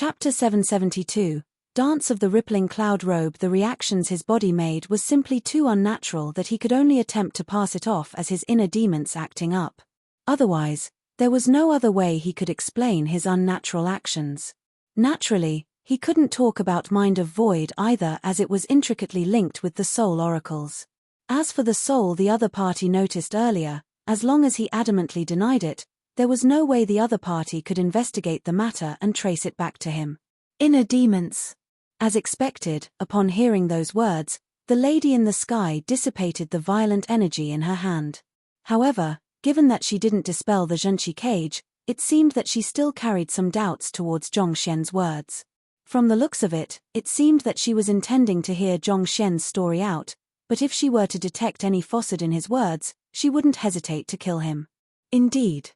Chapter 772, Dance of the Rippling Cloud Robe. The reactions his body made was simply too unnatural that he could only attempt to pass it off as his inner demons acting up. Otherwise, there was no other way he could explain his unnatural actions. Naturally, he couldn't talk about Mind of Void either, as it was intricately linked with the soul oracles. As for the soul the other party noticed earlier, as long as he adamantly denied it, there was no way the other party could investigate the matter and trace it back to him. Inner demons. As expected, upon hearing those words, the lady in the sky dissipated the violent energy in her hand. However, given that she didn't dispel the Zhenqi cage, it seemed that she still carried some doubts towards Zhongxian's words. From the looks of it, it seemed that she was intending to hear Zhongxian's story out, but if she were to detect any falsehood in his words, she wouldn't hesitate to kill him. Indeed.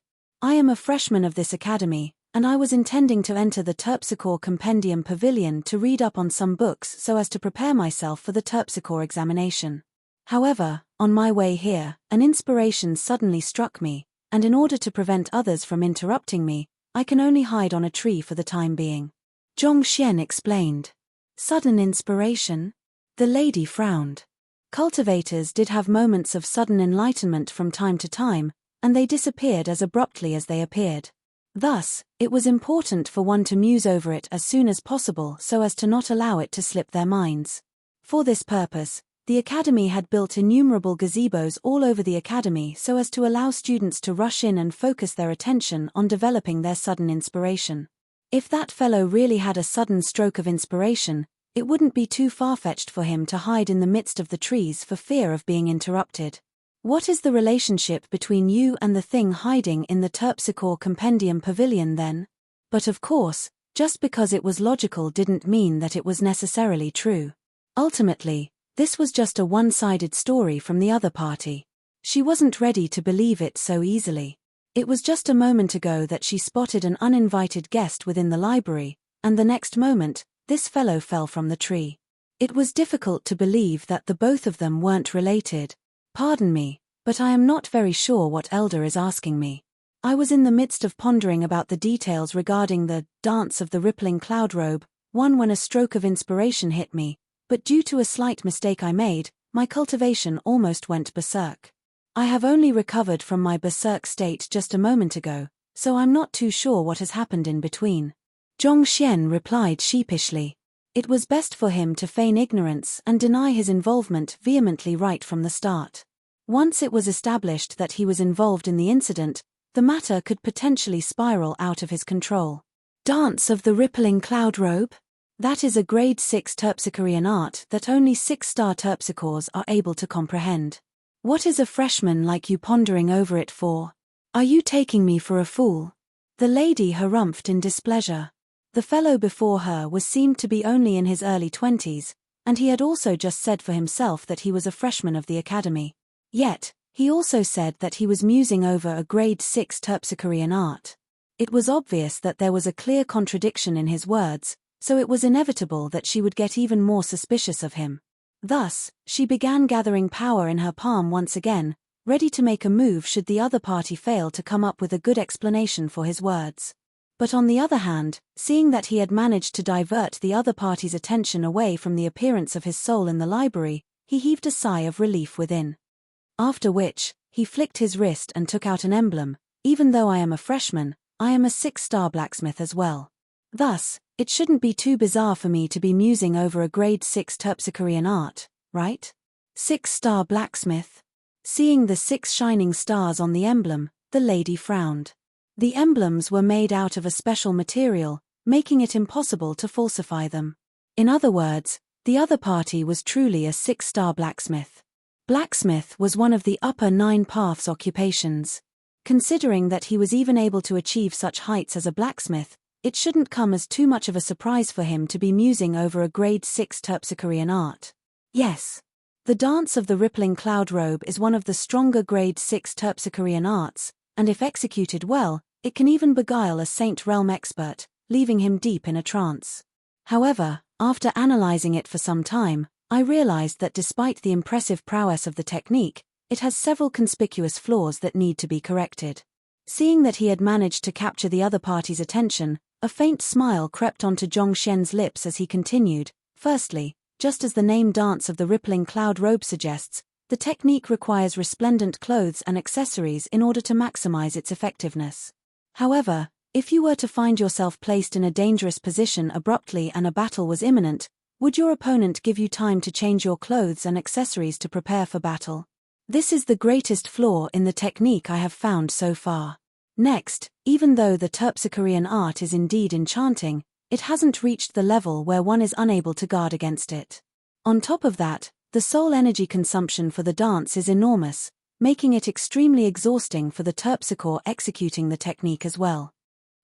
I am a freshman of this academy, and I was intending to enter the Terpsichore Compendium Pavilion to read up on some books so as to prepare myself for the Terpsichore examination. However, on my way here, an inspiration suddenly struck me, and in order to prevent others from interrupting me, I can only hide on a tree for the time being. Zhongxian explained. Sudden inspiration? The lady frowned. Cultivators did have moments of sudden enlightenment from time to time, and they disappeared as abruptly as they appeared. Thus, it was important for one to muse over it as soon as possible so as to not allow it to slip their minds. For this purpose, the academy had built innumerable gazebos all over the academy so as to allow students to rush in and focus their attention on developing their sudden inspiration. If that fellow really had a sudden stroke of inspiration, it wouldn't be too far-fetched for him to hide in the midst of the trees for fear of being interrupted. What is the relationship between you and the thing hiding in the Terpsichore Compendium Pavilion then? But of course, just because it was logical didn't mean that it was necessarily true. Ultimately, this was just a one-sided story from the other party. She wasn't ready to believe it so easily. It was just a moment ago that she spotted an uninvited guest within the library, and the next moment, this fellow fell from the tree. It was difficult to believe that the both of them weren't related. Pardon me, but I am not very sure what Elder is asking me. I was in the midst of pondering about the details regarding the dance of the rippling cloud robe, when a stroke of inspiration hit me, but due to a slight mistake I made, my cultivation almost went berserk. I have only recovered from my berserk state just a moment ago, so I'm not too sure what has happened in between. Zhongxian replied sheepishly. It was best for him to feign ignorance and deny his involvement vehemently right from the start. Once it was established that he was involved in the incident, the matter could potentially spiral out of his control. Dance of the Rippling Cloud Robe? That is a grade 6 terpsichorean art that only 6-star terpsichores are able to comprehend. What is a freshman like you pondering over it for? Are you taking me for a fool? The lady harumphed in displeasure. The fellow before her seemed to be only in his early 20s, and he had also just said for himself that he was a freshman of the academy. Yet, he also said that he was musing over a grade 6 terpsichorean art. It was obvious that there was a clear contradiction in his words, so it was inevitable that she would get even more suspicious of him. Thus, she began gathering power in her palm once again, ready to make a move should the other party fail to come up with a good explanation for his words. But on the other hand, seeing that he had managed to divert the other party's attention away from the appearance of his soul in the library, he heaved a sigh of relief within. After which, he flicked his wrist and took out an emblem. Even though I am a freshman, I am a 6-star blacksmith as well. Thus, it shouldn't be too bizarre for me to be musing over a grade 6 terpsichorean art, right? 6-star blacksmith? Seeing the 6 shining stars on the emblem, the lady frowned. The emblems were made out of a special material, making it impossible to falsify them. In other words, the other party was truly a 6-star blacksmith. Blacksmith was one of the upper 9 paths occupations. Considering that he was even able to achieve such heights as a blacksmith, it shouldn't come as too much of a surprise for him to be musing over a grade 6 terpsichorean art. Yes. The dance of the rippling cloud robe is one of the stronger grade 6 terpsichorean arts, and if executed well, it can even beguile a Saint Realm expert, leaving him deep in a trance. However, after analyzing it for some time, I realized that despite the impressive prowess of the technique, it has several conspicuous flaws that need to be corrected. Seeing that he had managed to capture the other party's attention, A faint smile crept onto Zhongxian's lips as he continued. Firstly, just as the name Dance of the Rippling Cloud Robe suggests, the technique requires resplendent clothes and accessories in order to maximize its effectiveness. However, if you were to find yourself placed in a dangerous position abruptly and a battle was imminent, would your opponent give you time to change your clothes and accessories to prepare for battle? This is the greatest flaw in the technique I have found so far. Next, even though the Terpsichorean art is indeed enchanting, it hasn't reached the level where one is unable to guard against it. On top of that, the soul energy consumption for the dance is enormous, making it extremely exhausting for the Terpsichore executing the technique as well.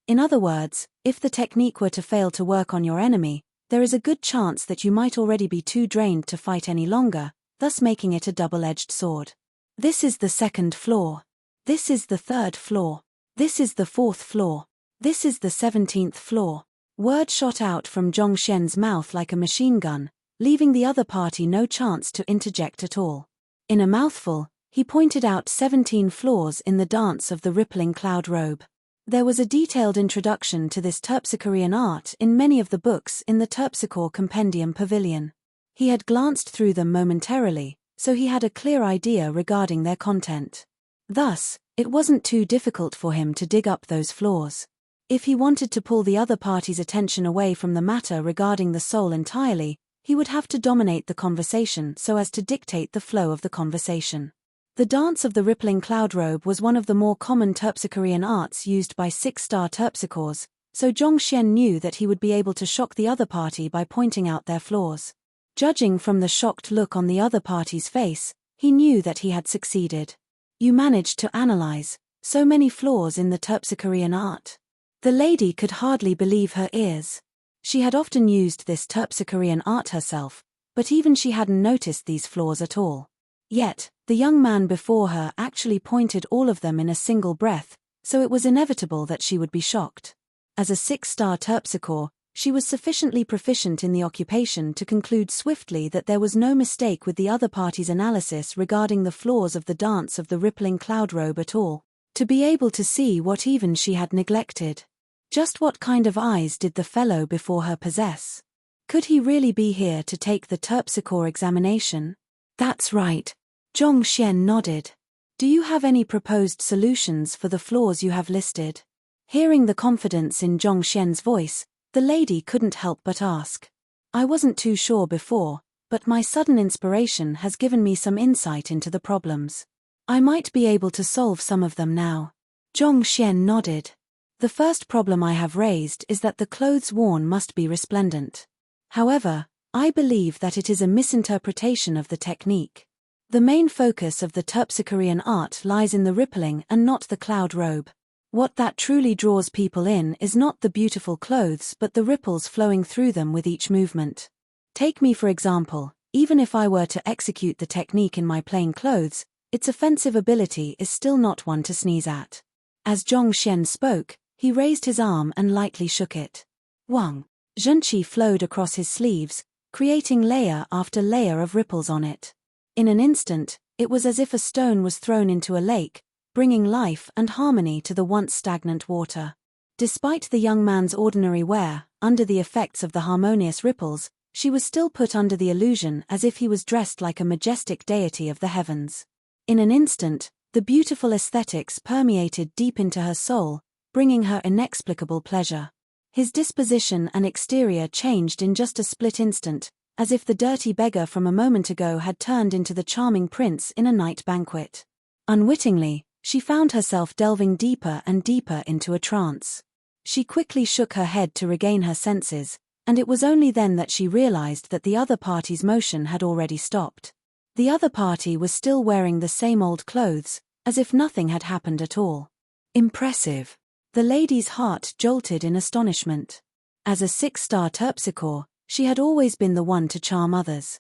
In other words, if the technique were to fail to work on your enemy, there is a good chance that you might already be too drained to fight any longer, thus making it a double-edged sword. This is the second flaw. This is the third flaw. This is the fourth flaw. This is the 17th flaw. Word shot out from Zhongxian's mouth like a machine gun, leaving the other party no chance to interject at all. In a mouthful, he pointed out 17 flaws in the Dance of the Rippling Cloud Robe. There was a detailed introduction to this Terpsichorean art in many of the books in the Terpsichore Compendium Pavilion. He had glanced through them momentarily, so he had a clear idea regarding their content. Thus, it wasn't too difficult for him to dig up those flaws. If he wanted to pull the other party's attention away from the matter regarding the soul entirely, he would have to dominate the conversation so as to dictate the flow of the conversation. The Dance of the Rippling Cloud Robe was one of the more common Terpsichorean arts used by 6-star Terpsichores, so Zhongxian knew that he would be able to shock the other party by pointing out their flaws. Judging from the shocked look on the other party's face, he knew that he had succeeded. You managed to analyze so many flaws in the Terpsichorean art. The lady could hardly believe her ears. She had often used this Terpsichorean art herself, but even she hadn't noticed these flaws at all. Yet, the young man before her actually pointed all of them in a single breath, so it was inevitable that she would be shocked. As a 6-star Terpsichore, she was sufficiently proficient in the occupation to conclude swiftly that there was no mistake with the other party's analysis regarding the flaws of the Dance of the Rippling Cloud Robe at all, to be able to see what even she had neglected. Just what kind of eyes did the fellow before her possess? Could he really be here to take the Terpsichore examination? That's right. Zhongxian nodded. Do you have any proposed solutions for the flaws you have listed? Hearing the confidence in Zhongxian's voice, the lady couldn't help but ask. I wasn't too sure before, but my sudden inspiration has given me some insight into the problems. I might be able to solve some of them now. Zhongxian nodded. The first problem I have raised is that the clothes worn must be resplendent. However, I believe that it is a misinterpretation of the technique. The main focus of the Terpsichorean art lies in the rippling and not the cloud robe. What that truly draws people in is not the beautiful clothes but the ripples flowing through them with each movement. Take me for example, even if I were to execute the technique in my plain clothes, its offensive ability is still not one to sneeze at. As Zhongxian spoke, he raised his arm and lightly shook it. Wang Zhenqi flowed across his sleeves, creating layer after layer of ripples on it. In an instant, it was as if a stone was thrown into a lake, bringing life and harmony to the once stagnant water. Despite the young man's ordinary wear, under the effects of the harmonious ripples, she was still put under the illusion as if he was dressed like a majestic deity of the heavens. In an instant, the beautiful aesthetics permeated deep into her soul, bringing her inexplicable pleasure. His disposition and exterior changed in just a split instant, as if the dirty beggar from a moment ago had turned into the charming prince in a night banquet. Unwittingly, she found herself delving deeper and deeper into a trance. She quickly shook her head to regain her senses, and it was only then that she realized that the other party's motion had already stopped. The other party was still wearing the same old clothes, as if nothing had happened at all. Impressive. The lady's heart jolted in astonishment. As a 6-star Terpsichore, she had always been the one to charm others.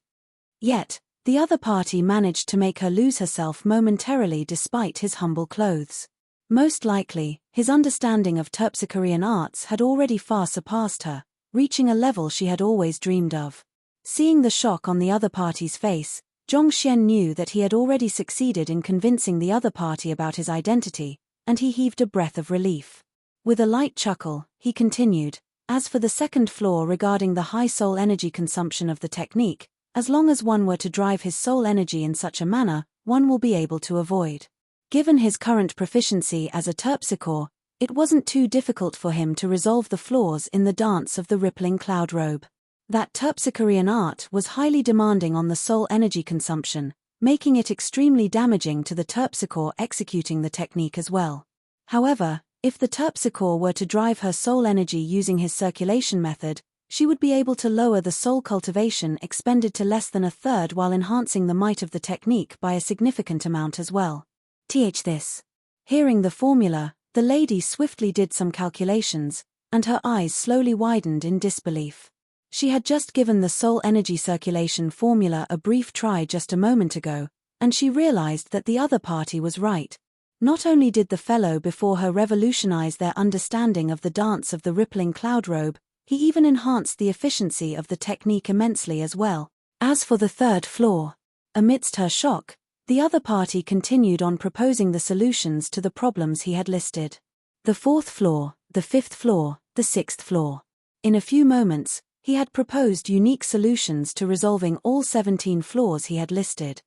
Yet, the other party managed to make her lose herself momentarily despite his humble clothes. Most likely, his understanding of Terpsichorean arts had already far surpassed her, reaching a level she had always dreamed of. Seeing the shock on the other party's face, Zhongxian knew that he had already succeeded in convincing the other party about his identity, and he heaved a breath of relief. With a light chuckle, he continued, as for the second flaw regarding the high soul energy consumption of the technique, as long as one were to drive his soul energy in such a manner, one will be able to avoid. Given his current proficiency as a terpsichore, it wasn't too difficult for him to resolve the flaws in the dance of the rippling cloud robe. That terpsichorean art was highly demanding on the soul energy consumption, making it extremely damaging to the terpsichore executing the technique as well. However, if the terpsichore were to drive her soul energy using his circulation method, she would be able to lower the soul cultivation expended to less than a third while enhancing the might of the technique by a significant amount as well. This. Hearing the formula, the lady swiftly did some calculations, and her eyes slowly widened in disbelief. She had just given the soul energy circulation formula a brief try just a moment ago, and she realized that the other party was right. Not only did the fellow before her revolutionize their understanding of the dance of the rippling cloud robe, he even enhanced the efficiency of the technique immensely as well. As for the third flaw, amidst her shock, the other party continued on proposing the solutions to the problems he had listed. The fourth flaw, the fifth flaw, the sixth flaw. In a few moments, he had proposed unique solutions to resolving all 17 flaws he had listed.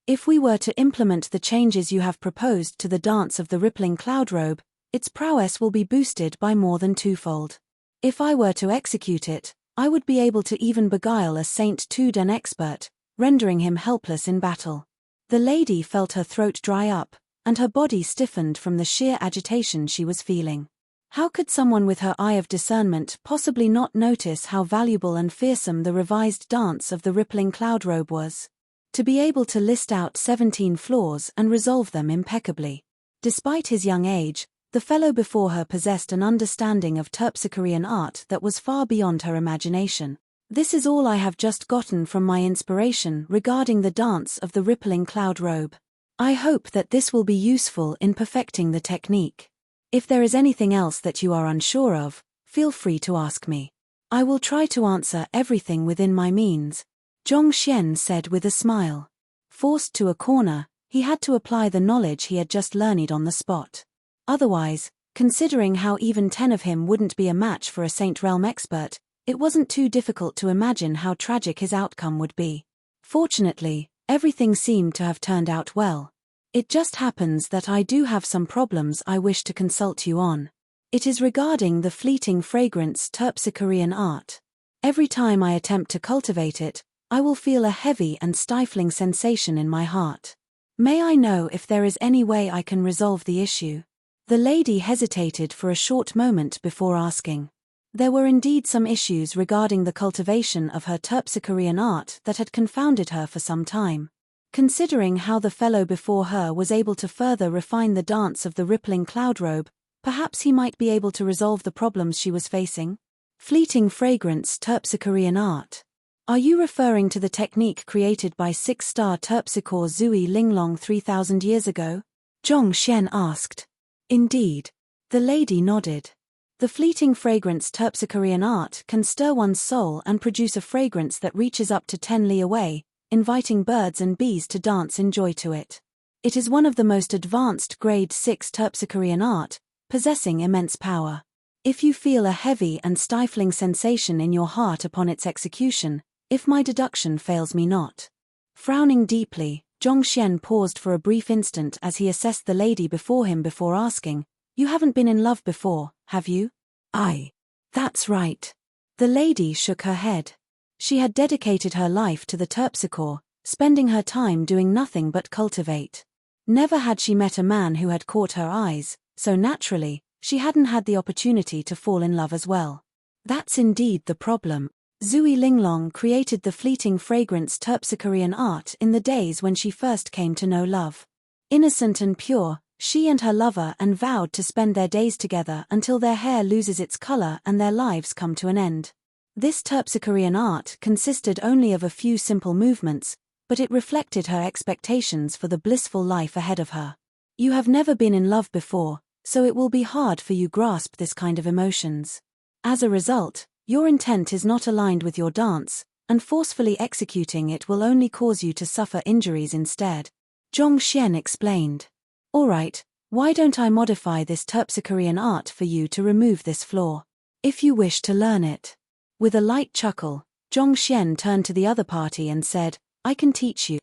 If we were to implement the changes you have proposed to the dance of the rippling cloud robe, its prowess will be boosted by more than twofold. If I were to execute it, I would be able to even beguile a Saint Tude an expert, rendering him helpless in battle. The lady felt her throat dry up, and her body stiffened from the sheer agitation she was feeling. How could someone with her eye of discernment possibly not notice how valuable and fearsome the revised dance of the rippling cloud robe was? To be able to list out 17 flaws and resolve them impeccably. Despite his young age, the fellow before her possessed an understanding of terpsichorean art that was far beyond her imagination. This is all I have just gotten from my inspiration regarding the dance of the rippling cloud robe. I hope that this will be useful in perfecting the technique. If there is anything else that you are unsure of, feel free to ask me. I will try to answer everything within my means, Zhongxian said with a smile. Forced to a corner, he had to apply the knowledge he had just learned on the spot. Otherwise, considering how even 10 of him wouldn't be a match for a Saint Realm expert, it wasn't too difficult to imagine how tragic his outcome would be. Fortunately, everything seemed to have turned out well. It just happens that I do have some problems I wish to consult you on. It is regarding the fleeting fragrance terpsichorean art. Every time I attempt to cultivate it, I will feel a heavy and stifling sensation in my heart. May I know if there is any way I can resolve the issue? The lady hesitated for a short moment before asking. There were indeed some issues regarding the cultivation of her terpsichorean art that had confounded her for some time. Considering how the fellow before her was able to further refine the dance of the rippling cloud robe, perhaps he might be able to resolve the problems she was facing. Fleeting fragrance terpsichorean art. Are you referring to the technique created by 6-star terpsichore Zui Linglong 3,000 years ago? Zhongxian asked. Indeed. The lady nodded. The fleeting fragrance terpsichorean art can stir one's soul and produce a fragrance that reaches up to 10 li away, inviting birds and bees to dance in joy to it. It is one of the most advanced grade 6 terpsichorean art, possessing immense power. If you feel a heavy and stifling sensation in your heart upon its execution, if my deduction fails me not. Frowning deeply, Zhongxian paused for a brief instant as he assessed the lady before him before asking, "You haven't been in love before, have you?" "Aye. That's right." The lady shook her head. She had dedicated her life to the terpsichore, spending her time doing nothing but cultivate. Never had she met a man who had caught her eyes, so naturally, she hadn't had the opportunity to fall in love as well. That's indeed the problem. Zui Linglong created the fleeting fragrance terpsichorean art in the days when she first came to know love. Innocent and pure, she and her lover vowed to spend their days together until their hair loses its color and their lives come to an end. This terpsichorean art consisted only of a few simple movements, but it reflected her expectations for the blissful life ahead of her. You have never been in love before, so it will be hard for you to grasp this kind of emotions. As a result, your intent is not aligned with your dance, and forcefully executing it will only cause you to suffer injuries instead. Zhongxian explained. Alright, Why don't I modify this terpsichorean art for you to remove this flaw? If you wish to learn it. With a light chuckle, Zhongxian turned to the other party and said, I can teach you.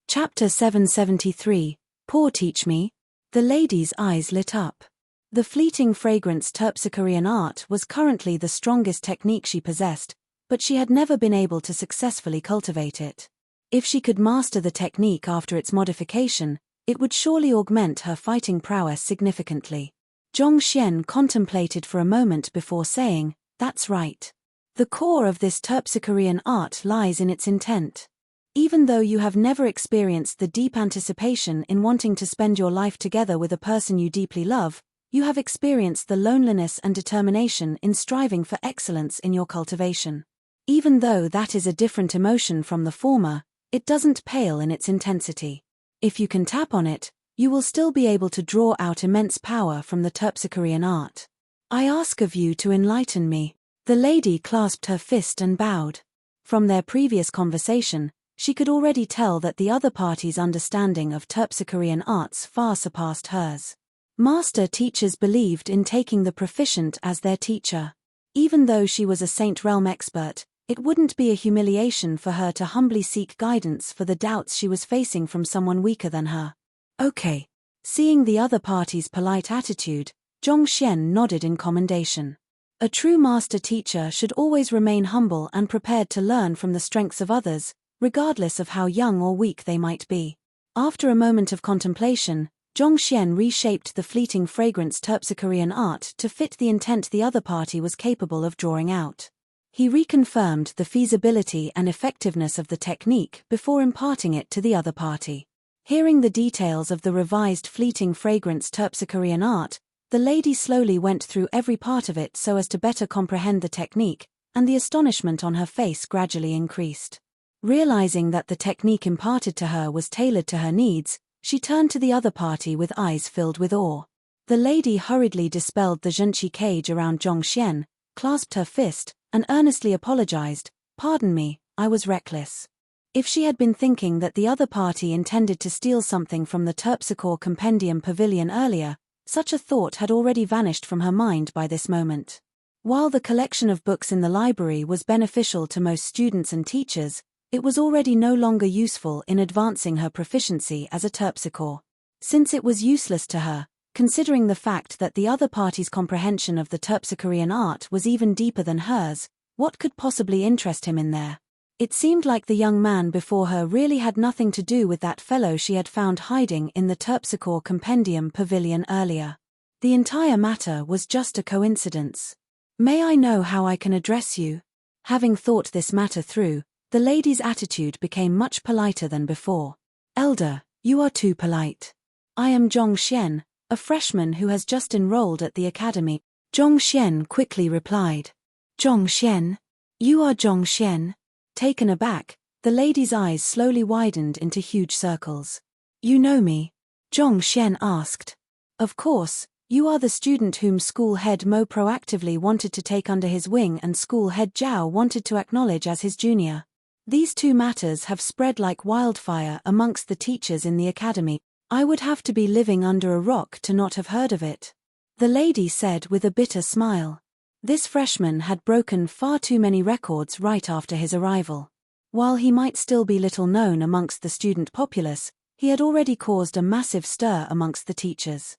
Chapter 773, Pour Teach Me? The lady's eyes lit up. The fleeting fragrance terpsichorean art was currently the strongest technique she possessed, but she had never been able to successfully cultivate it. If she could master the technique after its modification, it would surely augment her fighting prowess significantly. Zhongxian contemplated for a moment before saying, That's right. The core of this terpsichorean art lies in its intent. Even though you have never experienced the deep anticipation in wanting to spend your life together with a person you deeply love, you have experienced the loneliness and determination in striving for excellence in your cultivation. Even though that is a different emotion from the former, it doesn't pale in its intensity. If you can tap on it, you will still be able to draw out immense power from the terpsichorean art. I ask of you to enlighten me. The lady clasped her fist and bowed. From their previous conversation, she could already tell that the other party's understanding of terpsichorean arts far surpassed hers. Master teachers believed in taking the proficient as their teacher. Even though she was a Saint Realm expert, it wouldn't be a humiliation for her to humbly seek guidance for the doubts she was facing from someone weaker than her. Okay. Seeing the other party's polite attitude, Zhongxian nodded in commendation. A true master teacher should always remain humble and prepared to learn from the strengths of others, regardless of how young or weak they might be. After a moment of contemplation, Zhongxian reshaped the fleeting fragrance terpsichorean art to fit the intent the other party was capable of drawing out. He reconfirmed the feasibility and effectiveness of the technique before imparting it to the other party. Hearing the details of the revised fleeting fragrance terpsichorean art, the lady slowly went through every part of it so as to better comprehend the technique, and the astonishment on her face gradually increased. Realizing that the technique imparted to her was tailored to her needs, she turned to the other party with eyes filled with awe. The lady hurriedly dispelled the zhenqi cage around Zhongxian, clasped her fist, and earnestly apologized, Pardon me, I was reckless. If she had been thinking that the other party intended to steal something from the Terpsichore Compendium Pavilion earlier, such a thought had already vanished from her mind by this moment. While the collection of books in the library was beneficial to most students and teachers, it was already no longer useful in advancing her proficiency as a terpsichore. Since it was useless to her, considering the fact that the other party's comprehension of the terpsichorean art was even deeper than hers, what could possibly interest him in there? It seemed like the young man before her really had nothing to do with that fellow she had found hiding in the Terpsichore Compendium Pavilion earlier. The entire matter was just a coincidence. May I know how I can address you? Having thought this matter through, the lady's attitude became much politer than before. Elder, you are too polite. I am Zhongxian, a freshman who has just enrolled at the academy. Zhongxian quickly replied. Zhongxian? You are Zhongxian? Taken aback, the lady's eyes slowly widened into huge circles. You know me? Zhongxian asked. Of course, you are the student whom school head Mo proactively wanted to take under his wing and school head Zhao wanted to acknowledge as his junior. These two matters have spread like wildfire amongst the teachers in the academy. I would have to be living under a rock to not have heard of it. The lady said with a bitter smile. This freshman had broken far too many records right after his arrival. While he might still be little known amongst the student populace, he had already caused a massive stir amongst the teachers.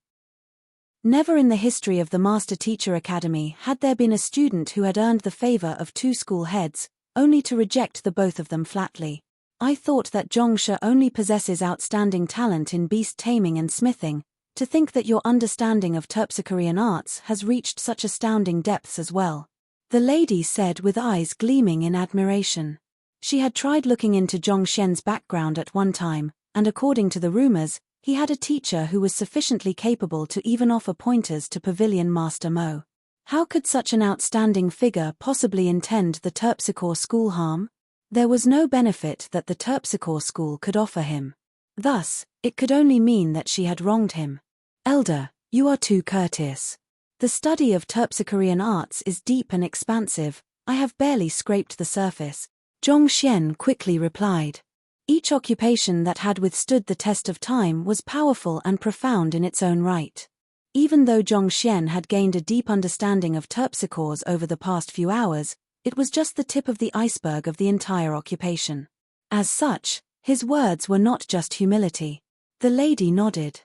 Never in the history of the Master Teacher Academy had there been a student who had earned the favor of two school heads, only to reject the both of them flatly. I thought that Zhongshe only possesses outstanding talent in beast taming and smithing. To think that your understanding of terpsichorean arts has reached such astounding depths as well. The lady said with eyes gleaming in admiration. She had tried looking into Zhongxian's background at one time, and according to the rumors, he had a teacher who was sufficiently capable to even offer pointers to Pavilion Master Mo. How could such an outstanding figure possibly intend the Terpsichore school harm? There was no benefit that the Terpsichore school could offer him. Thus, it could only mean that she had wronged him. Elder, you are too courteous. The study of terpsichorean arts is deep and expansive. I have barely scraped the surface. Zhongxian quickly replied. Each occupation that had withstood the test of time was powerful and profound in its own right. Even though Zhongxian had gained a deep understanding of terpsichores over the past few hours, it was just the tip of the iceberg of the entire occupation. As such, his words were not just humility. The lady nodded.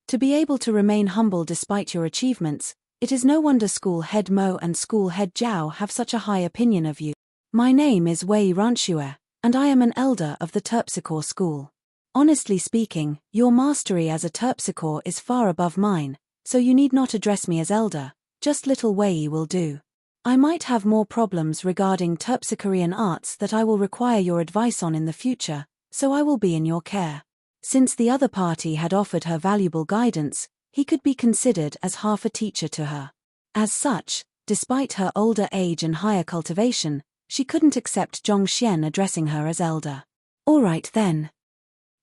To be able to remain humble despite your achievements, it is no wonder School Head Mo and School Head Zhao have such a high opinion of you. My name is Wei Ranxue, and I am an elder of the Terpsichore school. Honestly speaking, your mastery as a terpsichore is far above mine, so you need not address me as elder, just little Wei will do. I might have more problems regarding terpsichorean arts that I will require your advice on in the future, so I will be in your care. Since the other party had offered her valuable guidance, he could be considered as half a teacher to her. As such, despite her older age and higher cultivation, she couldn't accept Zhongxian addressing her as elder. All right then.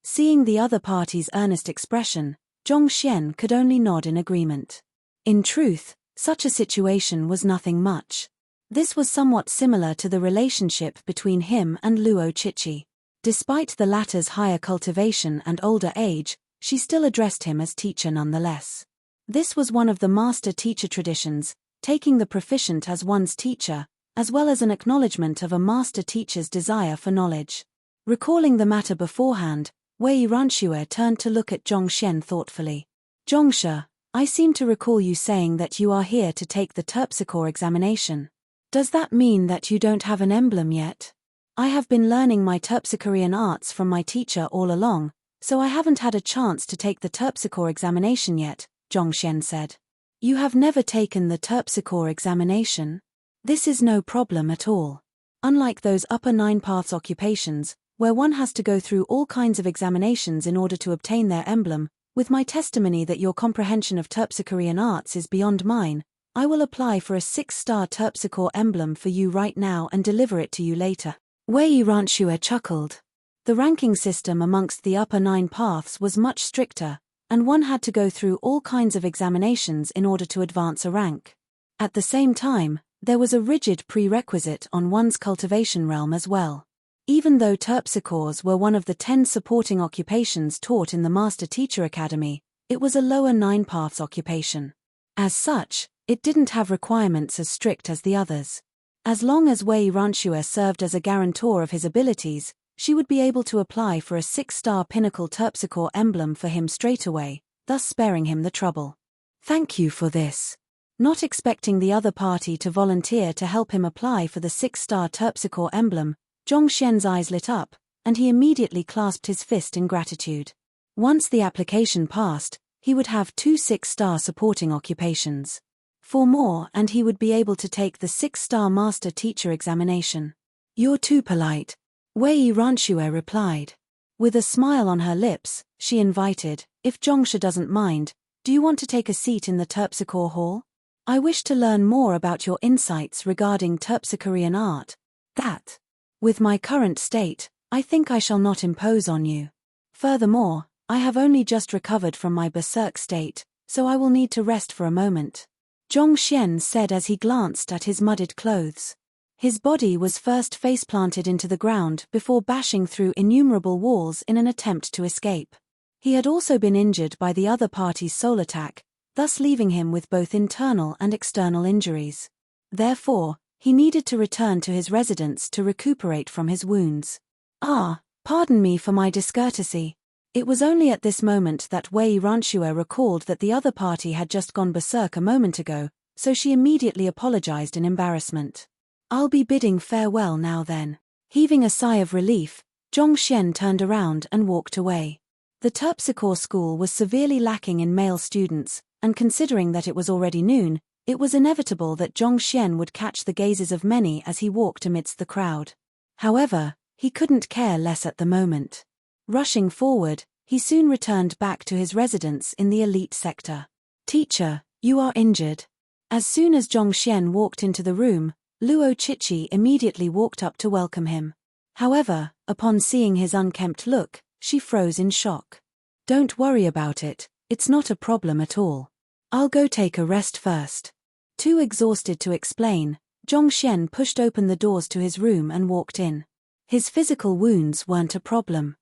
Seeing the other party's earnest expression, Zhongxian could only nod in agreement. In truth, such a situation was nothing much. This was somewhat similar to the relationship between him and Luo Chichi. Despite the latter's higher cultivation and older age, she still addressed him as teacher nonetheless. This was one of the master-teacher traditions, taking the proficient as one's teacher, as well as an acknowledgement of a master-teacher's desire for knowledge. Recalling the matter beforehand, Wei Ranxue turned to look at Zhongxian thoughtfully. Zhongshe, I seem to recall you saying that you are here to take the terpsichore examination. Does that mean that you don't have an emblem yet? I have been learning my terpsichorean arts from my teacher all along, so I haven't had a chance to take the terpsichore examination yet, Zhongxian said. You have never taken the terpsichore examination? This is no problem at all. Unlike those upper 9 paths occupations, where one has to go through all kinds of examinations in order to obtain their emblem, with my testimony that your comprehension of terpsichorean arts is beyond mine, I will apply for a 6-star terpsichore emblem for you right now and deliver it to you later. Wei Ranxue chuckled. The ranking system amongst the upper 9 paths was much stricter, and one had to go through all kinds of examinations in order to advance a rank. At the same time, there was a rigid prerequisite on one's cultivation realm as well. Even though terpsichores were one of the 10 supporting occupations taught in the Master Teacher Academy, it was a lower 9 paths occupation. As such, it didn't have requirements as strict as the others. As long as Wei Ranxue served as a guarantor of his abilities, she would be able to apply for a 6-star pinnacle terpsichore emblem for him straight away, thus sparing him the trouble. Thank you for this. Not expecting the other party to volunteer to help him apply for the 6-star terpsichore emblem, Zhongxian's eyes lit up, and he immediately clasped his fist in gratitude. Once the application passed, he would have 2 6-star supporting occupations. 4 more and he would be able to take the 6-star master teacher examination. You're too polite, Wei Ranxue replied. With a smile on her lips, she invited, if Zhongshe doesn't mind, do you want to take a seat in the terpsichore hall? I wish to learn more about your insights regarding terpsichorean art. That. With my current state, I think I shall not impose on you. Furthermore, I have only just recovered from my berserk state, so I will need to rest for a moment. Zhongxian said as he glanced at his mudded clothes. His body was first face-planted into the ground before bashing through innumerable walls in an attempt to escape. He had also been injured by the other party's soul attack, thus leaving him with both internal and external injuries. Therefore, he needed to return to his residence to recuperate from his wounds. Pardon me for my discourtesy. It was only at this moment that Wei Ranxue recalled that the other party had just gone berserk a moment ago, so she immediately apologized in embarrassment. I'll be bidding farewell now then. Heaving a sigh of relief, Zhongxian turned around and walked away. The terpsichore school was severely lacking in male students, and considering that it was already noon, it was inevitable that Zhongxian would catch the gazes of many as he walked amidst the crowd. However, he couldn't care less at the moment. Rushing forward, he soon returned back to his residence in the elite sector. Teacher, you are injured. As soon as Zhongxian walked into the room, Luo Chichi immediately walked up to welcome him. However, upon seeing his unkempt look, she froze in shock. Don't worry about it, it's not a problem at all. I'll go take a rest first. Too exhausted to explain, Zhongxian pushed open the doors to his room and walked in. His physical wounds weren't a problem.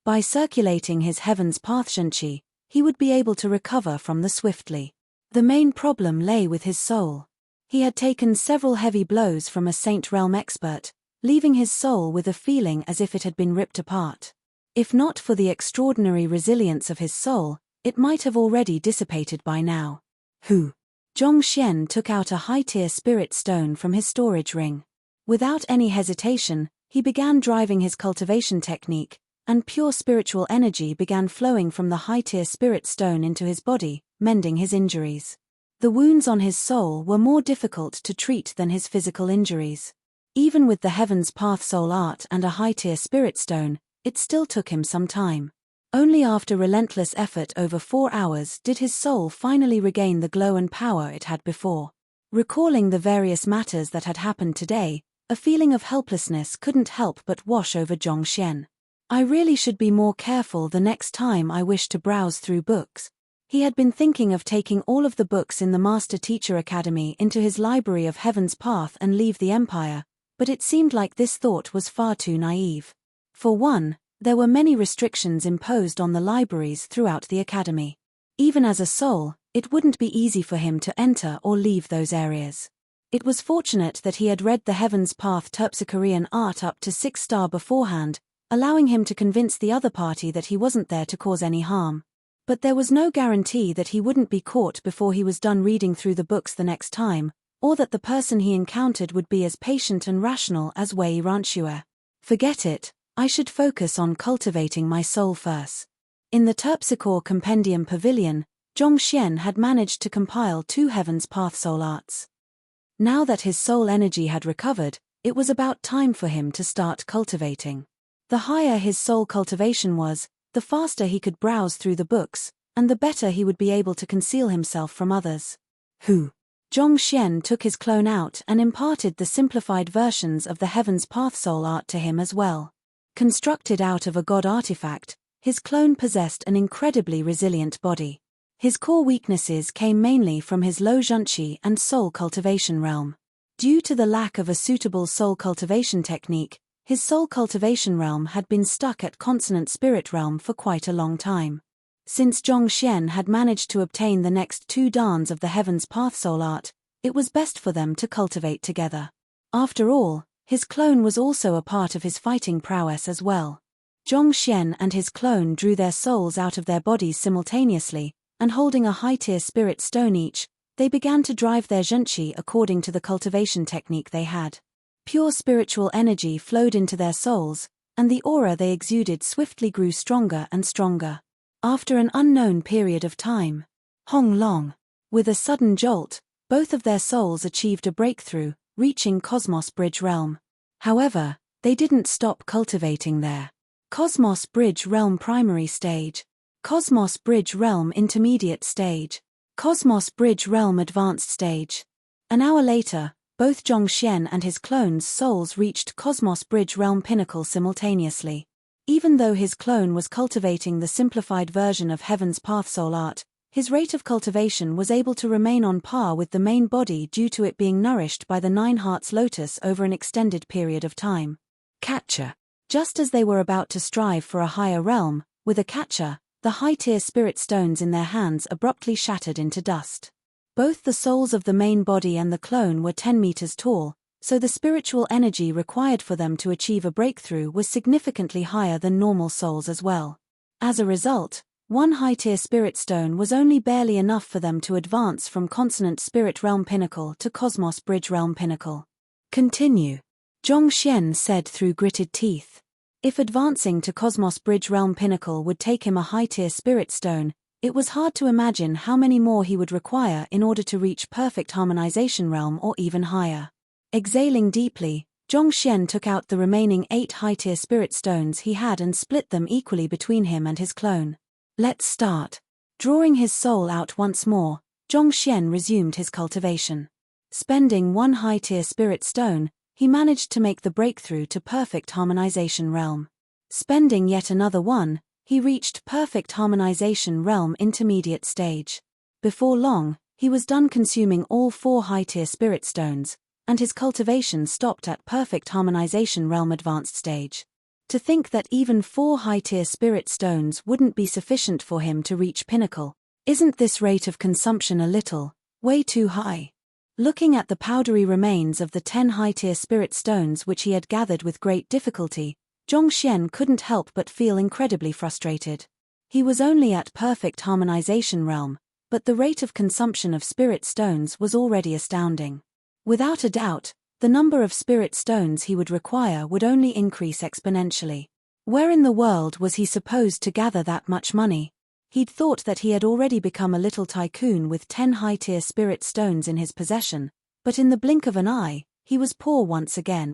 By circulating his heaven's path Zhenqi, he would be able to recover from the swiftly. The main problem lay with his soul. He had taken several heavy blows from a Saint Realm expert, leaving his soul with a feeling as if it had been ripped apart. If not for the extraordinary resilience of his soul, it might have already dissipated by now. Zhongxian took out a high-tier spirit stone from his storage ring. Without any hesitation, he began driving his cultivation technique, and pure spiritual energy began flowing from the high-tier spirit stone into his body, mending his injuries. The wounds on his soul were more difficult to treat than his physical injuries. Even with the Heaven's Path soul art and a high-tier spirit stone, it still took him some time. Only after relentless effort over 4 hours did his soul finally regain the glow and power it had before. Recalling the various matters that had happened today, a feeling of helplessness couldn't help but wash over Zhongxian. I really should be more careful the next time I wish to browse through books. He had been thinking of taking all of the books in the Master Teacher Academy into his library of Heaven's Path and leave the Empire, but it seemed like this thought was far too naive. For one, there were many restrictions imposed on the libraries throughout the academy. Even as a soul, it wouldn't be easy for him to enter or leave those areas. It was fortunate that he had read the Heaven's Path Terpsichorean art up to 6-star beforehand, allowing him to convince the other party that he wasn't there to cause any harm. But there was no guarantee that he wouldn't be caught before he was done reading through the books the next time, or that the person he encountered would be as patient and rational as Wei Ranxue. Forget it, I should focus on cultivating my soul first. In the Terpsichore Compendium Pavilion, Zhongxian had managed to compile 2 Heaven's Path soul arts. Now that his soul energy had recovered, it was about time for him to start cultivating. The higher his soul cultivation was, the faster he could browse through the books, and the better he would be able to conceal himself from others. Zhongxian took his clone out and imparted the simplified versions of the Heaven's Path soul art to him as well. Constructed out of a god artifact, his clone possessed an incredibly resilient body. His core weaknesses came mainly from his low Zhenqi and soul cultivation realm. Due to the lack of a suitable soul cultivation technique, his soul cultivation realm had been stuck at consonant spirit realm for quite a long time. Since Zhongxian had managed to obtain the next 2 dans of the Heaven's Path soul art, it was best for them to cultivate together. After all, his clone was also a part of his fighting prowess as well. Zhongxian and his clone drew their souls out of their bodies simultaneously, and holding a high-tier spirit stone each, they began to drive their Zhenqi according to the cultivation technique they had. Pure spiritual energy flowed into their souls, and the aura they exuded swiftly grew stronger and stronger. After an unknown period of time, with a sudden jolt, both of their souls achieved a breakthrough, reaching Cosmos Bridge Realm. However, they didn't stop cultivating there. Cosmos Bridge Realm Primary Stage, Cosmos Bridge Realm Intermediate Stage, Cosmos Bridge Realm Advanced Stage. An hour later, both Zhongxian and his clone's souls reached Cosmos Bridge Realm Pinnacle simultaneously. Even though his clone was cultivating the simplified version of Heaven's Path soul art, his rate of cultivation was able to remain on par with the main body due to it being nourished by the 9 Hearts Lotus over an extended period of time. Catcher. Just as they were about to strive for a higher realm, with a catcher, the high-tier spirit stones in their hands abruptly shattered into dust. Both the souls of the main body and the clone were 10 meters tall, so the spiritual energy required for them to achieve a breakthrough was significantly higher than normal souls as well. As a result, one high-tier spirit stone was only barely enough for them to advance from Consonant Spirit Realm Pinnacle to Cosmos Bridge Realm Pinnacle. Continue, Zhongxian said through gritted teeth. If advancing to Cosmos Bridge Realm Pinnacle would take him a high-tier spirit stone, it was hard to imagine how many more he would require in order to reach Perfect Harmonization Realm or even higher. Exhaling deeply, Zhongxian took out the remaining 8 high-tier spirit stones he had and split them equally between him and his clone. Let's start. Drawing his soul out once more, Zhongxian resumed his cultivation. Spending 1 high-tier spirit stone, he managed to make the breakthrough to Perfect Harmonization Realm. Spending yet another one, he reached Perfect Harmonization Realm Intermediate Stage. Before long, he was done consuming all 4 high-tier spirit stones, and his cultivation stopped at Perfect Harmonization Realm Advanced Stage. To think that even 4 high-tier spirit stones wouldn't be sufficient for him to reach pinnacle. Isn't this rate of consumption a little, way too high? Looking at the powdery remains of the 10 high-tier spirit stones which he had gathered with great difficulty, Zhongxian couldn't help but feel incredibly frustrated. He was only at perfect harmonization realm, but the rate of consumption of spirit stones was already astounding. Without a doubt, the number of spirit stones he would require would only increase exponentially. Where in the world was he supposed to gather that much money? He'd thought that he had already become a little tycoon with 10 high-tier spirit stones in his possession, but in the blink of an eye, he was poor once again.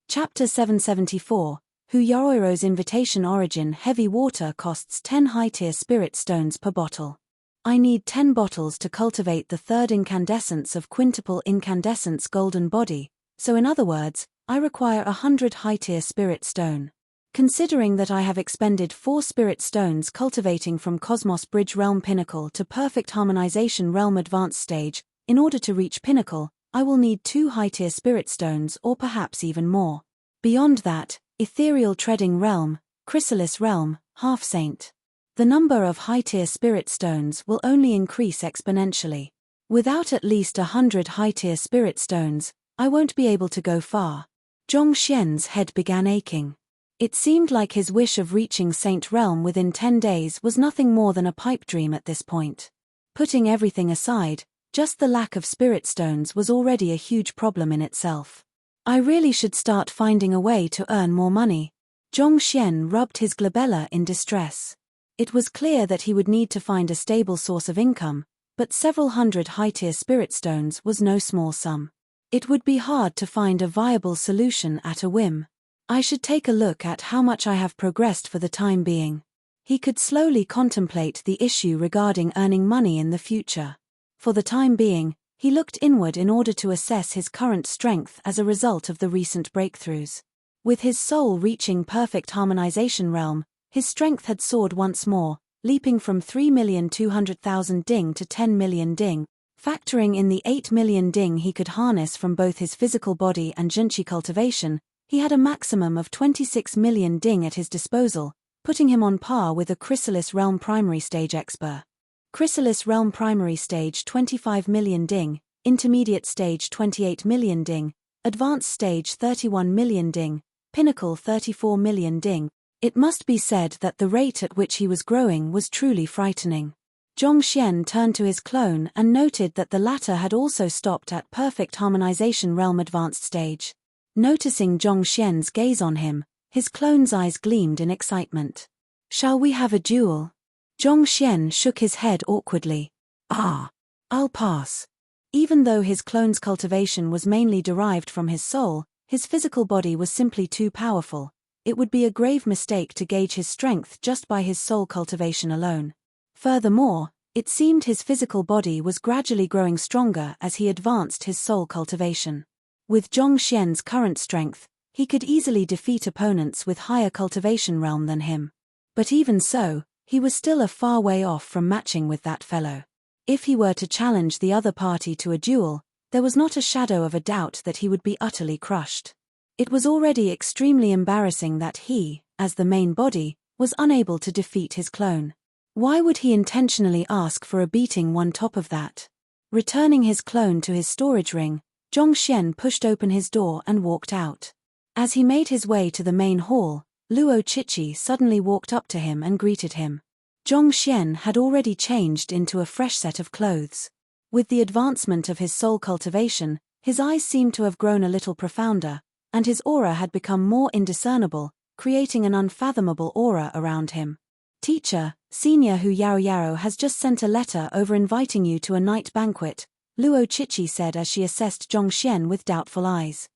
Chapter 774, Hu Yaoiro's Invitation Origin. Heavy water costs 10 high-tier spirit stones per bottle. I need 10 bottles to cultivate the third incandescence of quintuple incandescence golden body, so in other words, I require 100 high-tier spirit stone. Considering that I have expended 4 spirit stones cultivating from Cosmos Bridge Realm Pinnacle to Perfect Harmonization Realm Advanced Stage, in order to reach Pinnacle, I will need 2 high-tier spirit stones or perhaps even more. Beyond that, Ethereal Treading Realm, Chrysalis Realm, Half Saint. The number of high-tier spirit stones will only increase exponentially. Without at least 100 high-tier spirit stones, I won't be able to go far. Zhongxian's head began aching. It seemed like his wish of reaching Saint Realm within 10 days was nothing more than a pipe dream at this point. Putting everything aside, just the lack of spirit stones was already a huge problem in itself. I really should start finding a way to earn more money. Zhongxian rubbed his glabella in distress. It was clear that he would need to find a stable source of income, but several hundred high-tier spirit stones was no small sum. It would be hard to find a viable solution at a whim. I should take a look at how much I have progressed for the time being. He could slowly contemplate the issue regarding earning money in the future. For the time being, he looked inward in order to assess his current strength as a result of the recent breakthroughs. With his soul reaching perfect harmonization realm, his strength had soared once more, leaping from 3,200,000 ding to 10 million ding. Factoring in the 8 million ding he could harness from both his physical body and Junchi cultivation, he had a maximum of 26 million ding at his disposal, putting him on par with a Chrysalis Realm Primary Stage expert. Chrysalis Realm Primary Stage 25 million ding, Intermediate Stage 28 million ding, Advanced Stage 31 million ding, Pinnacle 34 million ding. It must be said that the rate at which he was growing was truly frightening. Zhongxian turned to his clone and noted that the latter had also stopped at Perfect Harmonization Realm Advanced Stage. Noticing Zhongxian's gaze on him, his clone's eyes gleamed in excitement. "Shall we have a duel?" Zhongxian shook his head awkwardly. I'll pass." Even though his clone's cultivation was mainly derived from his soul, his physical body was simply too powerful. It would be a grave mistake to gauge his strength just by his soul cultivation alone. Furthermore, it seemed his physical body was gradually growing stronger as he advanced his soul cultivation. With Zhongxian's current strength, he could easily defeat opponents with higher cultivation realm than him. But even so, he was still a far way off from matching with that fellow. If he were to challenge the other party to a duel, there was not a shadow of a doubt that he would be utterly crushed. It was already extremely embarrassing that he, as the main body, was unable to defeat his clone. Why would he intentionally ask for a beating on top of that? Returning his clone to his storage ring, Zhongxian pushed open his door and walked out. As he made his way to the main hall, Luo Chichi suddenly walked up to him and greeted him. Zhongxian had already changed into a fresh set of clothes. With the advancement of his soul cultivation, his eyes seemed to have grown a little profounder, and his aura had become more indiscernible, creating an unfathomable aura around him. "Teacher, Senior Hu Yaoyao has just sent a letter over inviting you to a night banquet," Luo Chichi said as she assessed Zhongxian with doubtful eyes.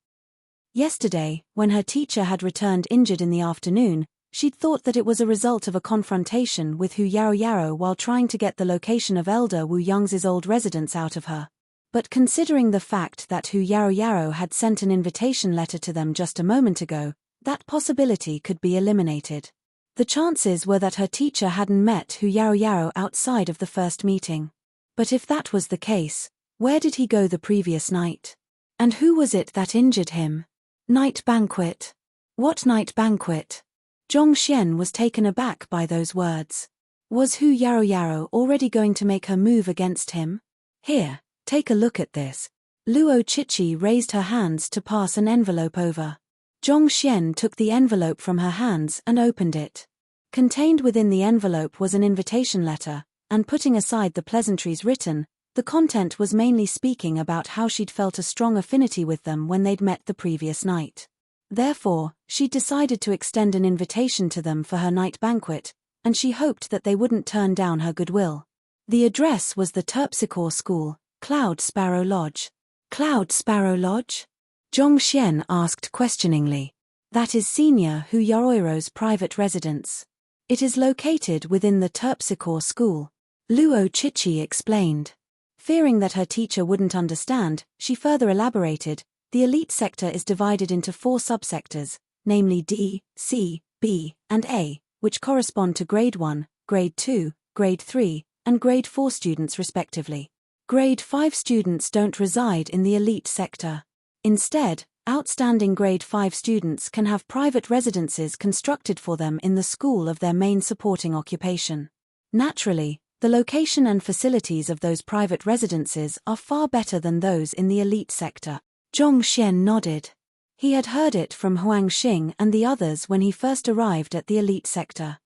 Yesterday, when her teacher had returned injured in the afternoon, she'd thought that it was a result of a confrontation with Hu Yaoyao while trying to get the location of Elder Wu Yang's old residence out of her. But considering the fact that Hu Yaoyao had sent an invitation letter to them just a moment ago, that possibility could be eliminated. The chances were that her teacher hadn't met Hu Yaoyao outside of the first meeting. But if that was the case, where did he go the previous night? And who was it that injured him? Night banquet. What night banquet? Zhongxian was taken aback by those words. Was Hu Yarou already going to make her move against him? Here, take a look at this. Luo Chichi raised her hands to pass an envelope over. Zhongxian took the envelope from her hands and opened it. Contained within the envelope was an invitation letter, and putting aside the pleasantries written, the content was mainly speaking about how she'd felt a strong affinity with them when they'd met the previous night. Therefore, she decided to extend an invitation to them for her night banquet, and she hoped that they wouldn't turn down her goodwill. The address was the Terpsichore School, Cloud Sparrow Lodge. Cloud Sparrow Lodge? Zhongxian asked questioningly. That is Senior Hu Yaroiro's private residence. It is located within the Terpsichore School. Luo Chichi explained. Fearing that her teacher wouldn't understand, she further elaborated, the elite sector is divided into 4 subsectors, namely D, C, B, and A, which correspond to Grade 1, Grade 2, Grade 3, and Grade 4 students respectively. Grade 5 students don't reside in the elite sector. Instead, outstanding Grade 5 students can have private residences constructed for them in the school of their main supporting occupation. Naturally, the location and facilities of those private residences are far better than those in the elite sector. Zhongxian nodded. He had heard it from Huang Xing and the others when he first arrived at the elite sector.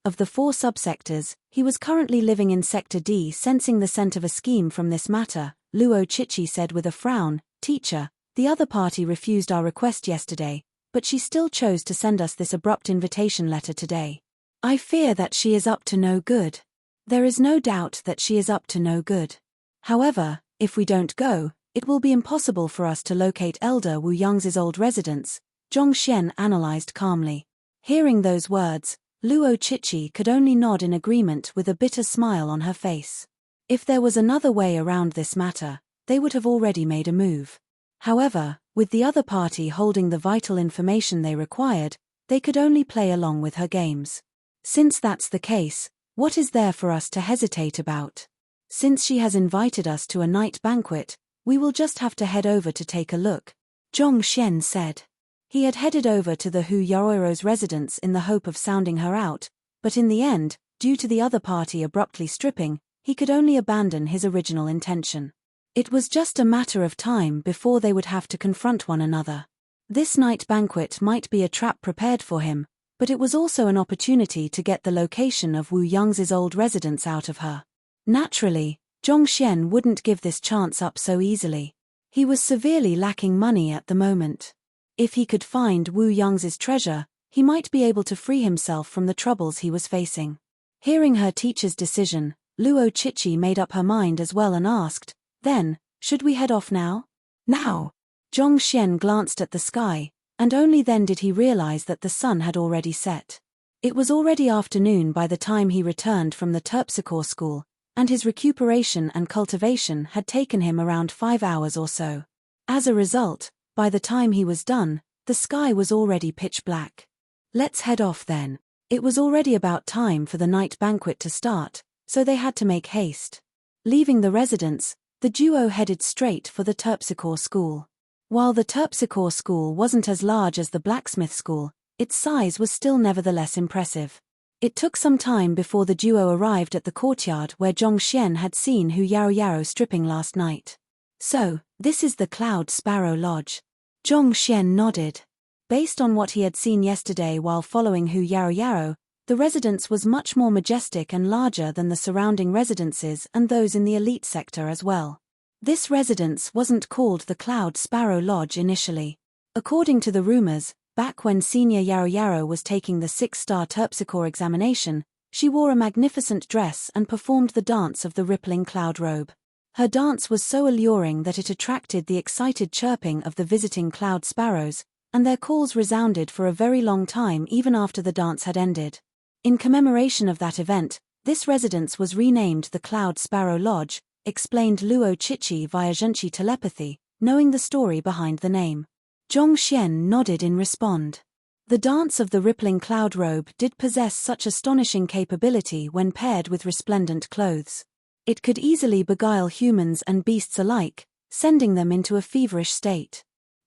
Of the 4 subsectors, he was currently living in Sector D. Sensing the scent of a scheme from this matter, Luo Chichi said with a frown, "Teacher, the other party refused our request yesterday, but she still chose to send us this abrupt invitation letter today. I fear that she is up to no good." There is no doubt that she is up to no good. However, if we don't go, it will be impossible for us to locate Elder Wu Yang's old residence, Zhongxian analyzed calmly. Hearing those words, Luo Chichi could only nod in agreement with a bitter smile on her face. If there was another way around this matter, they would have already made a move. However, with the other party holding the vital information they required, they could only play along with her games. Since that's the case, what is there for us to hesitate about? Since she has invited us to a night banquet, we will just have to head over to take a look, Zhongxian said. He had headed over to the Hu Yaroiro's residence in the hope of sounding her out, but in the end, due to the other party abruptly stripping, he could only abandon his original intention. It was just a matter of time before they would have to confront one another. This night banquet might be a trap prepared for him, but it was also an opportunity to get the location of Wu Yang's old residence out of her. Naturally, Zhongxian wouldn't give this chance up so easily. He was severely lacking money at the moment. If he could find Wu Yang's treasure, he might be able to free himself from the troubles he was facing. Hearing her teacher's decision, Luo Chichi made up her mind as well and asked, "Then, should we head off now?" "Now?" Zhongxian glanced at the sky, and only then did he realize that the sun had already set. It was already afternoon by the time he returned from the Terpsichore School, and his recuperation and cultivation had taken him around 5 hours or so. As a result, by the time he was done, the sky was already pitch black. Let's head off then. It was already about time for the night banquet to start, so they had to make haste. Leaving the residence, the duo headed straight for the Terpsichore School. While the Terpsichore School wasn't as large as the blacksmith school, its size was still nevertheless impressive. It took some time before the duo arrived at the courtyard where Zhongxian had seen Hu Yarou stripping last night. "So, this is the Cloud Sparrow Lodge." Zhongxian nodded. Based on what he had seen yesterday while following Hu Yarou, the residence was much more majestic and larger than the surrounding residences and those in the elite sector as well. This residence wasn't called the Cloud Sparrow Lodge initially. According to the rumors, back when Senior Yarou was taking the 6-star Terpsichore examination, she wore a magnificent dress and performed the dance of the rippling cloud robe. Her dance was so alluring that it attracted the excited chirping of the visiting cloud sparrows, and their calls resounded for a very long time even after the dance had ended. In commemoration of that event, this residence was renamed the Cloud Sparrow Lodge, explained Luo Chichi via Zhenqi telepathy, knowing the story behind the name. Zhongxian nodded in response. The dance of the rippling cloud robe did possess such astonishing capability when paired with resplendent clothes. It could easily beguile humans and beasts alike, sending them into a feverish state.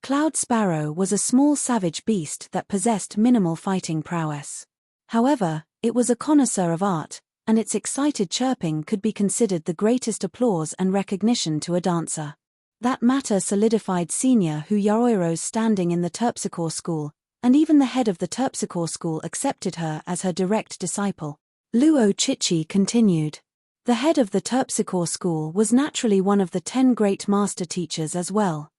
Cloud Sparrow was a small savage beast that possessed minimal fighting prowess. However, it was a connoisseur of art, and its excited chirping could be considered the greatest applause and recognition to a dancer. That matter solidified Senior Yaoiro's standing in the Terpsichore school, and even the head of the Terpsichore school accepted her as her direct disciple. Luo Chichi continued. The head of the Terpsichore school was naturally one of the 10 great master teachers as well.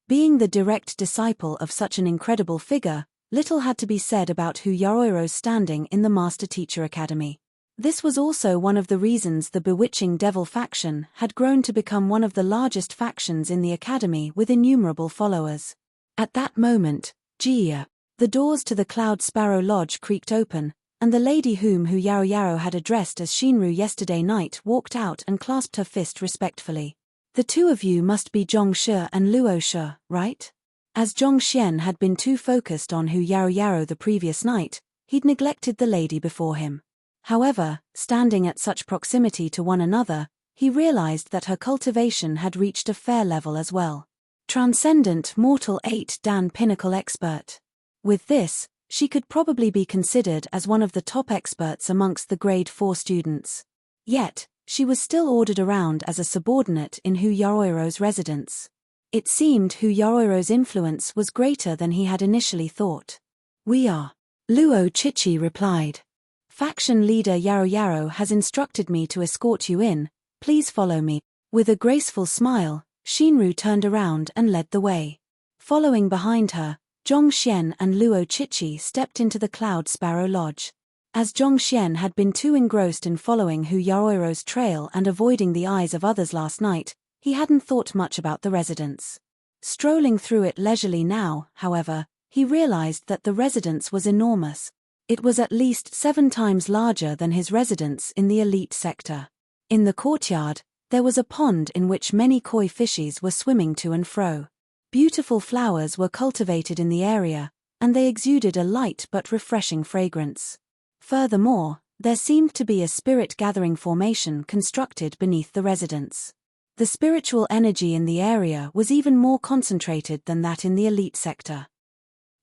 Being the direct disciple of such an incredible figure, little had to be said about Yaoiro's standing in the Master Teacher Academy. This was also one of the reasons the bewitching devil faction had grown to become one of the largest factions in the academy with innumerable followers. At that moment, the doors to the Cloud Sparrow Lodge creaked open, and the lady whom Yaoyaro had addressed as Shinru yesterday night walked out and clasped her fist respectfully. The two of you must be Zhongshi and Luoshi, right? As Zhongxian had been too focused on Yaoyaro the previous night, he'd neglected the lady before him. However, standing at such proximity to one another, he realized that her cultivation had reached a fair level as well. Transcendent Mortal 8 Dan Pinnacle Expert. With this, she could probably be considered as one of the top experts amongst the Grade 4 students. Yet, she was still ordered around as a subordinate in Yaoiro's residence. It seemed Yaoiro's influence was greater than he had initially thought. We are. Luo Chichi replied. Faction leader Yaoyaro has instructed me to escort you in, please follow me. With a graceful smile, Shinru turned around and led the way. Following behind her, Zhongxian and Luo Chichi stepped into the Cloud Sparrow Lodge. As Zhongxian had been too engrossed in following Yaoiro's trail and avoiding the eyes of others last night, he hadn't thought much about the residence. Strolling through it leisurely now, however, he realized that the residence was enormous. It was at least 7 times larger than his residence in the elite sector. In the courtyard, there was a pond in which many koi fishes were swimming to and fro. Beautiful flowers were cultivated in the area, and they exuded a light but refreshing fragrance. Furthermore, there seemed to be a spirit-gathering formation constructed beneath the residence. The spiritual energy in the area was even more concentrated than that in the elite sector.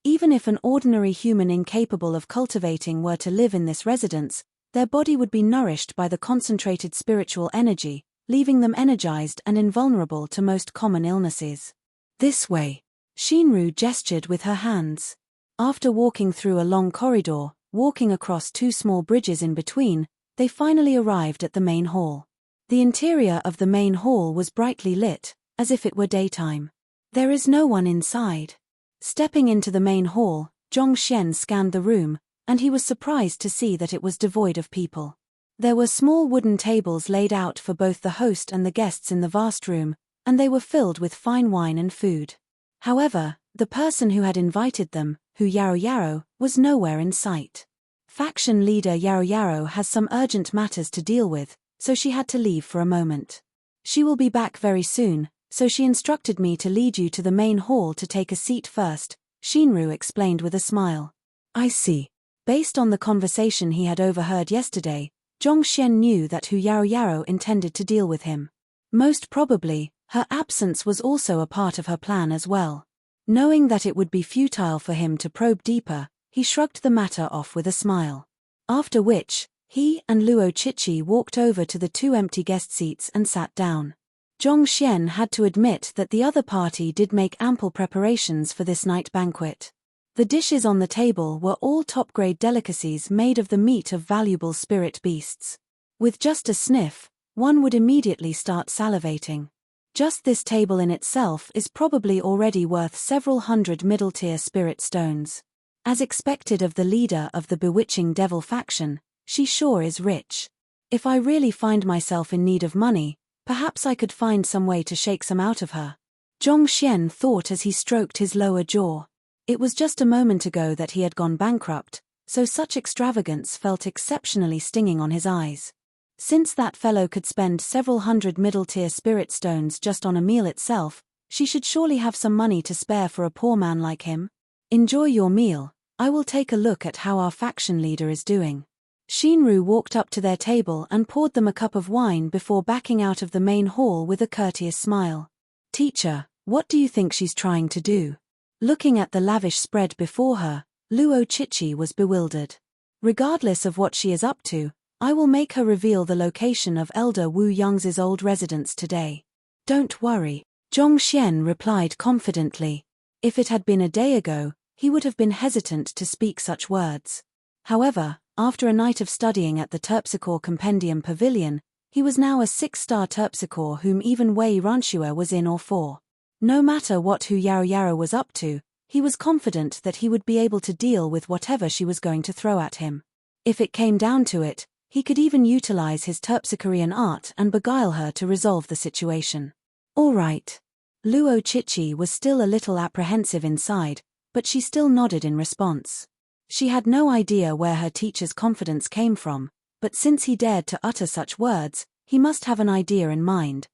Even if an ordinary human incapable of cultivating were to live in this residence, their body would be nourished by the concentrated spiritual energy, leaving them energized and invulnerable to most common illnesses. This way. Shinru gestured with her hands. After walking through a long corridor, walking across 2 small bridges in between, they finally arrived at the main hall. The interior of the main hall was brightly lit, as if it were daytime. There is no one inside. Stepping into the main hall, Zhongxian scanned the room, and he was surprised to see that it was devoid of people. There were small wooden tables laid out for both the host and the guests in the vast room, and they were filled with fine wine and food. However, the person who had invited them, Yaoyaro, was nowhere in sight. Faction leader Yaoyaro has some urgent matters to deal with, so she had to leave for a moment. She will be back very soon, so she instructed me to lead you to the main hall to take a seat first, Shinru explained with a smile. I see. Based on the conversation he had overheard yesterday, Zhongxian knew that Yaoyaro intended to deal with him. Most probably, her absence was also a part of her plan as well. Knowing that it would be futile for him to probe deeper, he shrugged the matter off with a smile. After which, he and Luo Chichi walked over to the 2 empty guest seats and sat down. Zhongxian had to admit that the other party did make ample preparations for this night banquet. The dishes on the table were all top-grade delicacies made of the meat of valuable spirit beasts. With just a sniff, one would immediately start salivating. Just this table in itself is probably already worth several hundred middle-tier spirit stones. As expected of the leader of the bewitching devil faction, she sure is rich. If I really find myself in need of money, perhaps I could find some way to shake some out of her. Zhongxian thought as he stroked his lower jaw. It was just a moment ago that he had gone bankrupt, so such extravagance felt exceptionally stinging on his eyes. Since that fellow could spend several hundred middle-tier spirit stones just on a meal itself, she should surely have some money to spare for a poor man like him. Enjoy your meal, I will take a look at how our faction leader is doing. Shinru walked up to their table and poured them a cup of wine before backing out of the main hall with a courteous smile. Teacher, What do you think she's trying to do? Looking at the lavish spread before her, Luo Chichi was bewildered. Regardless of what she is up to, I will make her reveal the location of Elder Wu Yang's old residence today. Don't worry, Zhong Xian replied confidently. If it had been a day ago, he would have been hesitant to speak such words. However, after a night of studying at the Terpsichore Compendium Pavilion, he was now a 6-star Terpsichore whom even Wei Ranxue was in awe for. No matter what Hu Yaoyao was up to, he was confident that he would be able to deal with whatever she was going to throw at him. If it came down to it, he could even utilize his Terpsichorean art and beguile her to resolve the situation. All right. Luo Chichi was still a little apprehensive inside, but she still nodded in response. She had no idea where her teacher's confidence came from, but since he dared to utter such words, he must have an idea in mind.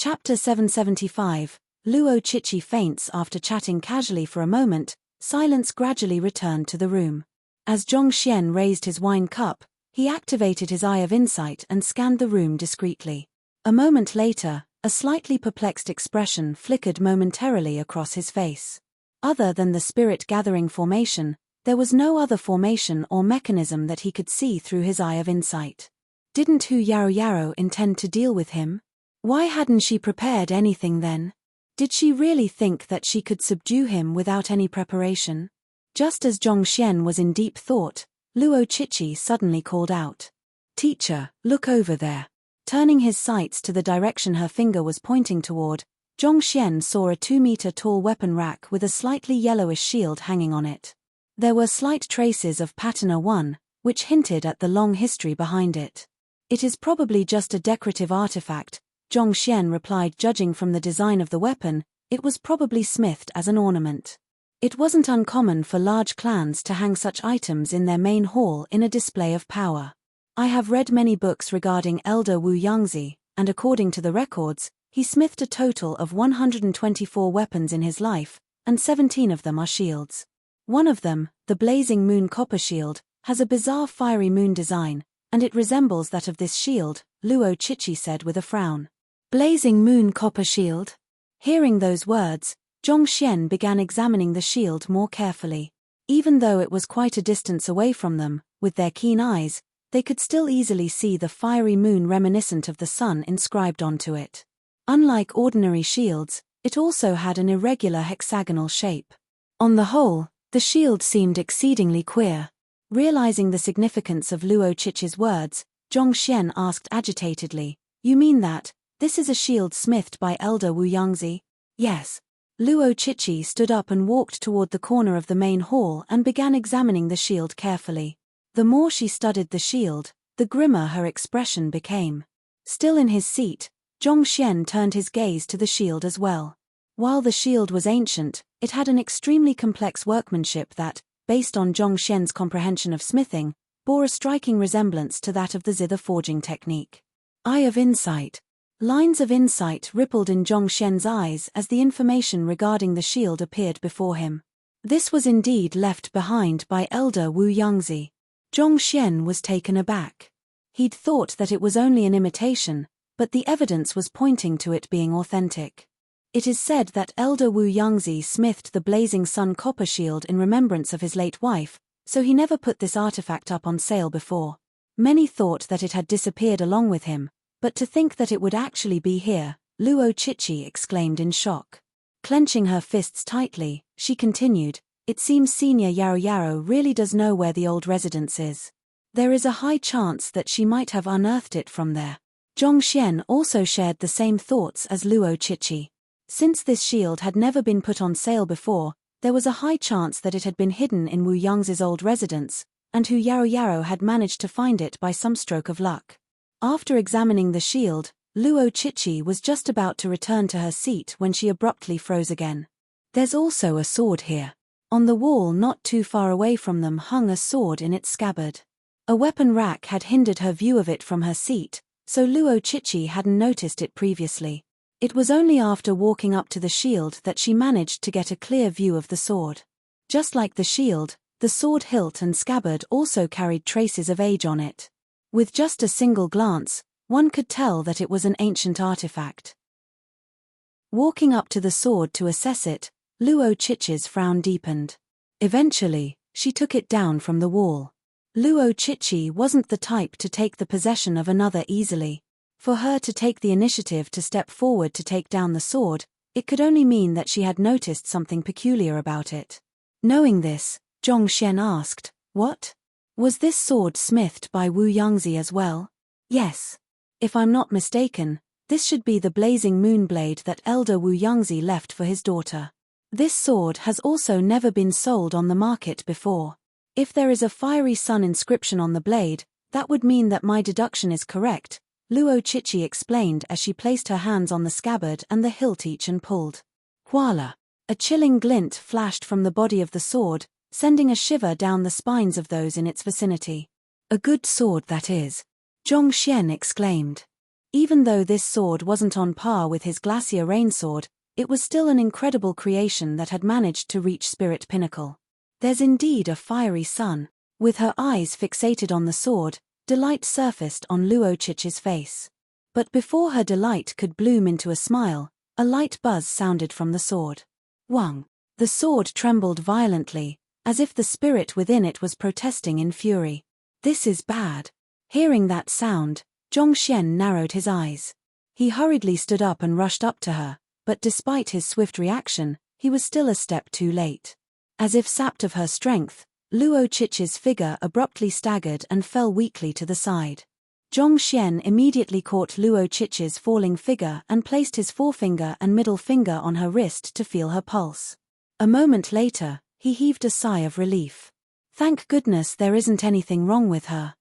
Chapter 775, Luo Chichi faints. After chatting casually for a moment, silence gradually returned to the room. As Zhong Xian raised his wine cup, he activated his eye of insight and scanned the room discreetly. A moment later, a slightly perplexed expression flickered momentarily across his face. Other than the spirit-gathering formation, there was no other formation or mechanism that he could see through his eye of insight. Didn't Hu Yaoyao intend to deal with him? Why hadn't she prepared anything then? Did she really think that she could subdue him without any preparation? Just as Zhong Xian was in deep thought, Luo Chichi suddenly called out. "Teacher, look over there." Turning his sights to the direction her finger was pointing toward, Zhong Xian saw a 2-meter-tall weapon rack with a slightly yellowish shield hanging on it. There were slight traces of patina 1, which hinted at the long history behind it. "It is probably just a decorative artifact," Zhong Xian replied. Judging from the design of the weapon, it was probably smithed as an ornament. It wasn't uncommon for large clans to hang such items in their main hall in a display of power. I have read many books regarding Elder Wu Yangzi, and according to the records, he smithed a total of 124 weapons in his life, and 17 of them are shields. One of them, the Blazing Moon Copper Shield, has a bizarre fiery moon design, and it resembles that of this shield, Luo Chichi said with a frown. Blazing Moon Copper Shield? Hearing those words, Zhong Xian began examining the shield more carefully. Even though it was quite a distance away from them, with their keen eyes, they could still easily see the fiery moon reminiscent of the sun inscribed onto it. Unlike ordinary shields, it also had an irregular hexagonal shape. On the whole, the shield seemed exceedingly queer. Realizing the significance of Luo Chichi's words, Zhong Xian asked agitatedly, "You mean that this is a shield smithed by Elder Wu Yangzi?" "Yes." Luo Chichi stood up and walked toward the corner of the main hall and began examining the shield carefully. The more she studied the shield, the grimmer her expression became. Still in his seat, Zhong Xian turned his gaze to the shield as well. While the shield was ancient, it had an extremely complex workmanship that, based on Zhong Xian's comprehension of smithing, bore a striking resemblance to that of the zither forging technique. Eye of insight. Lines of insight rippled in Zhong Xian's eyes as the information regarding the shield appeared before him. This was indeed left behind by Elder Wu Yangzi. Zhong Xian was taken aback. He'd thought that it was only an imitation, but the evidence was pointing to it being authentic. It is said that Elder Wu Yangzi smithed the Blazing Sun copper shield in remembrance of his late wife, so he never put this artifact up on sale before. Many thought that it had disappeared along with him, but to think that it would actually be here, Luo Chichi exclaimed in shock. Clenching her fists tightly, she continued, "It seems Senior Yaoyao really does know where the old residence is. There is a high chance that she might have unearthed it from there." Zhong Xian also shared the same thoughts as Luo Chichi. Since this shield had never been put on sale before, there was a high chance that it had been hidden in Wu Yang's old residence, and Hu Yaoyao had managed to find it by some stroke of luck. After examining the shield, Luo Chichi was just about to return to her seat when she abruptly froze again. "There's also a sword here." On the wall not too far away from them hung a sword in its scabbard. A weapon rack had hindered her view of it from her seat, so Luo Chichi hadn't noticed it previously. It was only after walking up to the shield that she managed to get a clear view of the sword. Just like the shield, the sword hilt and scabbard also carried traces of age on it. With just a single glance, one could tell that it was an ancient artifact. Walking up to the sword to assess it, Luo Chichi's frown deepened. Eventually, she took it down from the wall. Luo Chichi wasn't the type to take the possession of another easily. For her to take the initiative to step forward to take down the sword, it could only mean that she had noticed something peculiar about it. Knowing this, Zhongxian asked, "What? Was this sword smithed by Wu Yangzi as well?" "Yes. If I'm not mistaken, this should be the blazing moonblade that elder Wu Yangzi left for his daughter. This sword has also never been sold on the market before. If there is a fiery sun inscription on the blade, that would mean that my deduction is correct," Luo Chichi explained as she placed her hands on the scabbard and the hilt each and pulled. Voila! A chilling glint flashed from the body of the sword, sending a shiver down the spines of those in its vicinity. "A good sword that is," Zhongxian exclaimed. Even though this sword wasn't on par with his Glacier Rain sword, it was still an incredible creation that had managed to reach spirit pinnacle. There's indeed a fiery sun. With her eyes fixated on the sword, delight surfaced on Luo Chichi's face. But before her delight could bloom into a smile, a light buzz sounded from the sword. Wang! The sword trembled violently, as if the spirit within it was protesting in fury. "This is bad." Hearing that sound, Zhongxian narrowed his eyes. He hurriedly stood up and rushed up to her, but despite his swift reaction, he was still a step too late. As if sapped of her strength, Luo Chichi's figure abruptly staggered and fell weakly to the side. Zhongxian immediately caught Luo Chichi's falling figure and placed his forefinger and middle finger on her wrist to feel her pulse. A moment later, he heaved a sigh of relief. "Thank goodness there isn't anything wrong with her.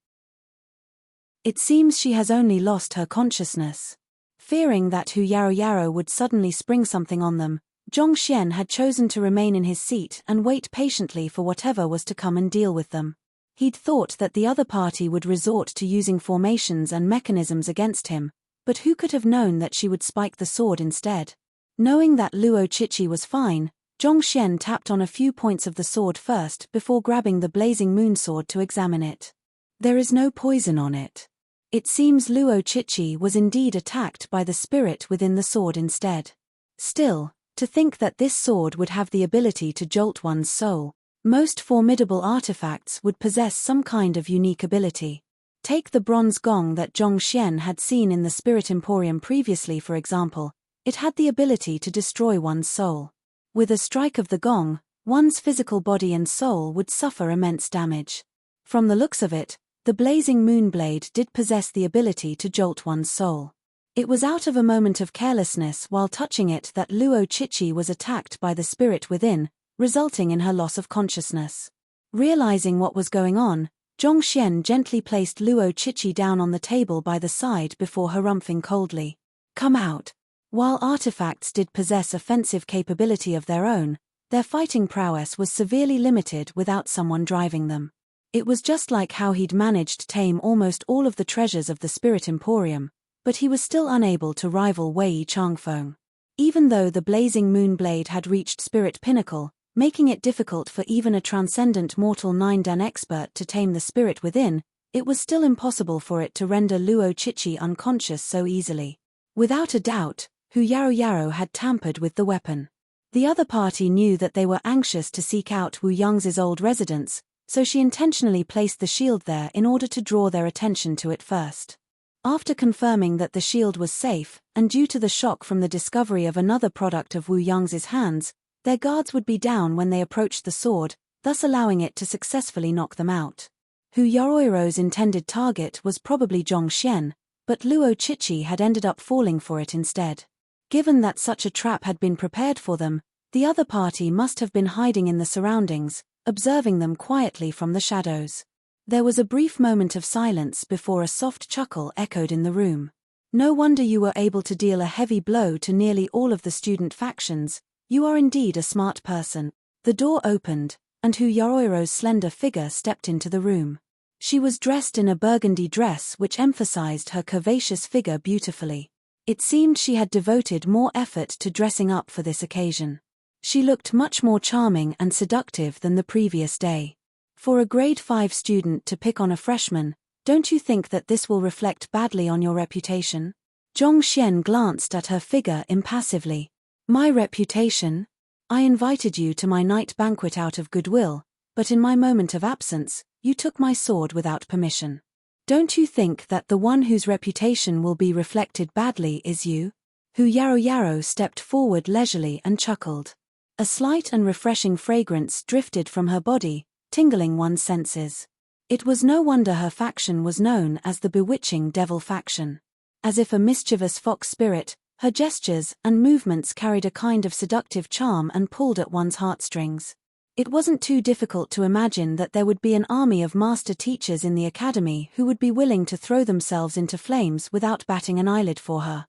It seems she has only lost her consciousness." Fearing that Hu Yaro would suddenly spring something on them, Zhongxian had chosen to remain in his seat and wait patiently for whatever was to come and deal with them. He'd thought that the other party would resort to using formations and mechanisms against him, but who could have known that she would spike the sword instead? Knowing that Luo Chichi was fine, Zhongxian tapped on a few points of the sword first before grabbing the blazing moon sword to examine it. There is no poison on it. It seems Luo Chichi was indeed attacked by the spirit within the sword instead. Still, to think that this sword would have the ability to jolt one's soul. Most formidable artifacts would possess some kind of unique ability. Take the bronze gong that Zhongxian had seen in the Spirit Emporium previously, for example. It had the ability to destroy one's soul. With a strike of the gong, one's physical body and soul would suffer immense damage. From the looks of it, the blazing moonblade did possess the ability to jolt one's soul. It was out of a moment of carelessness while touching it that Luo Chichi was attacked by the spirit within, resulting in her loss of consciousness. Realizing what was going on, Zhongxian gently placed Luo Chichi down on the table by the side before harumphing coldly. "Come out." While artifacts did possess offensive capability of their own, their fighting prowess was severely limited without someone driving them. It was just like how he'd managed to tame almost all of the treasures of the Spirit Emporium, but he was still unable to rival Wei Changfeng. Even though the blazing moonblade had reached spirit pinnacle, making it difficult for even a transcendent mortal 9-dan expert to tame the spirit within, it was still impossible for it to render Luo Chichi unconscious so easily. Without a doubt, Hu Yaro had tampered with the weapon. The other party knew that they were anxious to seek out Wu Yangzi's old residence, so she intentionally placed the shield there in order to draw their attention to it first. After confirming that the shield was safe, and due to the shock from the discovery of another product of Wu Yangzi's hands, their guards would be down when they approached the sword, thus allowing it to successfully knock them out. Hu Yaroiro's intended target was probably Zhongxian, but Luo Chichi had ended up falling for it instead. Given that such a trap had been prepared for them, the other party must have been hiding in the surroundings, observing them quietly from the shadows. There was a brief moment of silence before a soft chuckle echoed in the room. "No wonder you were able to deal a heavy blow to nearly all of the student factions. You are indeed a smart person." The door opened, and Hu Yaroiro's slender figure stepped into the room. She was dressed in a burgundy dress which emphasized her curvaceous figure beautifully. It seemed she had devoted more effort to dressing up for this occasion. She looked much more charming and seductive than the previous day. For a grade 5 student to pick on a freshman, don't you think that this will reflect badly on your reputation? Zhongxian glanced at her figure impassively. My reputation? I invited you to my night banquet out of goodwill, but in my moment of absence, you took my sword without permission. Don't you think that the one whose reputation will be reflected badly is you? Hu Yarrow stepped forward leisurely and chuckled. A slight and refreshing fragrance drifted from her body, tingling one's senses. It was no wonder her faction was known as the bewitching devil faction. As if a mischievous fox spirit, her gestures and movements carried a kind of seductive charm and pulled at one's heartstrings. It wasn't too difficult to imagine that there would be an army of master teachers in the academy who would be willing to throw themselves into flames without batting an eyelid for her.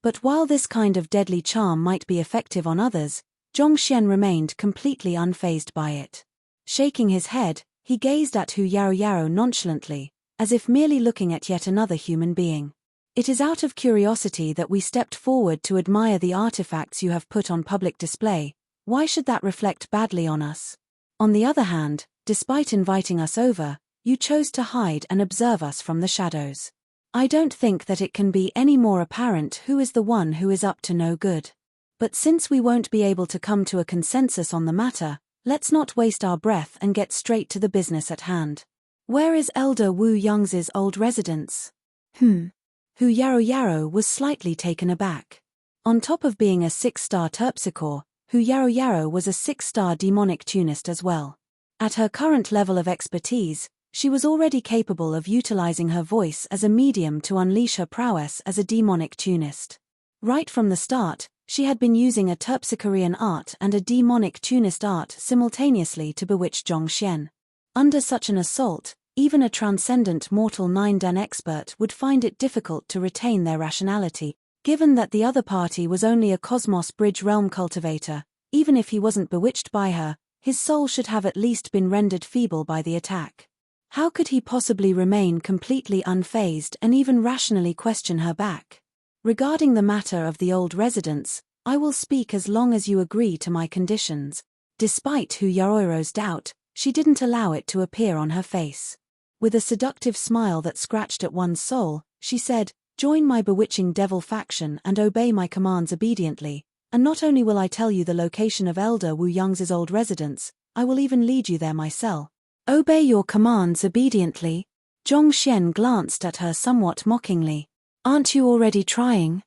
But while this kind of deadly charm might be effective on others, Zhongxian remained completely unfazed by it. Shaking his head, he gazed at Hu Yarrow nonchalantly, as if merely looking at yet another human being. It is out of curiosity that we stepped forward to admire the artifacts you have put on public display. Why should that reflect badly on us? On the other hand, despite inviting us over, you chose to hide and observe us from the shadows. I don't think that it can be any more apparent who is the one who is up to no good. But since we won't be able to come to a consensus on the matter, let's not waste our breath and get straight to the business at hand. Where is Elder Wu Yang's old residence? Hu Yarrow was slightly taken aback. On top of being a 6-star terpsichore, Hu Yarrow was a 6-star demonic tunist as well. At her current level of expertise, she was already capable of utilizing her voice as a medium to unleash her prowess as a demonic tunist. Right from the start, she had been using a terpsichorean art and a demonic tunist art simultaneously to bewitch Zhongxian. Under such an assault, even a transcendent mortal 9-dan expert would find it difficult to retain their rationality, given that the other party was only a Cosmos Bridge realm cultivator. Even if he wasn't bewitched by her, his soul should have at least been rendered feeble by the attack. How could he possibly remain completely unfazed and even rationally question her back? Regarding the matter of the old residence, I will speak as long as you agree to my conditions. Despite Hu Yarrow's doubt, she didn't allow it to appear on her face. With a seductive smile that scratched at one's soul, she said, "Join my bewitching devil faction and obey my commands obediently, and not only will I tell you the location of Elder Wu Yang's old residence, I will even lead you there myself." "Obey your commands obediently?" Zhongxian glanced at her somewhat mockingly. "Aren't you already trying?"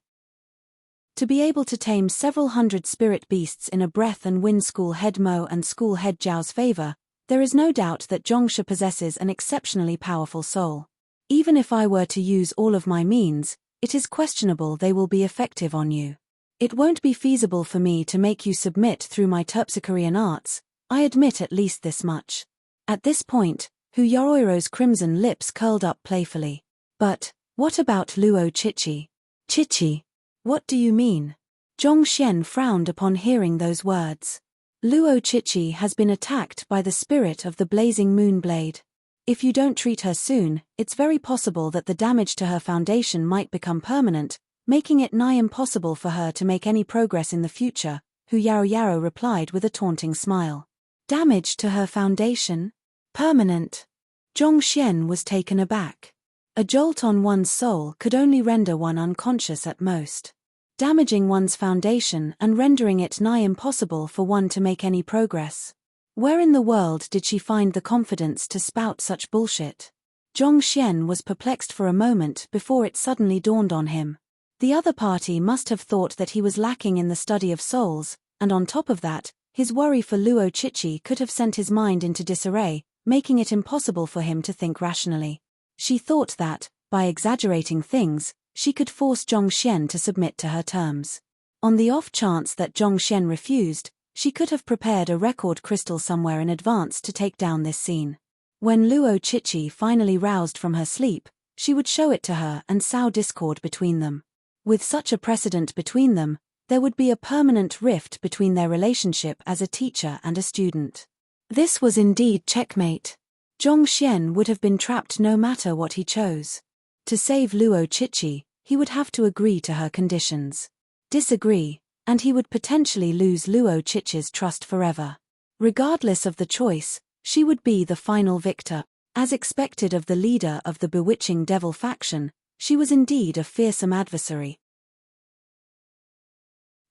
To be able to tame several hundred spirit beasts in a breath and win School Head Mo and School Head Zhao's favor, there is no doubt that Zhongsha possesses an exceptionally powerful soul. Even if I were to use all of my means, it is questionable they will be effective on you. It won't be feasible for me to make you submit through my terpsichorean arts, I admit at least this much. At this point, Hu Yarrow's crimson lips curled up playfully. "But, what about Luo Chichi?" "Chichi? What do you mean?" Zhongxian frowned upon hearing those words. "Luo Chichi has been attacked by the spirit of the blazing moonblade. If you don't treat her soon, it's very possible that the damage to her foundation might become permanent, making it nigh impossible for her to make any progress in the future," Hu Yarrow replied with a taunting smile. "Damage to her foundation? Permanent?" Zhongxian was taken aback. A jolt on one's soul could only render one unconscious at most. Damaging one's foundation and rendering it nigh impossible for one to make any progress. Where in the world did she find the confidence to spout such bullshit? Zhongxian was perplexed for a moment before it suddenly dawned on him. The other party must have thought that he was lacking in the study of souls, and on top of that, his worry for Luo Chichi could have sent his mind into disarray, making it impossible for him to think rationally. She thought that, by exaggerating things, she could force Zhongxian to submit to her terms. On the off chance that Zhongxian refused, she could have prepared a record crystal somewhere in advance to take down this scene. When Luo Chichi finally roused from her sleep, she would show it to her and sow discord between them. With such a precedent between them, there would be a permanent rift between their relationship as a teacher and a student. This was indeed checkmate. Zhongxian would have been trapped no matter what he chose. To save Luo Chichi, he would have to agree to her conditions. Disagree, and he would potentially lose Luo Chichi's trust forever. Regardless of the choice, she would be the final victor. As expected of the leader of the bewitching devil faction, she was indeed a fearsome adversary.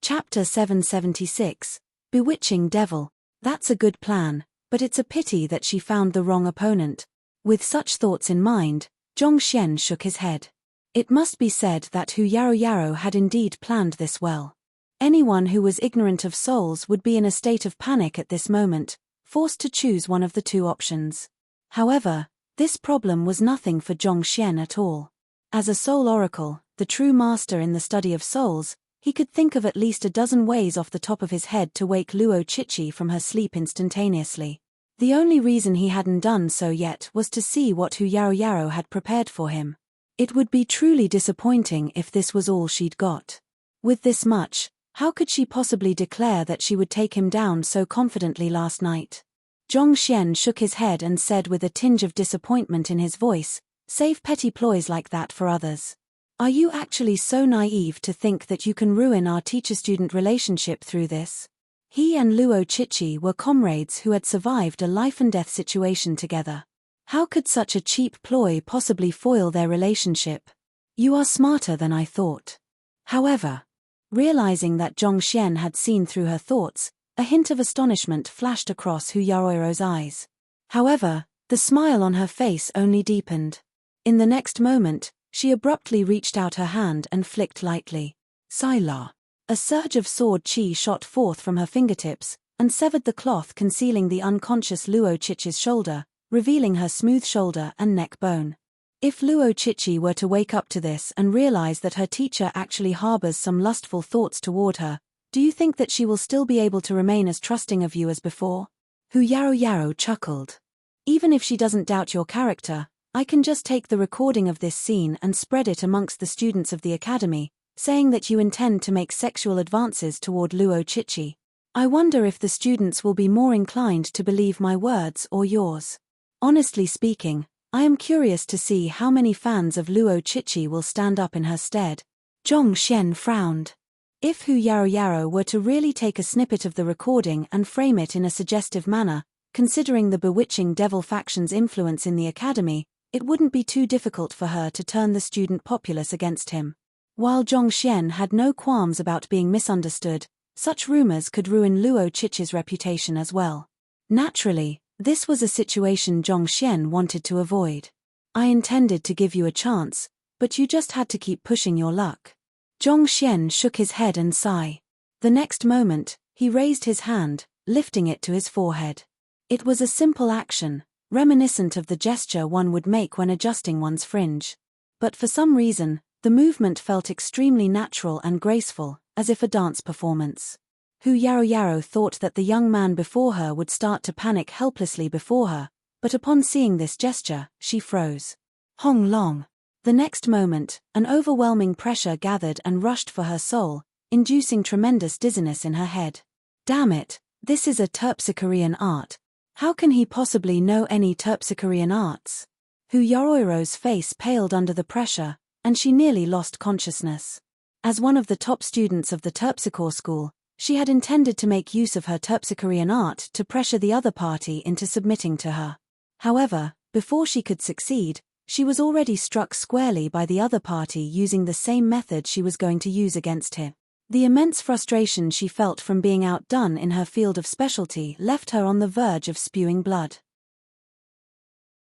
Chapter 776. Bewitching Devil. That's a good plan, but it's a pity that she found the wrong opponent. With such thoughts in mind, Zhongxian shook his head. It must be said that Hu Yarou had indeed planned this well. Anyone who was ignorant of souls would be in a state of panic at this moment, forced to choose one of the two options. However, this problem was nothing for Zhongxian at all. As a soul oracle, the true master in the study of souls, he could think of at least a dozen ways off the top of his head to wake Luo Chichi from her sleep instantaneously. The only reason he hadn't done so yet was to see what Hu Yarou had prepared for him. It would be truly disappointing if this was all she'd got. With this much, how could she possibly declare that she would take him down so confidently last night? Zhongxian shook his head and said with a tinge of disappointment in his voice, "Save petty ploys like that for others. Are you actually so naive to think that you can ruin our teacher-student relationship through this?" He and Luo Chichi were comrades who had survived a life-and-death situation together. How could such a cheap ploy possibly foil their relationship? "You are smarter than I thought." However, realizing that Zhongxian had seen through her thoughts, a hint of astonishment flashed across Hu Yaroiro's eyes. However, the smile on her face only deepened. In the next moment, she abruptly reached out her hand and flicked lightly. Sila. A surge of sword chi shot forth from her fingertips, and severed the cloth concealing the unconscious Luo Chichi's shoulder, revealing her smooth shoulder and neck bone. If Luo Chichi were to wake up to this and realize that her teacher actually harbors some lustful thoughts toward her, do you think that she will still be able to remain as trusting of you as before? Hu Yarou chuckled. Even if she doesn't doubt your character, I can just take the recording of this scene and spread it amongst the students of the academy, saying that you intend to make sexual advances toward Luo Chichi. I wonder if the students will be more inclined to believe my words or yours. Honestly speaking, I am curious to see how many fans of Luo Chichi will stand up in her stead. Zhongxian frowned. If Hu Yarou were to really take a snippet of the recording and frame it in a suggestive manner, considering the bewitching devil faction's influence in the academy, it wouldn't be too difficult for her to turn the student populace against him. While Zhongxian had no qualms about being misunderstood, such rumors could ruin Luo Chichi's reputation as well. Naturally, this was a situation Zhongxian wanted to avoid. I intended to give you a chance, but you just had to keep pushing your luck. Zhongxian shook his head and sighed. The next moment, he raised his hand, lifting it to his forehead. It was a simple action, reminiscent of the gesture one would make when adjusting one's fringe. But for some reason, the movement felt extremely natural and graceful, as if a dance performance. Hu Yarou thought that the young man before her would start to panic helplessly before her, but upon seeing this gesture, she froze. Hong Long. The next moment, an overwhelming pressure gathered and rushed for her soul, inducing tremendous dizziness in her head. Damn it, this is a terpsichorean art. How can he possibly know any terpsichorean arts? Hu Yaroiro's face paled under the pressure, and she nearly lost consciousness. As one of the top students of the terpsichore school, she had intended to make use of her terpsichorean art to pressure the other party into submitting to her. However, before she could succeed, she was already struck squarely by the other party using the same method she was going to use against him. The immense frustration she felt from being outdone in her field of specialty left her on the verge of spewing blood.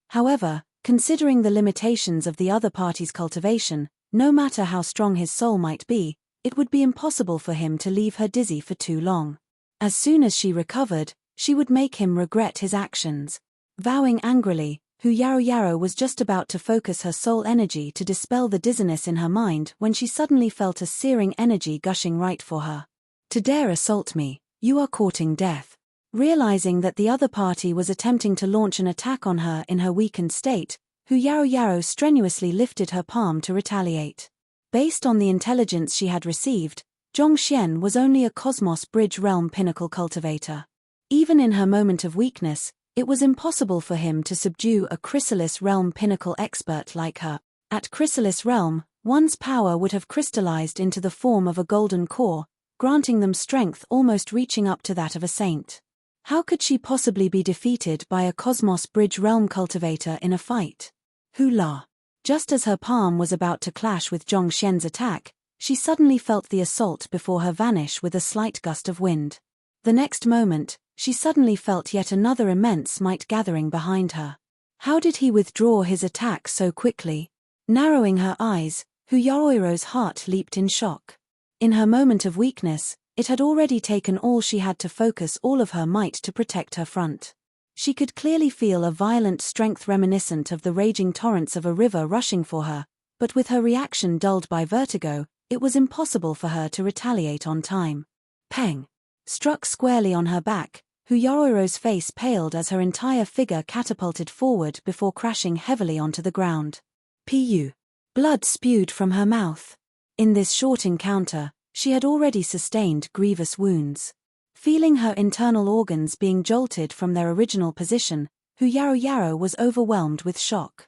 However, considering the limitations of the other party's cultivation, no matter how strong his soul might be, it would be impossible for him to leave her dizzy for too long. As soon as she recovered, she would make him regret his actions. Vowing angrily, Hu Yarou was just about to focus her soul energy to dispel the dizziness in her mind when she suddenly felt a searing energy gushing right for her. To dare assault me, you are courting death. Realizing that the other party was attempting to launch an attack on her in her weakened state, Hu Yarou strenuously lifted her palm to retaliate. Based on the intelligence she had received, Zhongxian was only a Cosmos Bridge Realm Pinnacle cultivator. Even in her moment of weakness, it was impossible for him to subdue a Chrysalis Realm Pinnacle expert like her. At Chrysalis Realm, one's power would have crystallized into the form of a golden core, granting them strength almost reaching up to that of a saint. How could she possibly be defeated by a Cosmos Bridge Realm cultivator in a fight? Hula. Just as her palm was about to clash with Zhongxian's attack, she suddenly felt the assault before her vanish with a slight gust of wind. The next moment, she suddenly felt yet another immense might gathering behind her. How did he withdraw his attack so quickly? Narrowing her eyes, Yaoiro's heart leaped in shock. In her moment of weakness, it had already taken all she had to focus all of her might to protect her front. She could clearly feel a violent strength reminiscent of the raging torrents of a river rushing for her, but with her reaction dulled by vertigo, it was impossible for her to retaliate on time. Peng! Struck squarely on her back, Yaoiro's face paled as her entire figure catapulted forward before crashing heavily onto the ground. Pu. Blood spewed from her mouth. In this short encounter, she had already sustained grievous wounds. Feeling her internal organs being jolted from their original position, Yaoiro was overwhelmed with shock.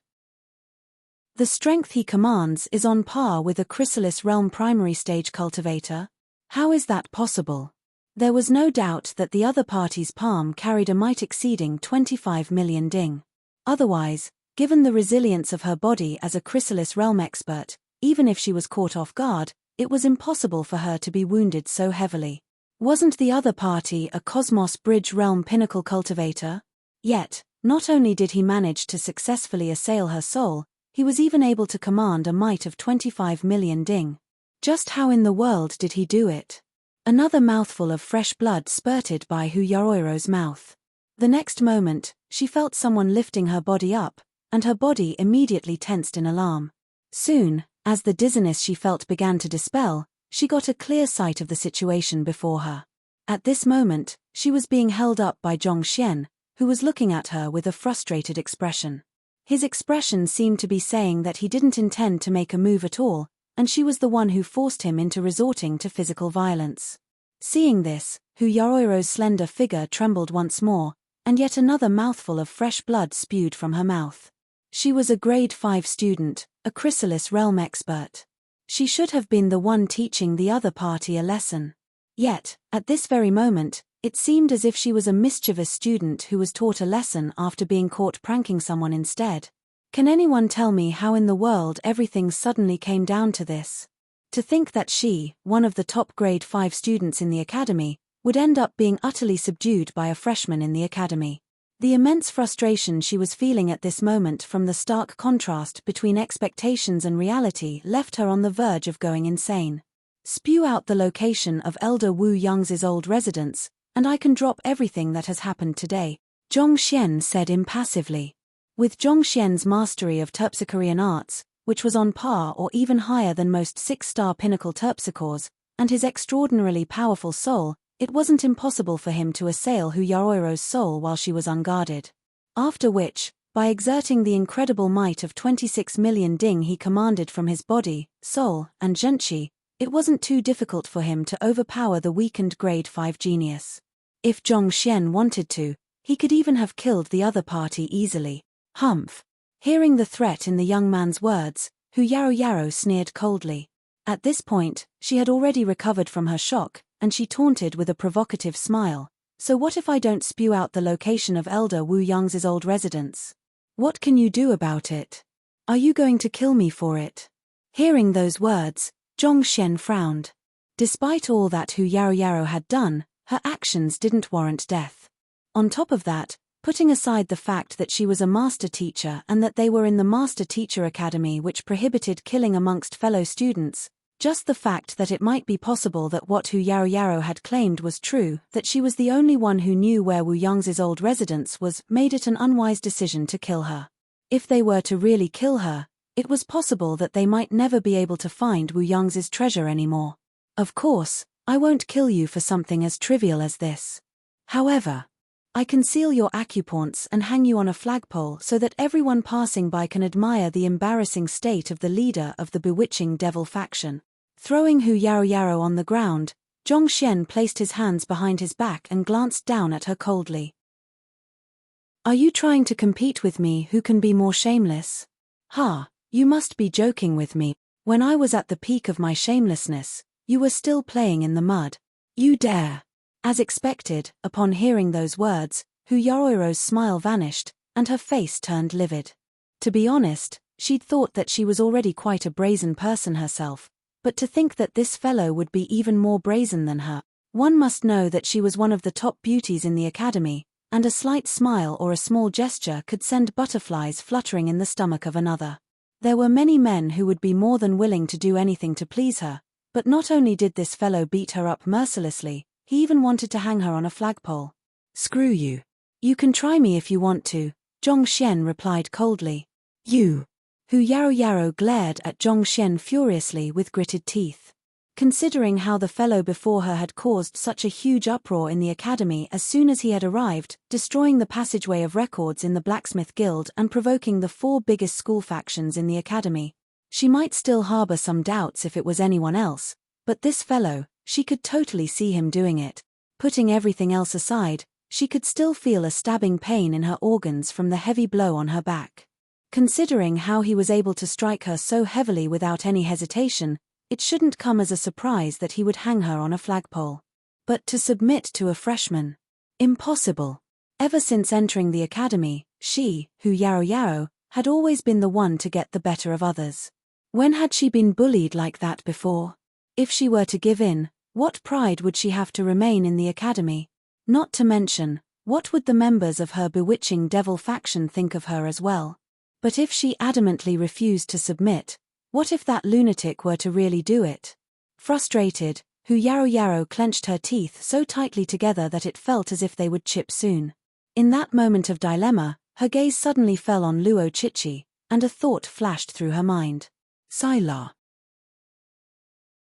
The strength he commands is on par with a chrysalis realm primary stage cultivator? How is that possible? There was no doubt that the other party's palm carried a might exceeding 25 million ding. Otherwise, given the resilience of her body as a chrysalis realm expert, even if she was caught off guard, it was impossible for her to be wounded so heavily. Wasn't the other party a Cosmos Bridge realm pinnacle cultivator? Yet, not only did he manage to successfully assail her soul, he was even able to command a might of 25 million ding. Just how in the world did he do it? Another mouthful of fresh blood spurted by Yaoiro's mouth. The next moment, she felt someone lifting her body up, and her body immediately tensed in alarm. Soon, as the dizziness she felt began to dispel, she got a clear sight of the situation before her. At this moment, she was being held up by Zhongxian, who was looking at her with a frustrated expression. His expression seemed to be saying that he didn't intend to make a move at all, and she was the one who forced him into resorting to physical violence. Seeing this, Yaoiro's slender figure trembled once more, and yet another mouthful of fresh blood spewed from her mouth. She was a grade 5 student, a chrysalis realm expert. She should have been the one teaching the other party a lesson. Yet, at this very moment, it seemed as if she was a mischievous student who was taught a lesson after being caught pranking someone instead. Can anyone tell me how in the world everything suddenly came down to this? To think that she, one of the top grade 5 students in the academy, would end up being utterly subdued by a freshman in the academy. The immense frustration she was feeling at this moment from the stark contrast between expectations and reality left her on the verge of going insane. Spew out the location of Elder Wu Yang's old residence, and I can drop everything that has happened today, Zhongxian said impassively. With Zhongxian's mastery of terpsichorean arts, which was on par or even higher than most 6-star pinnacle terpsichores, and his extraordinarily powerful soul, it wasn't impossible for him to assail Yaoiro's soul while she was unguarded. After which, by exerting the incredible might of 26 million ding he commanded from his body, soul, and zhenqi, it wasn't too difficult for him to overpower the weakened grade 5 genius. If Zhongxian wanted to, he could even have killed the other party easily. Humph! Hearing the threat in the young man's words, Yaoiro sneered coldly. At this point, she had already recovered from her shock, and she taunted with a provocative smile. So what if I don't spew out the location of Elder Wu Yang's old residence? What can you do about it? Are you going to kill me for it? Hearing those words, Zhongxian frowned. Despite all that Yaoiro had done, her actions didn't warrant death. On top of that, putting aside the fact that she was a master teacher and that they were in the Master Teacher Academy which prohibited killing amongst fellow students, just the fact that it might be possible that what Yaoiro had claimed was true, that she was the only one who knew where Wu Yang's old residence was, made it an unwise decision to kill her. If they were to really kill her, it was possible that they might never be able to find Wu Yang's treasure anymore. Of course, I won't kill you for something as trivial as this. However, I conceal your acupoints and hang you on a flagpole so that everyone passing by can admire the embarrassing state of the leader of the bewitching devil faction. Throwing Yaoiro on the ground, Zhongxian placed his hands behind his back and glanced down at her coldly. Are you trying to compete with me who can be more shameless? Ha, you must be joking with me. When I was at the peak of my shamelessness, you were still playing in the mud. You dare! As expected, upon hearing those words, Yaoiro's smile vanished, and her face turned livid. To be honest, she'd thought that she was already quite a brazen person herself, but to think that this fellow would be even more brazen than her. One must know that she was one of the top beauties in the academy, and a slight smile or a small gesture could send butterflies fluttering in the stomach of another. There were many men who would be more than willing to do anything to please her, but not only did this fellow beat her up mercilessly, he even wanted to hang her on a flagpole. "Screw you. You can try me if you want to," Zhongxian replied coldly. "You." Hu Yarou glared at Zhongxian furiously with gritted teeth. Considering how the fellow before her had caused such a huge uproar in the academy as soon as he had arrived, destroying the passageway of records in the blacksmith guild and provoking the 4 biggest school factions in the academy, she might still harbor some doubts if it was anyone else, but this fellow, she could totally see him doing it. Putting everything else aside, she could still feel a stabbing pain in her organs from the heavy blow on her back. Considering how he was able to strike her so heavily without any hesitation, it shouldn't come as a surprise that he would hang her on a flagpole. But to submit to a freshman? Impossible. Ever since entering the academy, she, Hu Yarou, had always been the one to get the better of others. When had she been bullied like that before? If she were to give in, what pride would she have to remain in the academy? Not to mention, what would the members of her bewitching devil faction think of her as well? But if she adamantly refused to submit, what if that lunatic were to really do it? Frustrated, Hu Yarou clenched her teeth so tightly together that it felt as if they would chip soon. In that moment of dilemma, her gaze suddenly fell on Luo Chichi, and a thought flashed through her mind. Sila.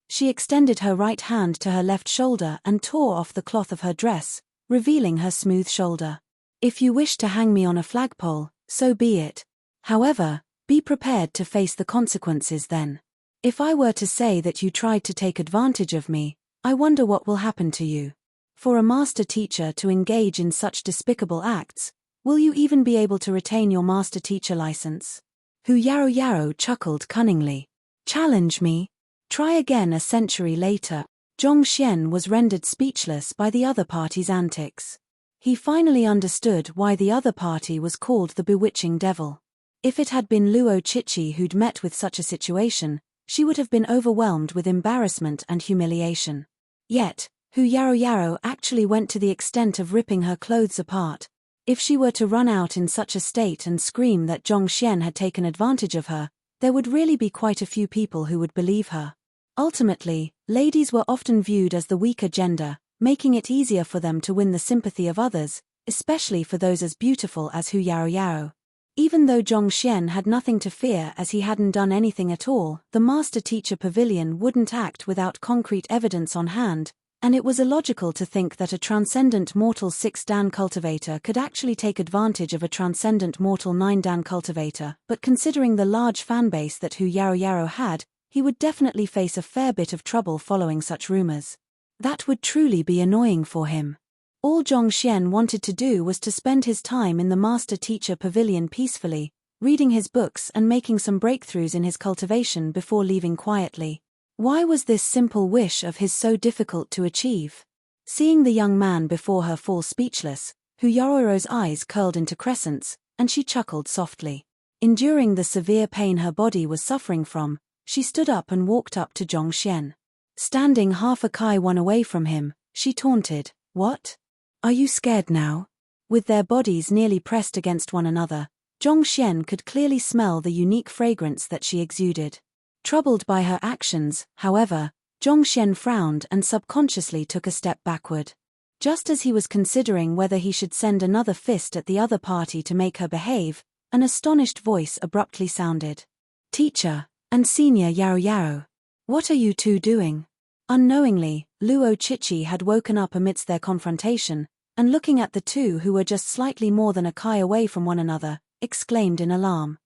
She extended her right hand to her left shoulder and tore off the cloth of her dress, revealing her smooth shoulder. "If you wish to hang me on a flagpole, so be it. However, be prepared to face the consequences then. If I were to say that you tried to take advantage of me, I wonder what will happen to you. For a master teacher to engage in such despicable acts, will you even be able to retain your master teacher license?" Hu Yarou chuckled cunningly. "Challenge me? Try again a century later." Zhongxian was rendered speechless by the other party's antics. He finally understood why the other party was called the Bewitching Devil. If it had been Luo Chichi who'd met with such a situation, she would have been overwhelmed with embarrassment and humiliation. Yet, Hu Yarou actually went to the extent of ripping her clothes apart. If she were to run out in such a state and scream that Zhongxian had taken advantage of her, there would really be quite a few people who would believe her. Ultimately, ladies were often viewed as the weaker gender, making it easier for them to win the sympathy of others, especially for those as beautiful as Hu Yarou. Even though Zhongxian had nothing to fear as he hadn't done anything at all, the master-teacher pavilion wouldn't act without concrete evidence on hand, and it was illogical to think that a transcendent mortal 6-dan cultivator could actually take advantage of a transcendent mortal 9-dan cultivator, but considering the large fanbase that Hu Yarou had, he would definitely face a fair bit of trouble following such rumors. That would truly be annoying for him. All Zhongxian wanted to do was to spend his time in the master-teacher pavilion peacefully, reading his books and making some breakthroughs in his cultivation before leaving quietly. Why was this simple wish of his so difficult to achieve? Seeing the young man before her fall speechless, Hu Yarou's eyes curled into crescents, and she chuckled softly. Enduring the severe pain her body was suffering from, she stood up and walked up to Zhongxian. Standing half a kai-1 away from him, she taunted, "What? Are you scared now?" With their bodies nearly pressed against one another, Zhongxian could clearly smell the unique fragrance that she exuded. Troubled by her actions, however, Zhongxian frowned and subconsciously took a step backward. Just as he was considering whether he should send another fist at the other party to make her behave, an astonished voice abruptly sounded. "Teacher, and Senior Yarou, what are you two doing?" Unknowingly, Luo Chichi had woken up amidst their confrontation, and looking at the two who were just slightly more than a kai away from one another, exclaimed in alarm.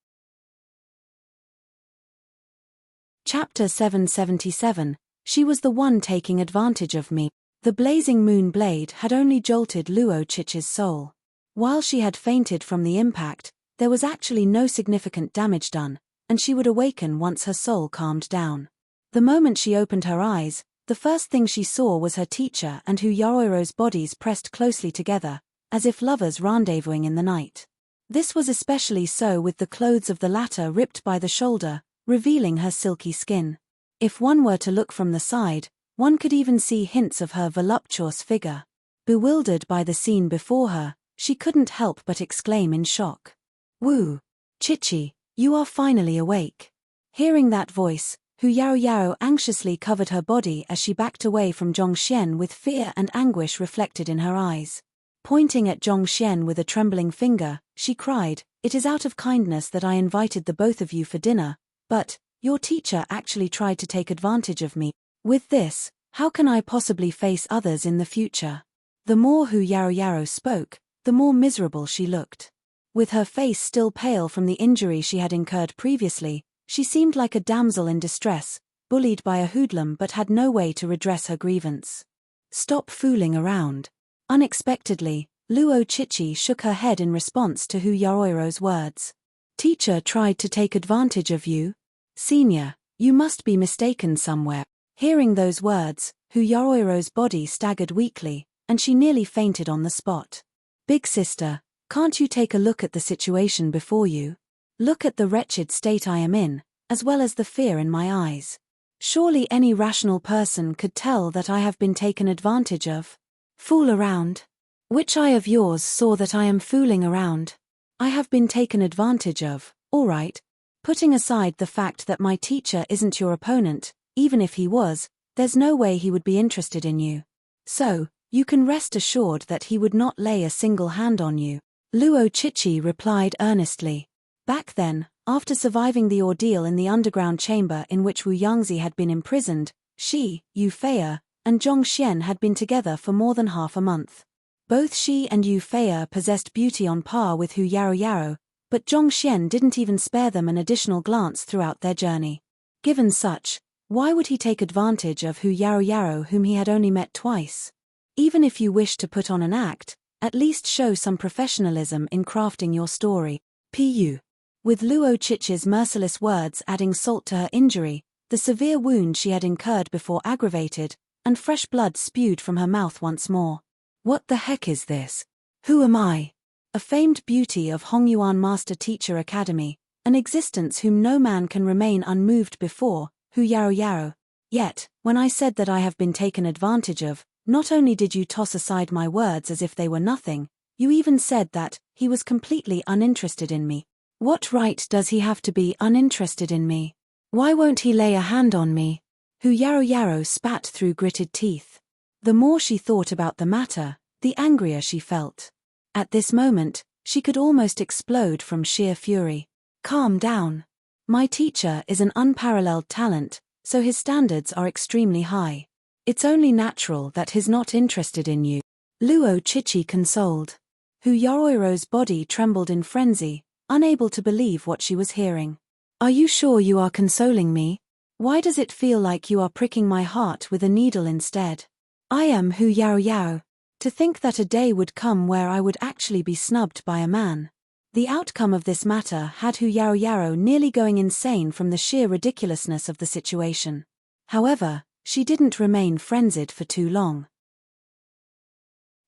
Chapter 777, She was the one taking advantage of me. The blazing moon blade had only jolted Luo Chichi's soul. While she had fainted from the impact, there was actually no significant damage done, and she would awaken once her soul calmed down. The moment she opened her eyes, the first thing she saw was her teacher and Hu Yarou's bodies pressed closely together, as if lovers rendezvousing in the night. This was especially so with the clothes of the latter ripped by the shoulder, revealing her silky skin. If one were to look from the side, one could even see hints of her voluptuous figure. Bewildered by the scene before her, she couldn't help but exclaim in shock. "Woo! Chichi, you are finally awake." Hearing that voice, Hu Yaoyao anxiously covered her body as she backed away from Zhongxian with fear and anguish reflected in her eyes. Pointing at Zhongxian with a trembling finger, she cried, "It is out of kindness that I invited the both of you for dinner, but your teacher actually tried to take advantage of me. With this, how can I possibly face others in the future?" The more Hu Yaoyao spoke, the more miserable she looked. With her face still pale from the injury she had incurred previously, she seemed like a damsel in distress, bullied by a hoodlum but had no way to redress her grievance. "Stop fooling around." Unexpectedly, Luo Chichi shook her head in response to Hu Yaoyoro's words. "Teacher tried to take advantage of you? Senior, you must be mistaken somewhere." Hearing those words, Hu Yaoyoro's body staggered weakly, and she nearly fainted on the spot. "Big sister, can't you take a look at the situation before you? Look at the wretched state I am in, as well as the fear in my eyes. Surely any rational person could tell that I have been taken advantage of." "Fool around? Which eye of yours saw that I am fooling around? I have been taken advantage of, all right. Putting aside the fact that my teacher isn't your opponent, even if he was, there's no way he would be interested in you. So, you can rest assured that he would not lay a single hand on you," Luo Chichi replied earnestly. Back then, after surviving the ordeal in the underground chamber in which Wu Yangzi had been imprisoned, she, Yu Fei, and Zhongxian had been together for more than half a month. Both she and Yu Fei possessed beauty on par with Hu Yaoyao, but Zhongxian didn't even spare them an additional glance throughout their journey. Given such, why would he take advantage of Hu Yaoyao whom he had only met twice? Even if you wish to put on an act, at least show some professionalism in crafting your story. Pu. With Luo Chichi's merciless words adding salt to her injury, the severe wound she had incurred before aggravated, and fresh blood spewed from her mouth once more. "What the heck is this? Who am I?" A famed beauty of Hongyuan Master Teacher Academy, an existence whom no man can remain unmoved before, Hu Yaoyao. "Yet, when I said that I have been taken advantage of, not only did you toss aside my words as if they were nothing, you even said that he was completely uninterested in me. What right does he have to be uninterested in me? Why won't he lay a hand on me?" Hu Yaoyao spat through gritted teeth. The more she thought about the matter, the angrier she felt. At this moment, she could almost explode from sheer fury. "Calm down. My teacher is an unparalleled talent, so his standards are extremely high. It's only natural that he's not interested in you," Luo Chichi consoled. Hu Yaoyoro's body trembled in frenzy, unable to believe what she was hearing. "Are you sure you are consoling me? Why does it feel like you are pricking my heart with a needle instead? I am Hu Yaoyao. To think that a day would come where I would actually be snubbed by a man." The outcome of this matter had Hu Yaoyao nearly going insane from the sheer ridiculousness of the situation. However, she didn't remain frenzied for too long.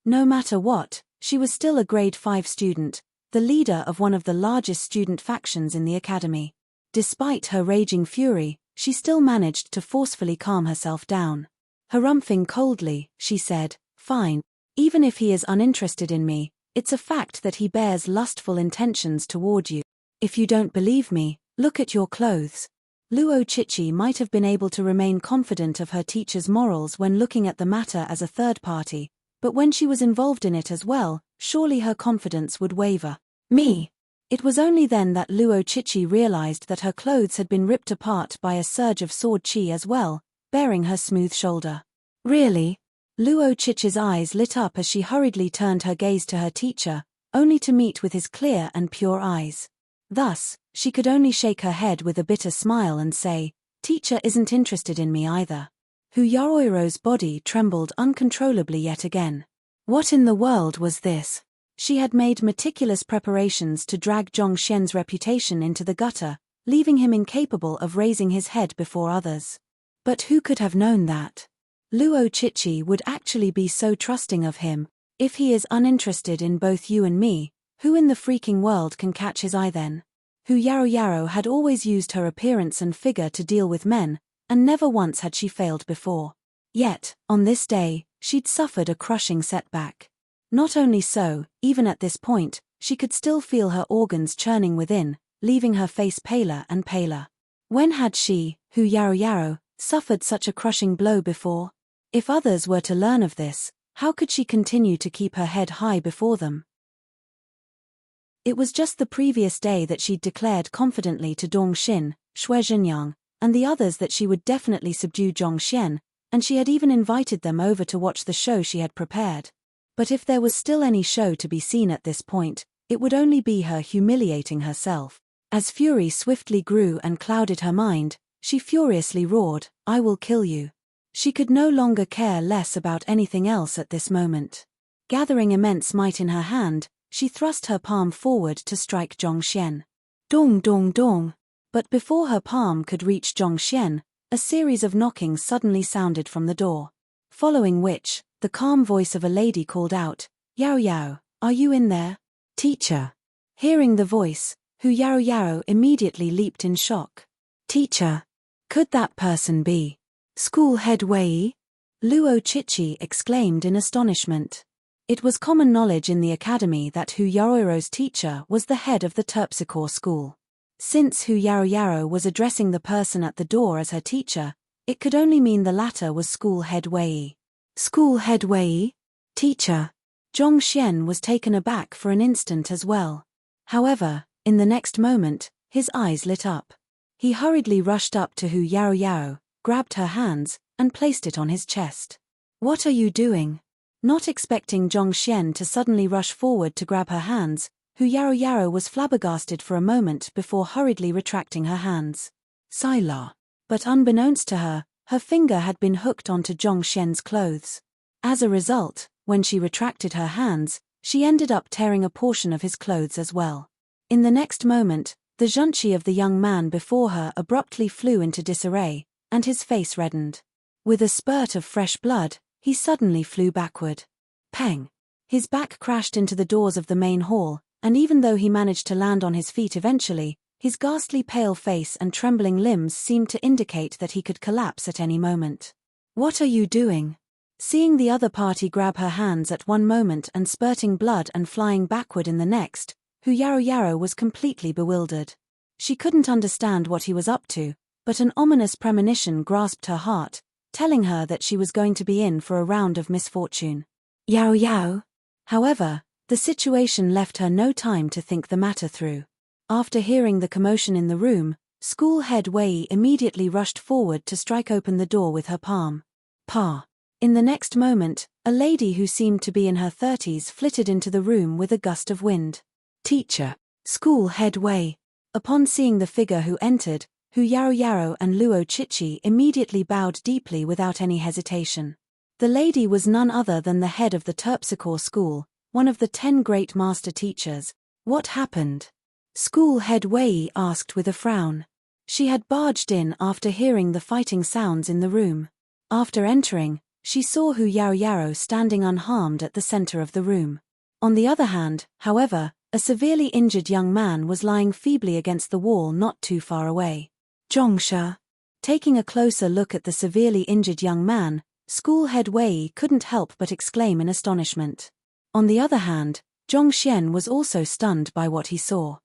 No matter what, she was still a grade 5 student, the leader of one of the largest student factions in the academy. Despite her raging fury, she still managed to forcefully calm herself down. Harumphing coldly, she said, "Fine. Even if he is uninterested in me, it's a fact that he bears lustful intentions toward you. If you don't believe me, look at your clothes." Luo Chichi might have been able to remain confident of her teacher's morals when looking at the matter as a third party, but when she was involved in it as well, surely her confidence would waver. "Me?" It was only then that Luo Chichi realized that her clothes had been ripped apart by a surge of sword chi as well, bearing her smooth shoulder. "Really?" Luo Chichi's eyes lit up as she hurriedly turned her gaze to her teacher, only to meet with his clear and pure eyes. Thus, she could only shake her head with a bitter smile and say, "Teacher isn't interested in me either." Hu Yaoyoro's body trembled uncontrollably yet again. What in the world was this? She had made meticulous preparations to drag Zhongxian's reputation into the gutter, leaving him incapable of raising his head before others. But who could have known that Luo Chichi would actually be so trusting of him? If he is uninterested in both you and me, who in the freaking world can catch his eye then? Hu Yaoyao had always used her appearance and figure to deal with men, and never once had she failed before. Yet, on this day, she'd suffered a crushing setback. Not only so, even at this point, she could still feel her organs churning within, leaving her face paler and paler. When had she, Hu Yarou, suffered such a crushing blow before? If others were to learn of this, how could she continue to keep her head high before them? It was just the previous day that she'd declared confidently to Dong Xin, Xue Zhenyang, and the others that she would definitely subdue Zhong Xian, and she had even invited them over to watch the show she had prepared. But if there was still any show to be seen at this point, it would only be her humiliating herself. As fury swiftly grew and clouded her mind, she furiously roared, "I will kill you." She could no longer care less about anything else at this moment. Gathering immense might in her hand, she thrust her palm forward to strike Zhong Xian. Dong dong dong. But before her palm could reach Zhong Xian, a series of knockings suddenly sounded from the door. Following which, the calm voice of a lady called out, "Yao Yao, are you in there?" "Teacher." Hearing the voice, Hu Yarou immediately leaped in shock. "Teacher? Could that person be school head Wei?" Luo Chichi exclaimed in astonishment. It was common knowledge in the academy that Hu Yarou's teacher was the head of the Terpsichore school. Since Hu Yarou was addressing the person at the door as her teacher, it could only mean the latter was school head Wei. "School head Wei? Teacher?" Zhong Xian was taken aback for an instant as well. However, in the next moment, his eyes lit up. He hurriedly rushed up to Hu Yarou, grabbed her hands, and placed it on his chest. "What are you doing?" Not expecting Zhong Xian to suddenly rush forward to grab her hands, Hu Yarou was flabbergasted for a moment before hurriedly retracting her hands. "Sila." But unbeknownst to her, her finger had been hooked onto Zhong Xian's clothes. As a result, when she retracted her hands, she ended up tearing a portion of his clothes as well. In the next moment, the zhunchi of the young man before her abruptly flew into disarray, and his face reddened. With a spurt of fresh blood, he suddenly flew backward. Pang! His back crashed into the doors of the main hall, and even though he managed to land on his feet eventually, his ghastly pale face and trembling limbs seemed to indicate that he could collapse at any moment. "What are you doing?" Seeing the other party grab her hands at one moment and spurting blood and flying backward in the next, Hu Yarou was completely bewildered. She couldn't understand what he was up to, but an ominous premonition grasped her heart, telling her that she was going to be in for a round of misfortune. "Yao Yao." However, the situation left her no time to think the matter through. After hearing the commotion in the room, school head Wei immediately rushed forward to strike open the door with her palm. Pa! In the next moment, a lady who seemed to be in her 30s flitted into the room with a gust of wind. "Teacher." School head Wei. Upon seeing the figure who entered, Hu Yarou and Luo Chichi immediately bowed deeply without any hesitation. The lady was none other than the head of the Terpsichore school, one of the 10 great master teachers. "What happened?" School head Wei asked with a frown. She had barged in after hearing the fighting sounds in the room. After entering, she saw Hu Yarou standing unharmed at the center of the room. On the other hand, however, a severely injured young man was lying feebly against the wall not too far away. "Zhongsha." Taking a closer look at the severely injured young man, school head Wei couldn't help but exclaim in astonishment. On the other hand, Zhong Xian was also stunned by what he saw.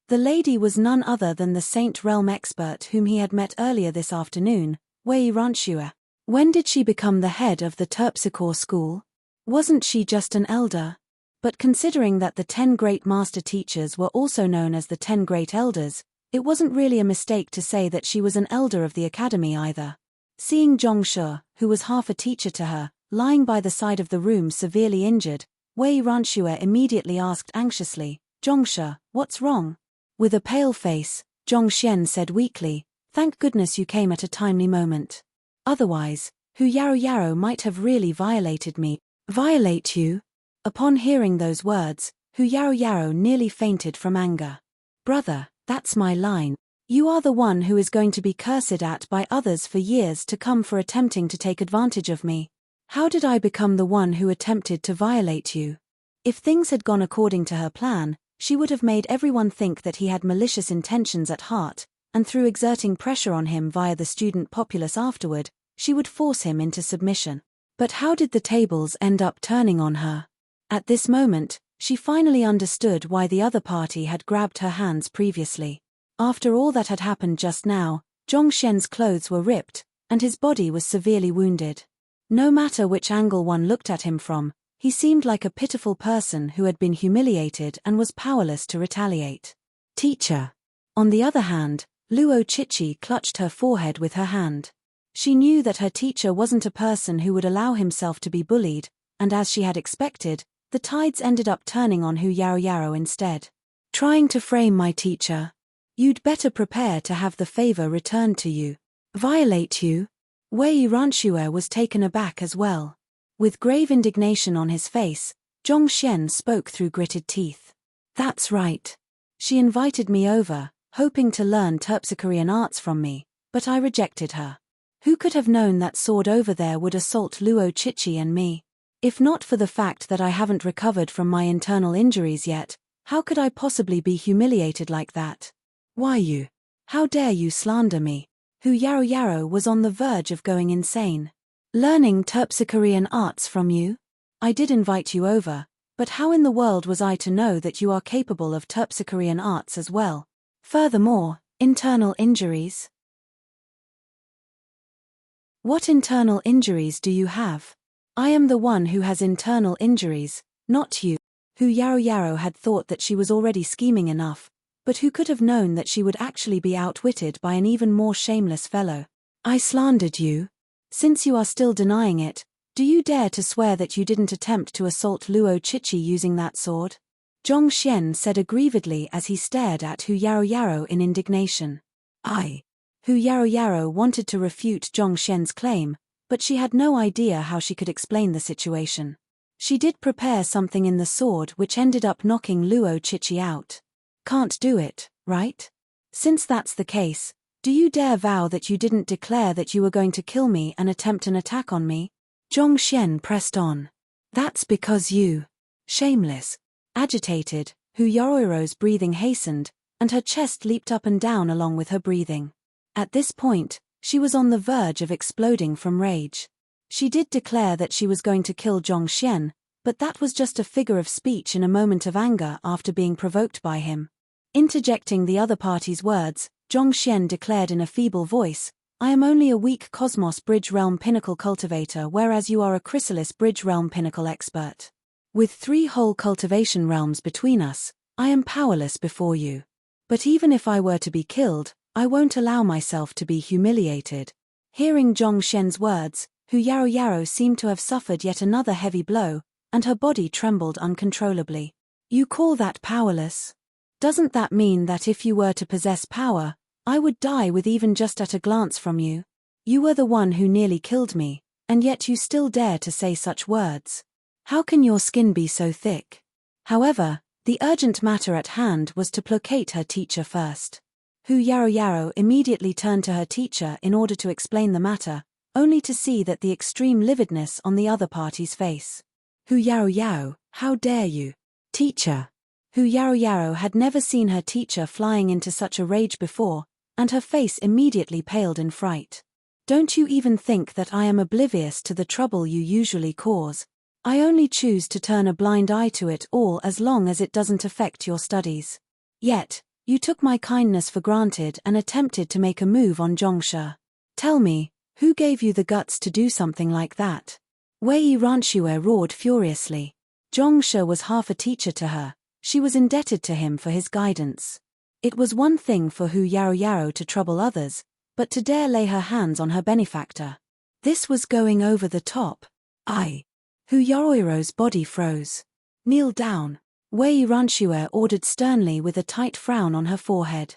The lady was none other than the Saint Realm expert whom he had met earlier this afternoon, Wei Ranxue. When did she become the head of the Terpsichore school? Wasn't she just an elder? But considering that the 10 great master teachers were also known as the 10 great elders, it wasn't really a mistake to say that she was an elder of the academy either. Seeing Zhongsha, who was half a teacher to her, lying by the side of the room severely injured, Wei Ranxue immediately asked anxiously, "Zhongsha, what's wrong?" With a pale face, Zhong Xian said weakly, "Thank goodness you came at a timely moment. Otherwise, Hu Yarou might have really violated me." "Violate you?" Upon hearing those words, Hu Yarou nearly fainted from anger. "Brother, that's my line. You are the one who is going to be cursed at by others for years to come for attempting to take advantage of me. How did I become the one who attempted to violate you?" If things had gone according to her plan, she would have made everyone think that he had malicious intentions at heart, and through exerting pressure on him via the student populace afterward, she would force him into submission. But how did the tables end up turning on her? At this moment, she finally understood why the other party had grabbed her hands previously. After all that had happened just now, Zhongxian's clothes were ripped, and his body was severely wounded. No matter which angle one looked at him from, he seemed like a pitiful person who had been humiliated and was powerless to retaliate. Teacher. On the other hand, Luo Chichi clutched her forehead with her hand. She knew that her teacher wasn't a person who would allow himself to be bullied, and as she had expected, the tides ended up turning on Hu Yaoyao instead. Trying to frame my teacher? You'd better prepare to have the favor returned to you. Violate you? Wei Ranxue was taken aback as well. With grave indignation on his face, Zhongxian spoke through gritted teeth. That's right. She invited me over, hoping to learn terpsichorean arts from me, but I rejected her. Who could have known that sword over there would assault Luo Chichi and me? If not for the fact that I haven't recovered from my internal injuries yet, how could I possibly be humiliated like that? Why you? How dare you slander me? Hu Yaoyao was on the verge of going insane. Learning terpsichorean arts from you? I did invite you over, but how in the world was I to know that you are capable of terpsichorean arts as well? Furthermore, internal injuries? What internal injuries do you have? I am the one who has internal injuries, not you. Hu Yaoyao had thought that she was already scheming enough, but who could have known that she would actually be outwitted by an even more shameless fellow? I slandered you. Since you are still denying it, do you dare to swear that you didn't attempt to assault Luo Chichi using that sword? Zhongxian said aggrievedly as he stared at Hu Yaoyao in indignation. Hu Yaoyao wanted to refute Zhongxian's claim, but she had no idea how she could explain the situation. She did prepare something in the sword which ended up knocking Luo Chichi out. Can't do it, right? Since that's the case, do you dare vow that you didn't declare that you were going to kill me and attempt an attack on me? Zhongxian pressed on. That's because you. Shameless. Agitated, Hu Yaoyoro's breathing hastened, and her chest leaped up and down along with her breathing. At this point, she was on the verge of exploding from rage. She did declare that she was going to kill Zhongxian, but that was just a figure of speech in a moment of anger after being provoked by him. Interjecting the other party's words, Zhongxian declared in a feeble voice, I am only a weak Cosmos Bridge Realm Pinnacle cultivator, whereas you are a Chrysalis Bridge Realm Pinnacle expert. With 3 whole cultivation realms between us, I am powerless before you. But even if I were to be killed, I won't allow myself to be humiliated. Hearing Zhongxian's words, Hu Yaoyao seemed to have suffered yet another heavy blow, and her body trembled uncontrollably. You call that powerless? Doesn't that mean that if you were to possess power, I would die with even just at a glance from you? You were the one who nearly killed me, and yet you still dare to say such words. How can your skin be so thick? However, the urgent matter at hand was to placate her teacher first. Hu Yaoyao immediately turned to her teacher in order to explain the matter, only to see that the extreme lividness on the other party's face. Hu Yaoyao, how dare you? Teacher. Hu Yaoyao had never seen her teacher flying into such a rage before, and her face immediately paled in fright. Don't you even think that I am oblivious to the trouble you usually cause? I only choose to turn a blind eye to it all as long as it doesn't affect your studies. Yet, you took my kindness for granted and attempted to make a move on Zhongshe. Tell me, who gave you the guts to do something like that? Wei Ranxue roared furiously. Zhongshe was half a teacher to her. She was indebted to him for his guidance. It was one thing for Hu Yaoyao to trouble others, but to dare lay her hands on her benefactor. This was going over the top. Hu Yaoyoro's body froze. Kneel down. Wei Ranxue ordered sternly with a tight frown on her forehead.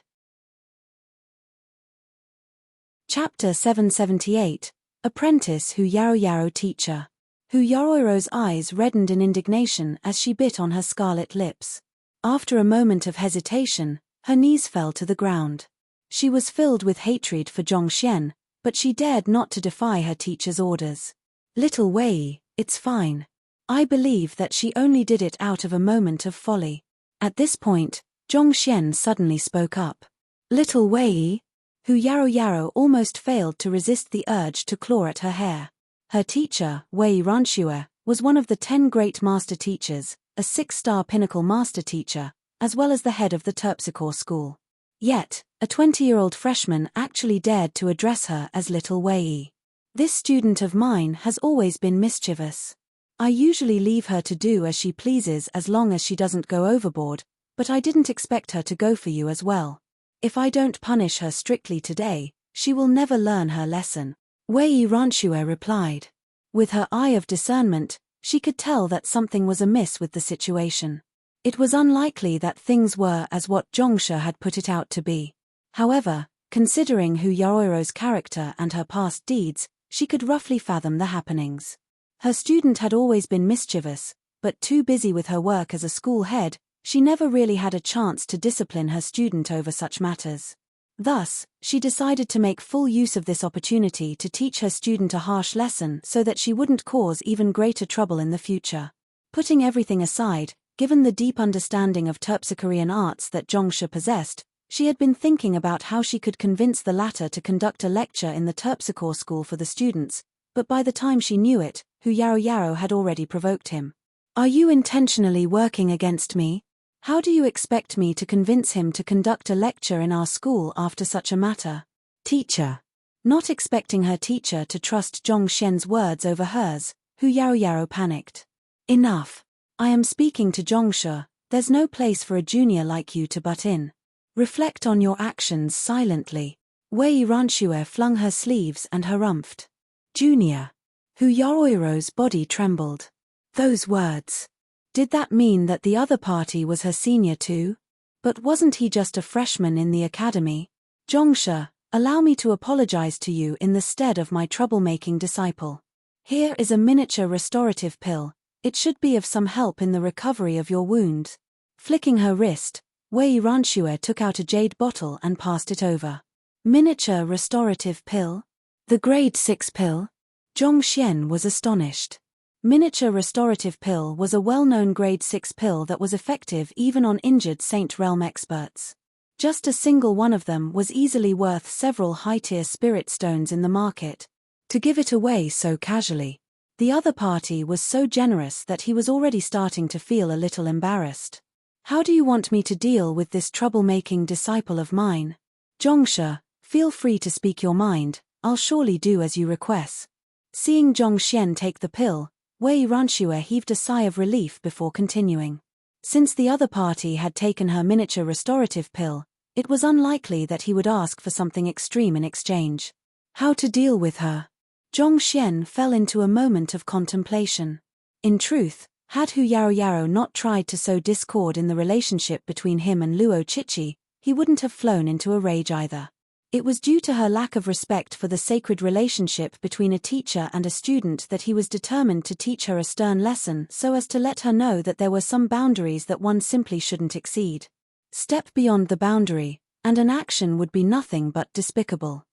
Chapter 778, Apprentice Hu Yaoyao Teacher. Hu Yaoyoro's eyes reddened in indignation as she bit on her scarlet lips. After a moment of hesitation, her knees fell to the ground. She was filled with hatred for Zhongxian, but she dared not to defy her teacher's orders. Little Wei, it's fine. I believe that she only did it out of a moment of folly. At this point, Zhongxian suddenly spoke up. Little Wei, Hu Yarou almost failed to resist the urge to claw at her hair. Her teacher, Wei Ranxue, was one of the 10 great master teachers, a 6-star pinnacle master teacher, as well as the head of the terpsichore school. Yet, a 20-year-old freshman actually dared to address her as Little Wei. This student of mine has always been mischievous. I usually leave her to do as she pleases as long as she doesn't go overboard, but I didn't expect her to go for you as well. If I don't punish her strictly today, she will never learn her lesson. Wei Ranxue replied. With her eye of discernment, she could tell that something was amiss with the situation. It was unlikely that things were as what Zhongshe had put it out to be. However, considering Hu Yaoirou's character and her past deeds, she could roughly fathom the happenings. Her student had always been mischievous, but too busy with her work as a school head, she never really had a chance to discipline her student over such matters. Thus, she decided to make full use of this opportunity to teach her student a harsh lesson so that she wouldn't cause even greater trouble in the future. Putting everything aside, given the deep understanding of terpsichorean arts that Zhongshe possessed, she had been thinking about how she could convince the latter to conduct a lecture in the terpsichore school for the students, but by the time she knew it, Hu Yarou had already provoked him. Are you intentionally working against me? How do you expect me to convince him to conduct a lecture in our school after such a matter? Teacher. Not expecting her teacher to trust Zhongshen's words over hers, Hu Yarou panicked. Enough. I am speaking to Zhongshe, there's no place for a junior like you to butt in. Reflect on your actions silently. Wei Ranxue flung her sleeves and harumphed. Junior. Hu Yaoirou's body trembled. Those words. Did that mean that the other party was her senior too? But wasn't he just a freshman in the academy? Zhongshe, allow me to apologize to you in the stead of my troublemaking disciple. Here is a miniature restorative pill, it should be of some help in the recovery of your wound. Flicking her wrist, Wei Ranxue took out a jade bottle and passed it over. Miniature restorative pill? The grade 6 pill? Zhongshen was astonished. Miniature restorative pill was a well-known grade 6 pill that was effective even on injured Saint Realm experts. Just a single one of them was easily worth several high-tier spirit stones in the market. To give it away so casually. The other party was so generous that he was already starting to feel a little embarrassed. How do you want me to deal with this troublemaking disciple of mine? Zhongshe, feel free to speak your mind, I'll surely do as you request. Seeing Zhongshen take the pill, Wei Ranxue heaved a sigh of relief before continuing. Since the other party had taken her miniature restorative pill, it was unlikely that he would ask for something extreme in exchange. How to deal with her? Zhongshen fell into a moment of contemplation. In truth, had Hu Yarou not tried to sow discord in the relationship between him and Luo Chichi, he wouldn't have flown into a rage either. It was due to her lack of respect for the sacred relationship between a teacher and a student that he was determined to teach her a stern lesson so as to let her know that there were some boundaries that one simply shouldn't exceed. Step beyond the boundary, and an action would be nothing but despicable.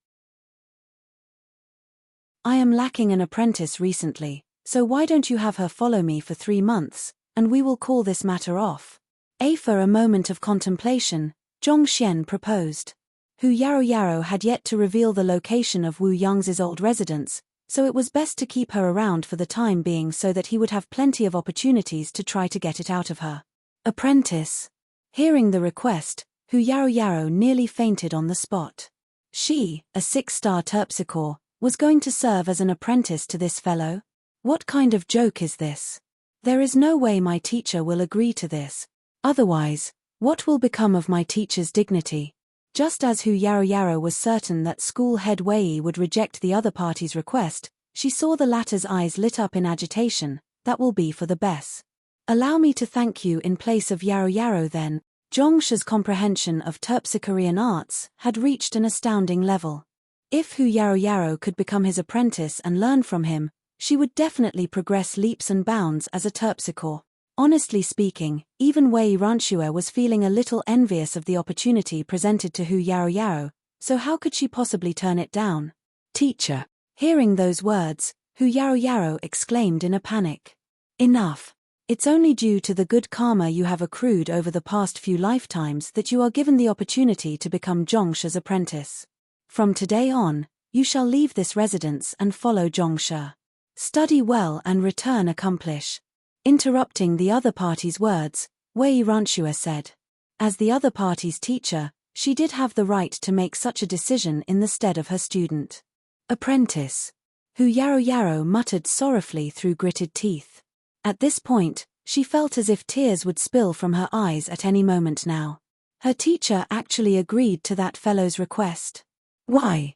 I am lacking an apprentice recently, so why don't you have her follow me for 3 months, and we will call this matter off. After a moment of contemplation, Zhongshen proposed. Hu Yarou had yet to reveal the location of Wu Yang's old residence, so it was best to keep her around for the time being so that he would have plenty of opportunities to try to get it out of her. Apprentice. Hearing the request, Hu Yarou nearly fainted on the spot. She, a 6-star terpsichore, was going to serve as an apprentice to this fellow? What kind of joke is this? There is no way my teacher will agree to this. Otherwise, what will become of my teacher's dignity? Just as Hu Yarou was certain that school head Wei would reject the other party's request, she saw the latter's eyes lit up in agitation. That will be for the best. Allow me to thank you in place of Yarou then. Zhongshe's comprehension of terpsichorean arts had reached an astounding level. If Hu Yarou could become his apprentice and learn from him, she would definitely progress leaps and bounds as a terpsichore. Honestly speaking, even Wei Ranxue was feeling a little envious of the opportunity presented to Hu Yarou, so how could she possibly turn it down? Teacher. Hearing those words, Hu Yarou exclaimed in a panic. Enough. It's only due to the good karma you have accrued over the past few lifetimes that you are given the opportunity to become Zhongsha's apprentice. From today on, you shall leave this residence and follow Zhongsha. Study well and return accomplish. Interrupting the other party's words, Wei Ranshua said. As the other party's teacher, she did have the right to make such a decision in the stead of her student. Apprentice. Hu Yarrow muttered sorrowfully through gritted teeth. At this point, she felt as if tears would spill from her eyes at any moment now. Her teacher actually agreed to that fellow's request. Why?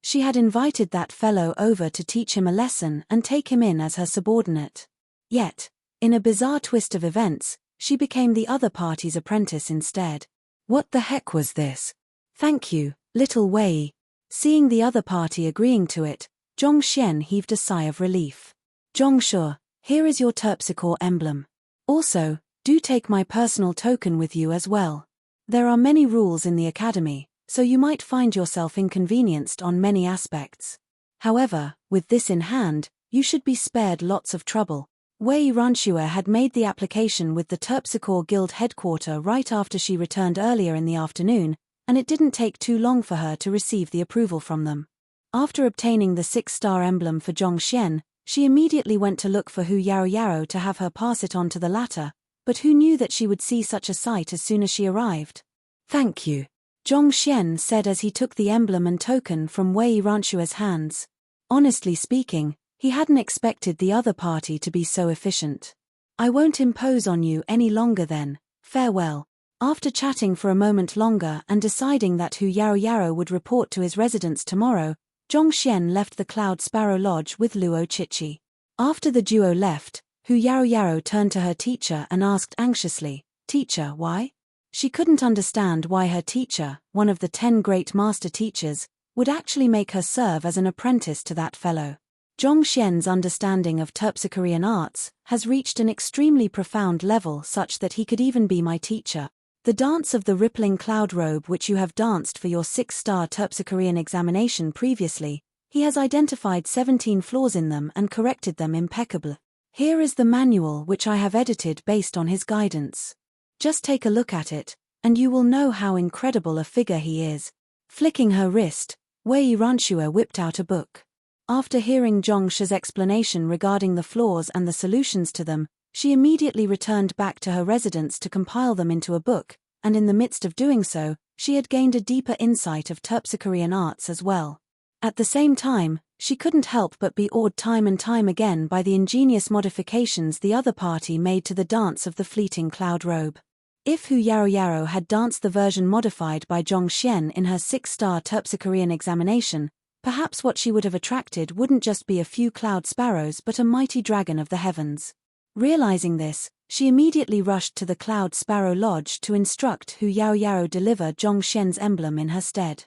She had invited that fellow over to teach him a lesson and take him in as her subordinate. Yet, in a bizarre twist of events, she became the other party's apprentice instead. What the heck was this? Thank you, little Wei. Seeing the other party agreeing to it, Zhongxian heaved a sigh of relief. Zhongsha, here is your terpsichore emblem. Also, do take my personal token with you as well. There are many rules in the academy, so you might find yourself inconvenienced on many aspects. However, with this in hand, you should be spared lots of trouble. Wei Ranshua had made the application with the Terpsichore Guild headquarters right after she returned earlier in the afternoon, and it didn't take too long for her to receive the approval from them. After obtaining the 6-star emblem for Zhongxian, she immediately went to look for Hu Yarrow to have her pass it on to the latter, but who knew that she would see such a sight as soon as she arrived? Thank you, Zhongxian said as he took the emblem and token from Wei Ranshua's hands. Honestly speaking, he hadn't expected the other party to be so efficient. I won't impose on you any longer then, farewell. After chatting for a moment longer and deciding that Hu Yarrow would report to his residence tomorrow, Zhongxian left the Cloud Sparrow Lodge with Luo Chichi. After the duo left, Hu Yarrow turned to her teacher and asked anxiously, Teacher, why? She couldn't understand why her teacher, one of the 10 great master teachers, would actually make her serve as an apprentice to that fellow. Zhongxian's understanding of terpsichorean arts has reached an extremely profound level such that he could even be my teacher. The dance of the rippling cloud robe which you have danced for your 6-star terpsichorean examination previously, he has identified 17 flaws in them and corrected them impeccably. Here is the manual which I have edited based on his guidance. Just take a look at it, and you will know how incredible a figure he is. Flicking her wrist, Wei Ranshua whipped out a book. After hearing Zhongsha's explanation regarding the flaws and the solutions to them, she immediately returned back to her residence to compile them into a book, and in the midst of doing so, she had gained a deeper insight of terpsichorean arts as well. At the same time, she couldn't help but be awed time and time again by the ingenious modifications the other party made to the dance of the fleeting cloud robe. If Hu Yarrow had danced the version modified by Zhongxian in her 6-star terpsichorean examination, perhaps what she would have attracted wouldn't just be a few cloud sparrows but a mighty dragon of the heavens. Realizing this, she immediately rushed to the Cloud Sparrow Lodge to instruct Hu Yarrow deliver Zhongxian's emblem in her stead.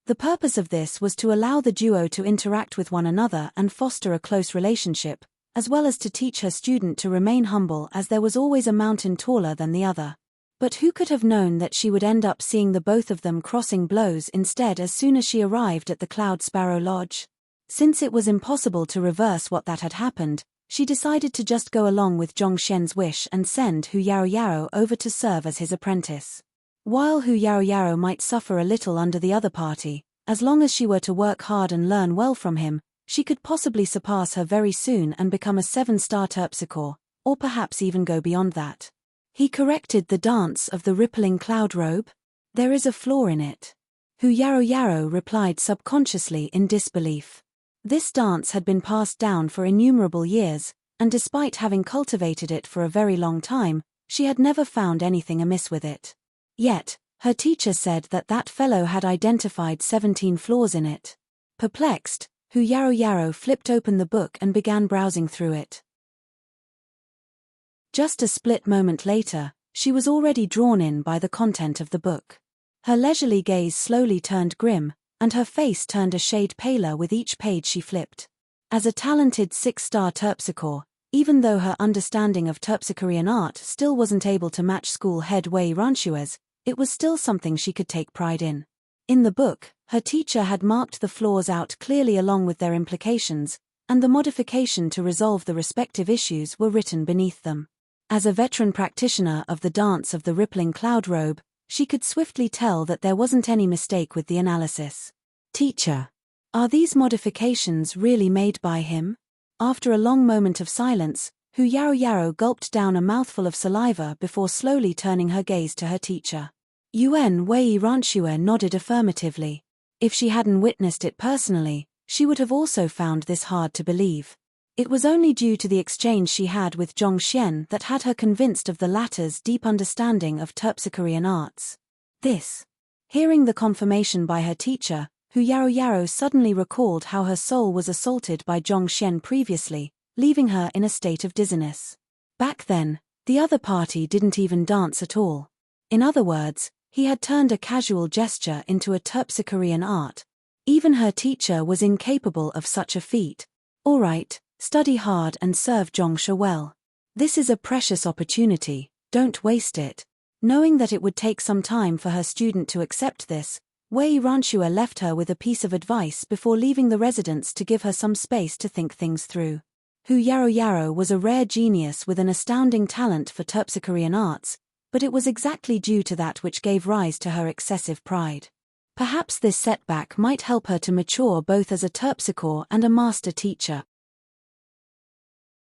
The purpose of this was to allow the duo to interact with one another and foster a close relationship, as well as to teach her student to remain humble as there was always a mountain taller than the other. But who could have known that she would end up seeing the both of them crossing blows instead as soon as she arrived at the Cloud Sparrow Lodge? Since it was impossible to reverse what that had happened, she decided to just go along with Zhongxian's wish and send Hu Yarrow over to serve as his apprentice. While Hu Yarrow might suffer a little under the other party, as long as she were to work hard and learn well from him, she could possibly surpass her very soon and become a 7-star terpsichore, or perhaps even go beyond that. He corrected the dance of the rippling cloud robe? There is a flaw in it. Hu Yarrow replied subconsciously in disbelief. This dance had been passed down for innumerable years, and despite having cultivated it for a very long time, she had never found anything amiss with it. Yet, her teacher said that that fellow had identified 17 flaws in it. Perplexed, Hu Yarrow flipped open the book and began browsing through it. Just a split moment later, she was already drawn in by the content of the book. Her leisurely gaze slowly turned grim, and her face turned a shade paler with each page she flipped. As a talented 6-star terpsichore, even though her understanding of terpsichorean art still wasn't able to match school head Wei Ranshua's, it was still something she could take pride in. In the book, her teacher had marked the flaws out clearly along with their implications, and the modification to resolve the respective issues were written beneath them. As a veteran practitioner of the dance of the rippling cloud robe, she could swiftly tell that there wasn't any mistake with the analysis. Teacher, are these modifications really made by him? After a long moment of silence, Hu Yarou gulped down a mouthful of saliva before slowly turning her gaze to her teacher. Yuan Wei Ranxue nodded affirmatively. If she hadn't witnessed it personally, she would have also found this hard to believe. It was only due to the exchange she had with Zhongxian that had her convinced of the latter's deep understanding of terpsichorean arts. Hearing the confirmation by her teacher, Hu Yarou suddenly recalled how her soul was assaulted by Zhongxian previously, leaving her in a state of dizziness. Back then, the other party didn't even dance at all. In other words, he had turned a casual gesture into a terpsichorean art. Even her teacher was incapable of such a feat. All right, study hard and serve Zhongshe well. This is a precious opportunity, don't waste it. Knowing that it would take some time for her student to accept this, Wei Ranxue left her with a piece of advice before leaving the residence to give her some space to think things through. Hu Yarou was a rare genius with an astounding talent for terpsichorean arts, but it was exactly due to that which gave rise to her excessive pride. Perhaps this setback might help her to mature both as a terpsichore and a master teacher.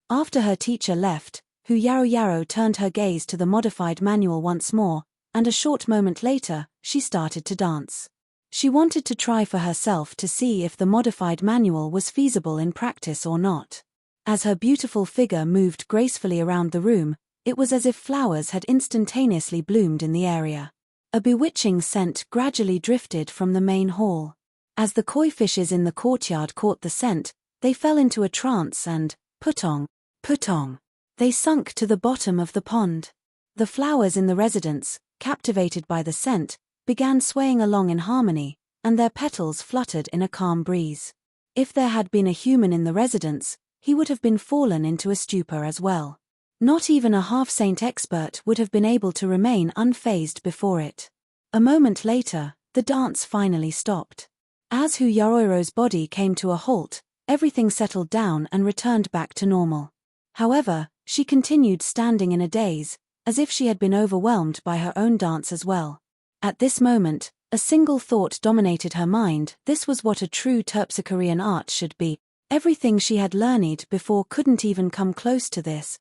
After her teacher left, Hu Yarou turned her gaze to the modified manual once more, and a short moment later, she started to dance. She wanted to try for herself to see if the modified manual was feasible in practice or not. As her beautiful figure moved gracefully around the room, it was as if flowers had instantaneously bloomed in the area. A bewitching scent gradually drifted from the main hall. As the koi fishes in the courtyard caught the scent, they fell into a trance and, putong, they sunk to the bottom of the pond. The flowers in the residence, captivated by the scent, began swaying along in harmony, and their petals fluttered in a calm breeze. If there had been a human in the residence, he would have been fallen into a stupor as well. Not even a half-saint expert would have been able to remain unfazed before it. A moment later, the dance finally stopped. As Hu Yarou's body came to a halt, everything settled down and returned back to normal. However, she continued standing in a daze, as if she had been overwhelmed by her own dance as well. At this moment, a single thought dominated her mind: this was what a true terpsichorean art should be. Everything she had learned before couldn't even come close to this.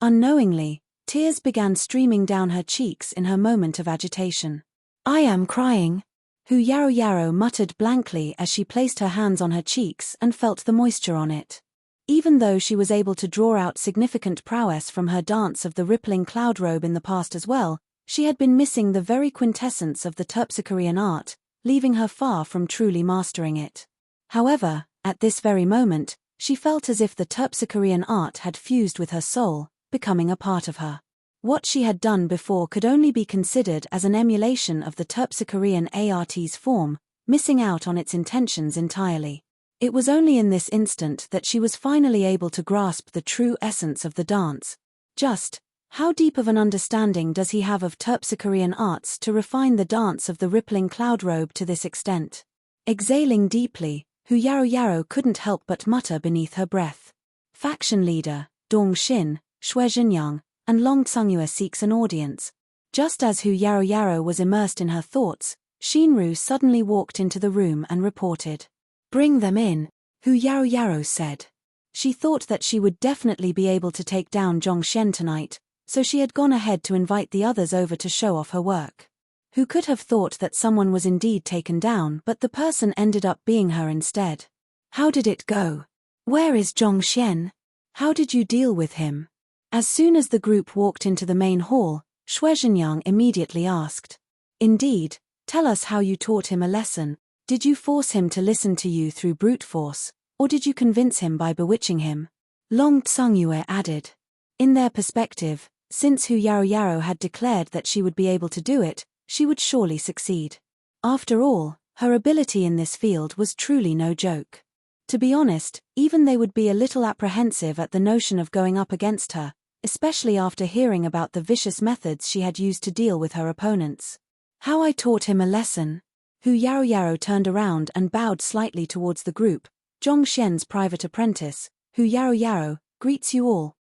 Unknowingly, tears began streaming down her cheeks in her moment of agitation. I am crying. Hu Yarou muttered blankly as she placed her hands on her cheeks and felt the moisture on it. Even though she was able to draw out significant prowess from her dance of the rippling cloud robe in the past as well, she had been missing the very quintessence of the terpsichorean art, leaving her far from truly mastering it. However, at this very moment, she felt as if the terpsichorean art had fused with her soul, becoming a part of her. What she had done before could only be considered as an emulation of the terpsichorean art's form, missing out on its intentions entirely. It was only in this instant that she was finally able to grasp the true essence of the dance. Just how deep of an understanding does he have of terpsichorean arts to refine the dance of the rippling cloud robe to this extent? Exhaling deeply, Hu Yarou couldn't help but mutter beneath her breath. Faction leader, Dong Xin, Shui Zhenyang, and Long Tsungyue seeks an audience. Just as Hu Yarou was immersed in her thoughts, Shinru suddenly walked into the room and reported. Bring them in, Hu Yarou said. She thought that she would definitely be able to take down Zhongxian tonight, so she had gone ahead to invite the others over to show off her work. Who could have thought that someone was indeed taken down, but the person ended up being her instead. How did it go? Where is Zhongxian? How did you deal with him? As soon as the group walked into the main hall, Shui Zhenyang immediately asked. Indeed, tell us how you taught him a lesson. Did you force him to listen to you through brute force, or did you convince him by bewitching him? Long Tsungyue added. In their perspective, since Hu Yarou had declared that she would be able to do it, she would surely succeed. After all, her ability in this field was truly no joke. To be honest, even they would be a little apprehensive at the notion of going up against her, especially after hearing about the vicious methods she had used to deal with her opponents. How I taught him a lesson? Hu Yarou turned around and bowed slightly towards the group, Zhongxian's private apprentice, Hu Yaro, greets you all.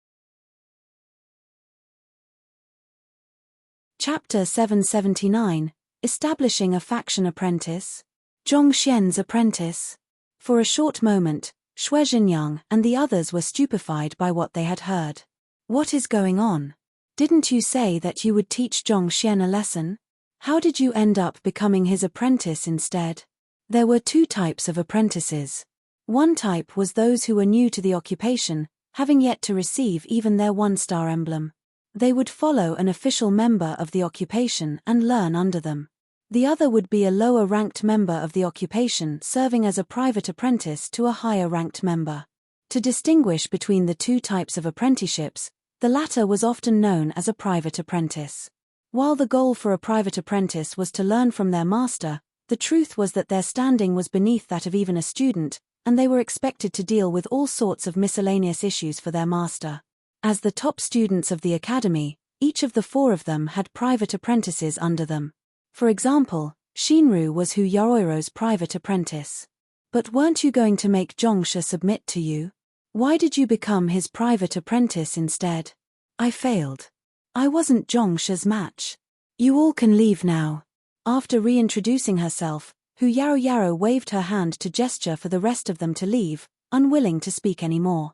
Chapter 779, Establishing a Faction Apprentice. Zhongxian's apprentice. For a short moment, Shui Zhenyang and the others were stupefied by what they had heard. What is going on? Didn't you say that you would teach Zhongxian a lesson? How did you end up becoming his apprentice instead? There were two types of apprentices. One type was those who were new to the occupation, having yet to receive even their one-star emblem. They would follow an official member of the occupation and learn under them. The other would be a lower-ranked member of the occupation serving as a private apprentice to a higher-ranked member. To distinguish between the two types of apprenticeships, the latter was often known as a private apprentice. While the goal for a private apprentice was to learn from their master, the truth was that their standing was beneath that of even a student, and they were expected to deal with all sorts of miscellaneous issues for their master. As the top students of the academy, each of the four of them had private apprentices under them. For example, Shinru was Hu Yaroiro's private apprentice. But weren't you going to make Zhongsha submit to you? Why did you become his private apprentice instead? I failed. I wasn't Zhongsha's match. You all can leave now. After reintroducing herself, Hu Yaro waved her hand to gesture for the rest of them to leave, unwilling to speak anymore.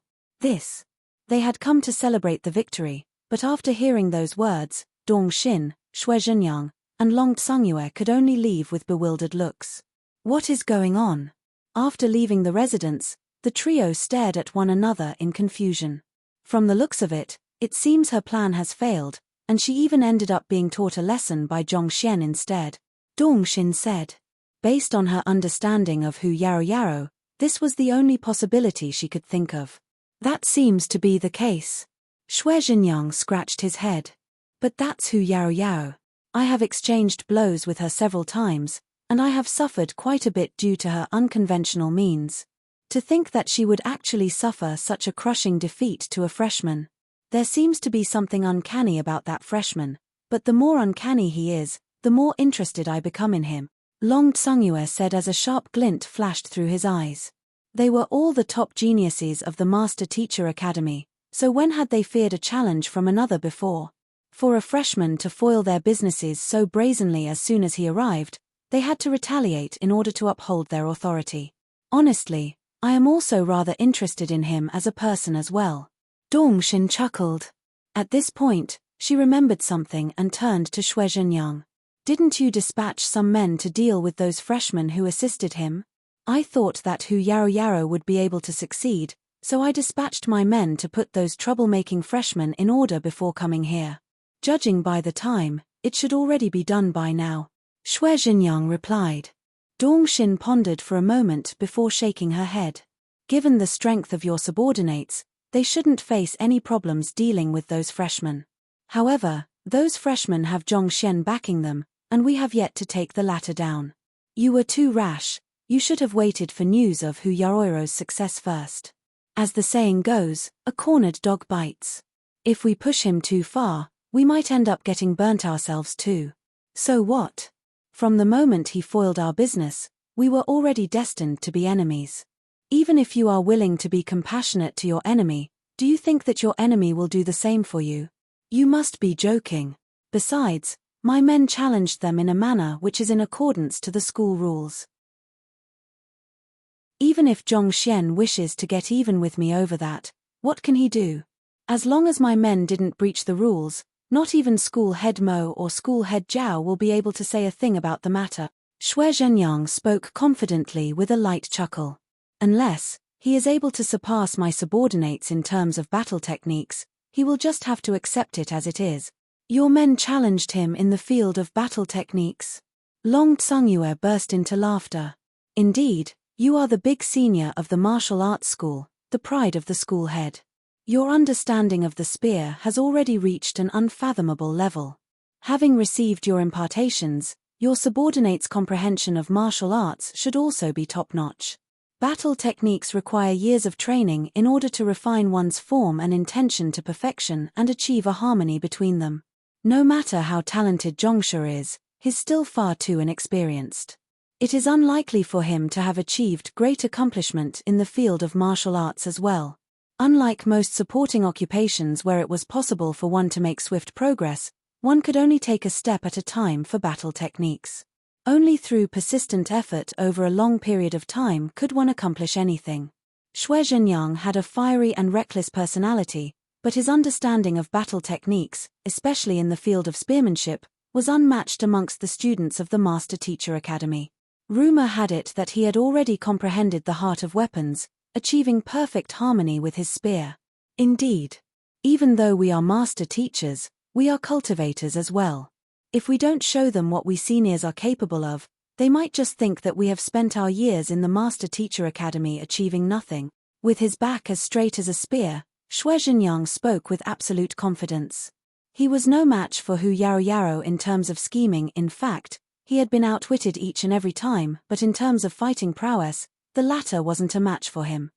They had come to celebrate the victory, but after hearing those words, Dong Xin, Shui Zhenyang, and Long Tsungyue could only leave with bewildered looks. What is going on? After leaving the residence, the trio stared at one another in confusion. From the looks of it, it seems her plan has failed, and she even ended up being taught a lesson by Zhongxian instead. Dong Xin said. Based on her understanding of Hu Yaro, this was the only possibility she could think of. That seems to be the case. Shui Zhenyang scratched his head. But that's Hu Yaro. I have exchanged blows with her several times, and I have suffered quite a bit due to her unconventional means. To think that she would actually suffer such a crushing defeat to a freshman. There seems to be something uncanny about that freshman, but the more uncanny he is, the more interested I become in him, Long Tsungyue said as a sharp glint flashed through his eyes. They were all the top geniuses of the Master Teacher Academy, so when had they feared a challenge from another before? For a freshman to foil their businesses so brazenly as soon as he arrived, they had to retaliate in order to uphold their authority. Honestly, I am also rather interested in him as a person as well. Dong Xin chuckled. At this point, she remembered something and turned to Shui Zhenyang. Didn't you dispatch some men to deal with those freshmen who assisted him? I thought that Hu Yaro would be able to succeed, so I dispatched my men to put those troublemaking freshmen in order before coming here. Judging by the time, it should already be done by now. Shui Zhenyang replied. Dong Xin pondered for a moment before shaking her head. Given the strength of your subordinates, they shouldn't face any problems dealing with those freshmen. However, those freshmen have Zhongxian backing them, and we have yet to take the latter down. You were too rash. You should have waited for news of Hu Yaroiro's success first. As the saying goes, a cornered dog bites. If we push him too far, we might end up getting burnt ourselves too. So what? From the moment he foiled our business, we were already destined to be enemies. Even if you are willing to be compassionate to your enemy, do you think that your enemy will do the same for you? You must be joking. Besides, my men challenged them in a manner which is in accordance to the school rules. Even if Zhongxian wishes to get even with me over that, what can he do? As long as my men didn't breach the rules, not even school head Mo or school head Zhao will be able to say a thing about the matter. Shui Zhenyang spoke confidently with a light chuckle. Unless he is able to surpass my subordinates in terms of battle techniques, he will just have to accept it as it is. Your men challenged him in the field of battle techniques. Long Tsungyue burst into laughter. Indeed, you are the big senior of the martial arts school, the pride of the school head. Your understanding of the spear has already reached an unfathomable level. Having received your impartations, your subordinates' comprehension of martial arts should also be top-notch. Battle techniques require years of training in order to refine one's form and intention to perfection and achieve a harmony between them. No matter how talented Zhongsha is, he's still far too inexperienced. It is unlikely for him to have achieved great accomplishment in the field of martial arts as well. Unlike most supporting occupations where it was possible for one to make swift progress, one could only take a step at a time for battle techniques. Only through persistent effort over a long period of time could one accomplish anything. Xue Zhenyang had a fiery and reckless personality, but his understanding of battle techniques, especially in the field of spearmanship, was unmatched amongst the students of the Master Teacher Academy. Rumor had it that he had already comprehended the heart of weapons, achieving perfect harmony with his spear. Indeed, even though we are master teachers, we are cultivators as well. If we don't show them what we seniors are capable of, they might just think that we have spent our years in the Master Teacher Academy achieving nothing. With his back as straight as a spear, Xue Zhenyang spoke with absolute confidence. He was no match for Hu Yarou in terms of scheming. In fact, he had been outwitted each and every time, but in terms of fighting prowess, the latter wasn't a match for him.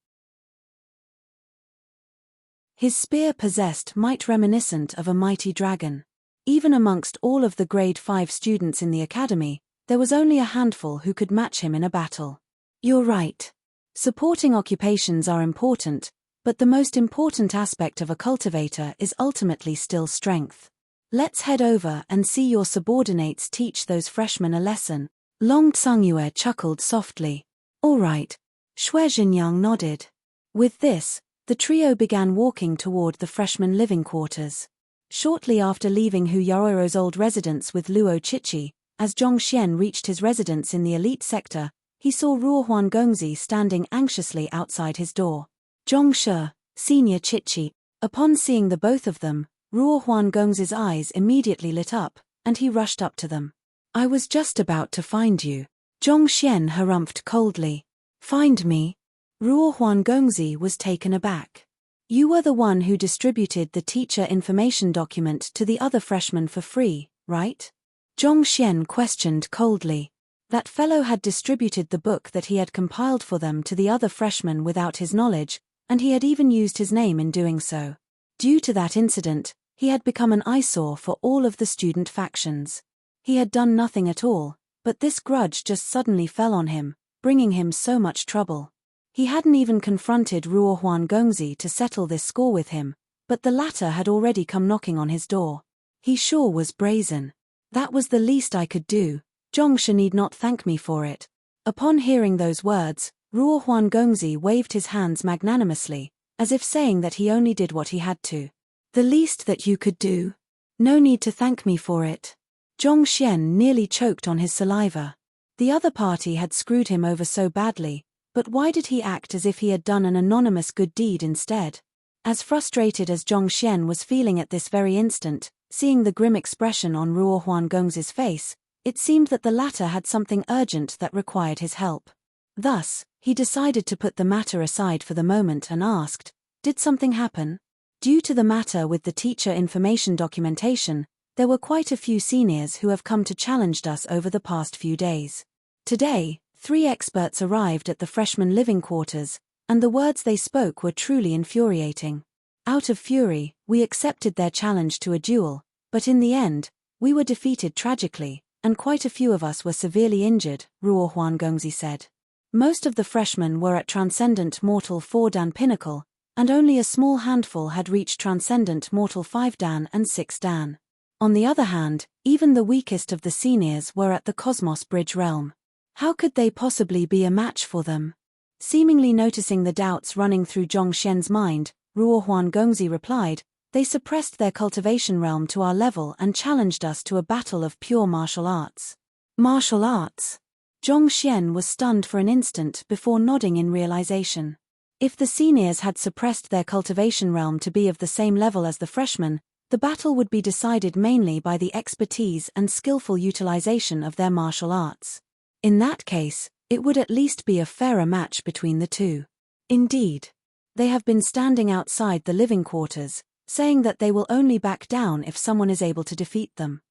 His spear possessed might reminiscent of a mighty dragon. Even amongst all of the grade 5 students in the academy, there was only a handful who could match him in a battle. You're right. Supporting occupations are important, but the most important aspect of a cultivator is ultimately still strength. Let's head over and see your subordinates teach those freshmen a lesson. Long Tsungyue chuckled softly. All right. Xue Zhenyang nodded. With this, the trio began walking toward the freshman living quarters. Shortly after leaving Hu Yarou's old residence with Luo Chichi, as Zhong Xian reached his residence in the elite sector, he saw Ruohuan Gongzi standing anxiously outside his door. Zhong Shi, Senior Chichi. Upon seeing the both of them, Ruohuan Gongzi's eyes immediately lit up, and he rushed up to them. I was just about to find you. Zhong Xian harumphed coldly. Find me? Ruohuan Gongzi was taken aback. You were the one who distributed the teacher information document to the other freshmen for free, right? Zhong Xian questioned coldly. That fellow had distributed the book that he had compiled for them to the other freshmen without his knowledge, and he had even used his name in doing so. Due to that incident, he had become an eyesore for all of the student factions. He had done nothing at all, but this grudge just suddenly fell on him, bringing him so much trouble. He hadn't even confronted Ruohuan Gongzi to settle this score with him, but the latter had already come knocking on his door. He sure was brazen. That was the least I could do. Zhong Shi need not thank me for it. Upon hearing those words, Ruohuan Gongzi waved his hands magnanimously, as if saying that he only did what he had to. The least that you could do? No need to thank me for it. Zhong Xian nearly choked on his saliva. The other party had screwed him over so badly, but why did he act as if he had done an anonymous good deed instead? As frustrated as Zhong Xian was feeling at this very instant, seeing the grim expression on Ruohuan Gongzi's face, it seemed that the latter had something urgent that required his help. Thus, he decided to put the matter aside for the moment and asked, did something happen? Due to the matter with the teacher information documentation, there were quite a few seniors who have come to challenge us over the past few days. Today, 3 experts arrived at the freshman living quarters, and the words they spoke were truly infuriating. Out of fury, we accepted their challenge to a duel, but in the end, we were defeated tragically, and quite a few of us were severely injured, Ruohuan Gongzi said. Most of the freshmen were at Transcendent Mortal 4 Dan Pinnacle, and only a small handful had reached Transcendent Mortal 5 Dan and 6 Dan. On the other hand, even the weakest of the seniors were at the Cosmos Bridge realm. How could they possibly be a match for them? Seemingly noticing the doubts running through Zhong Xian's mind, Ruohuan Gongzi replied, they suppressed their cultivation realm to our level and challenged us to a battle of pure martial arts. Martial arts? Zhong Xian was stunned for an instant before nodding in realization. If the seniors had suppressed their cultivation realm to be of the same level as the freshmen, the battle would be decided mainly by the expertise and skillful utilization of their martial arts. In that case, it would at least be a fairer match between the two. Indeed, they have been standing outside the living quarters, saying that they will only back down if someone is able to defeat them.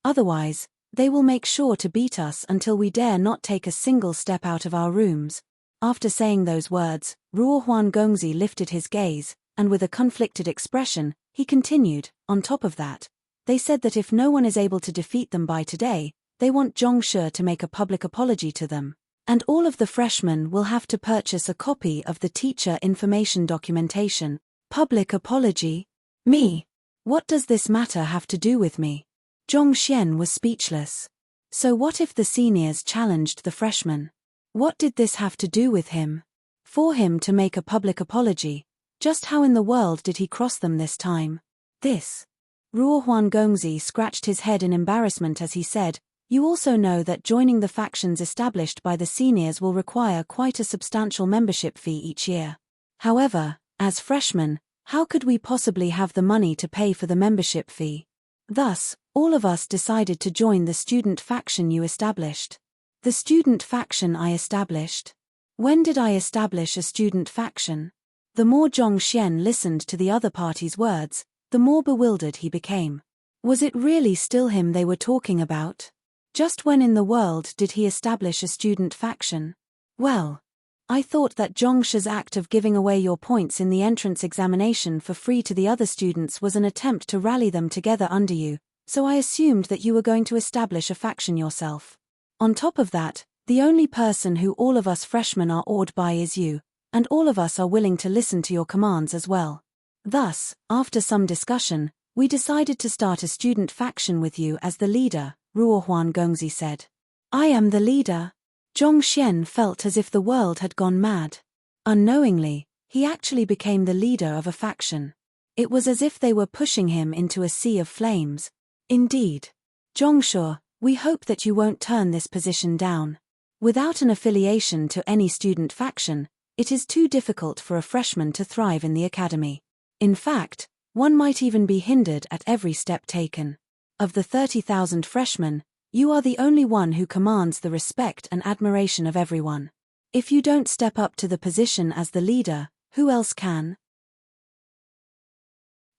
Otherwise, they will make sure to beat us until we dare not take a single step out of our rooms. After saying those words, Ruohuan Gongzi lifted his gaze, and with a conflicted expression, he continued, on top of that, they said that if no one is able to defeat them by today, they want Zhongshe to make a public apology to them. And all of the freshmen will have to purchase a copy of the teacher information documentation. Public apology? Me? What does this matter have to do with me? Zhongxian was speechless. So what if the seniors challenged the freshmen? What did this have to do with him? For him to make a public apology, just how in the world did he cross them this time? This. Ruo Huangongzi scratched his head in embarrassment as he said, "You also know that joining the factions established by the seniors will require quite a substantial membership fee each year. However, as freshmen, how could we possibly have the money to pay for the membership fee? Thus, all of us decided to join the student faction you established." The student faction I established? When did I establish a student faction? The more Zhongxian listened to the other party's words, the more bewildered he became. Was it really still him they were talking about? Just when in the world did he establish a student faction? Well, I thought that Zhongshe's act of giving away your points in the entrance examination for free to the other students was an attempt to rally them together under you, so I assumed that you were going to establish a faction yourself. On top of that, the only person who all of us freshmen are awed by is you, and all of us are willing to listen to your commands as well. Thus, after some discussion, we decided to start a student faction with you as the leader, Ruo Huangongzi said. I am the leader? Zhongxian felt as if the world had gone mad. Unknowingly, he actually became the leader of a faction. It was as if they were pushing him into a sea of flames. Indeed. Zhongshe, we hope that you won't turn this position down. Without an affiliation to any student faction, it is too difficult for a freshman to thrive in the academy. In fact, one might even be hindered at every step taken. Of the 30,000 freshmen, you are the only one who commands the respect and admiration of everyone. If you don't step up to the position as the leader, who else can?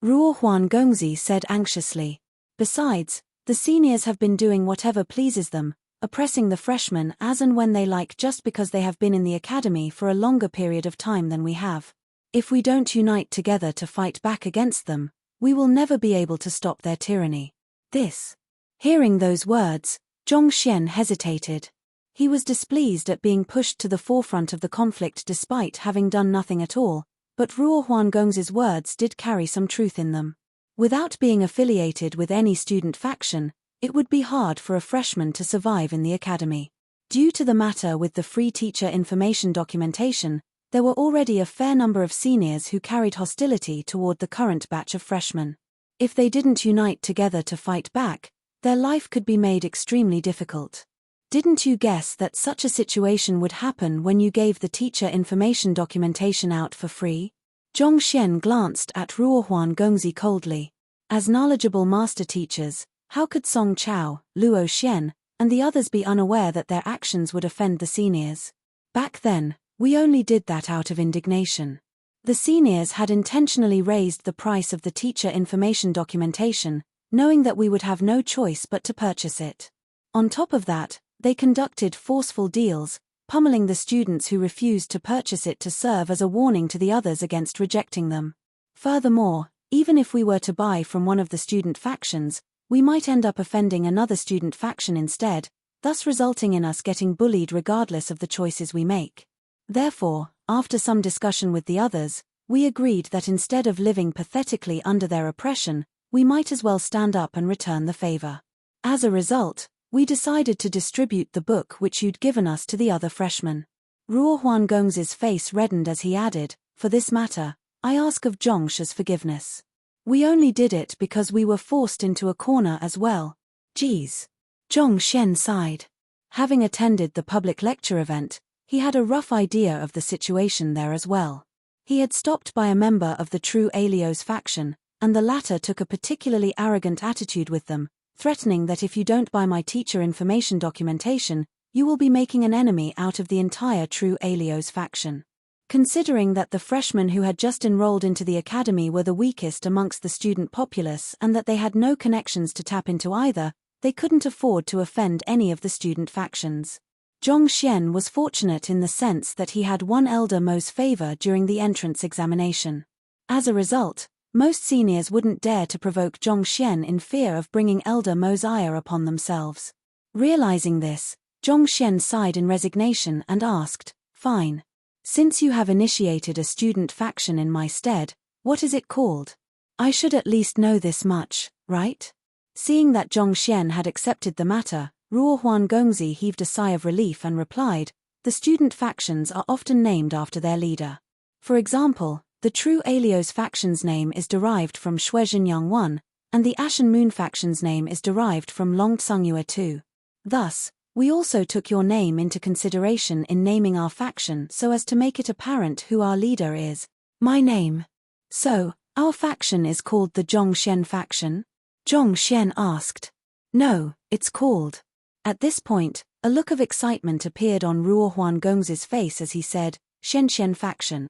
Ruo Huangongzi said anxiously. Besides, the seniors have been doing whatever pleases them, oppressing the freshmen as and when they like just because they have been in the academy for a longer period of time than we have. If we don't unite together to fight back against them, we will never be able to stop their tyranny. This. Hearing those words, Zhongxian hesitated. He was displeased at being pushed to the forefront of the conflict despite having done nothing at all, but Ruo Huangongzi's words did carry some truth in them. Without being affiliated with any student faction, it would be hard for a freshman to survive in the academy. Due to the matter with the free teacher information documentation, there were already a fair number of seniors who carried hostility toward the current batch of freshmen. If they didn't unite together to fight back, their life could be made extremely difficult. Didn't you guess that such a situation would happen when you gave the teacher information documentation out for free? Zhongxian glanced at Ruo Huangongzi coldly. As knowledgeable master teachers, how could Song Chao, Luo Xian, and the others be unaware that their actions would offend the seniors? Back then, we only did that out of indignation. The seniors had intentionally raised the price of the teacher information documentation, knowing that we would have no choice but to purchase it. On top of that, they conducted forceful deals, pummeling the students who refused to purchase it to serve as a warning to the others against rejecting them. Furthermore, even if we were to buy from one of the student factions, we might end up offending another student faction instead, thus resulting in us getting bullied regardless of the choices we make. Therefore, after some discussion with the others, we agreed that instead of living pathetically under their oppression, we might as well stand up and return the favor. As a result, we decided to distribute the book which you'd given us to the other freshmen. Ruo Huangongzi's face reddened as he added, "For this matter, I ask of Zhongshe's forgiveness. We only did it because we were forced into a corner as well." Geez. Zhongxian sighed. Having attended the public lecture event, he had a rough idea of the situation there as well. He had stopped by a member of the True Alios faction, and the latter took a particularly arrogant attitude with them, threatening that if you don't buy my teacher information documentation, you will be making an enemy out of the entire True Alios faction. Considering that the freshmen who had just enrolled into the academy were the weakest amongst the student populace and that they had no connections to tap into either, they couldn't afford to offend any of the student factions. Zhongxian was fortunate in the sense that he had won Elder Mo's favor during the entrance examination. As a result, most seniors wouldn't dare to provoke Zhongxian in fear of bringing Elder Mo's ire upon themselves. Realizing this, Zhongxian sighed in resignation and asked, "Fine. Since you have initiated a student faction in my stead, what is it called? I should at least know this much, right?" Seeing that Zhongxian had accepted the matter, Ruo Huangongzi heaved a sigh of relief and replied, "The student factions are often named after their leader. For example, the True Alios faction's name is derived from Shuezhenyang 1, and the Ashen Moon faction's name is derived from Longtsungyue 2. Thus, we also took your name into consideration in naming our faction so as to make it apparent who our leader is." "My name. So, our faction is called the Zhongxian faction?" Zhongxian asked. "No, it's called." At this point, a look of excitement appeared on Ruo Huangongzi's face as he said, "Shenxian faction."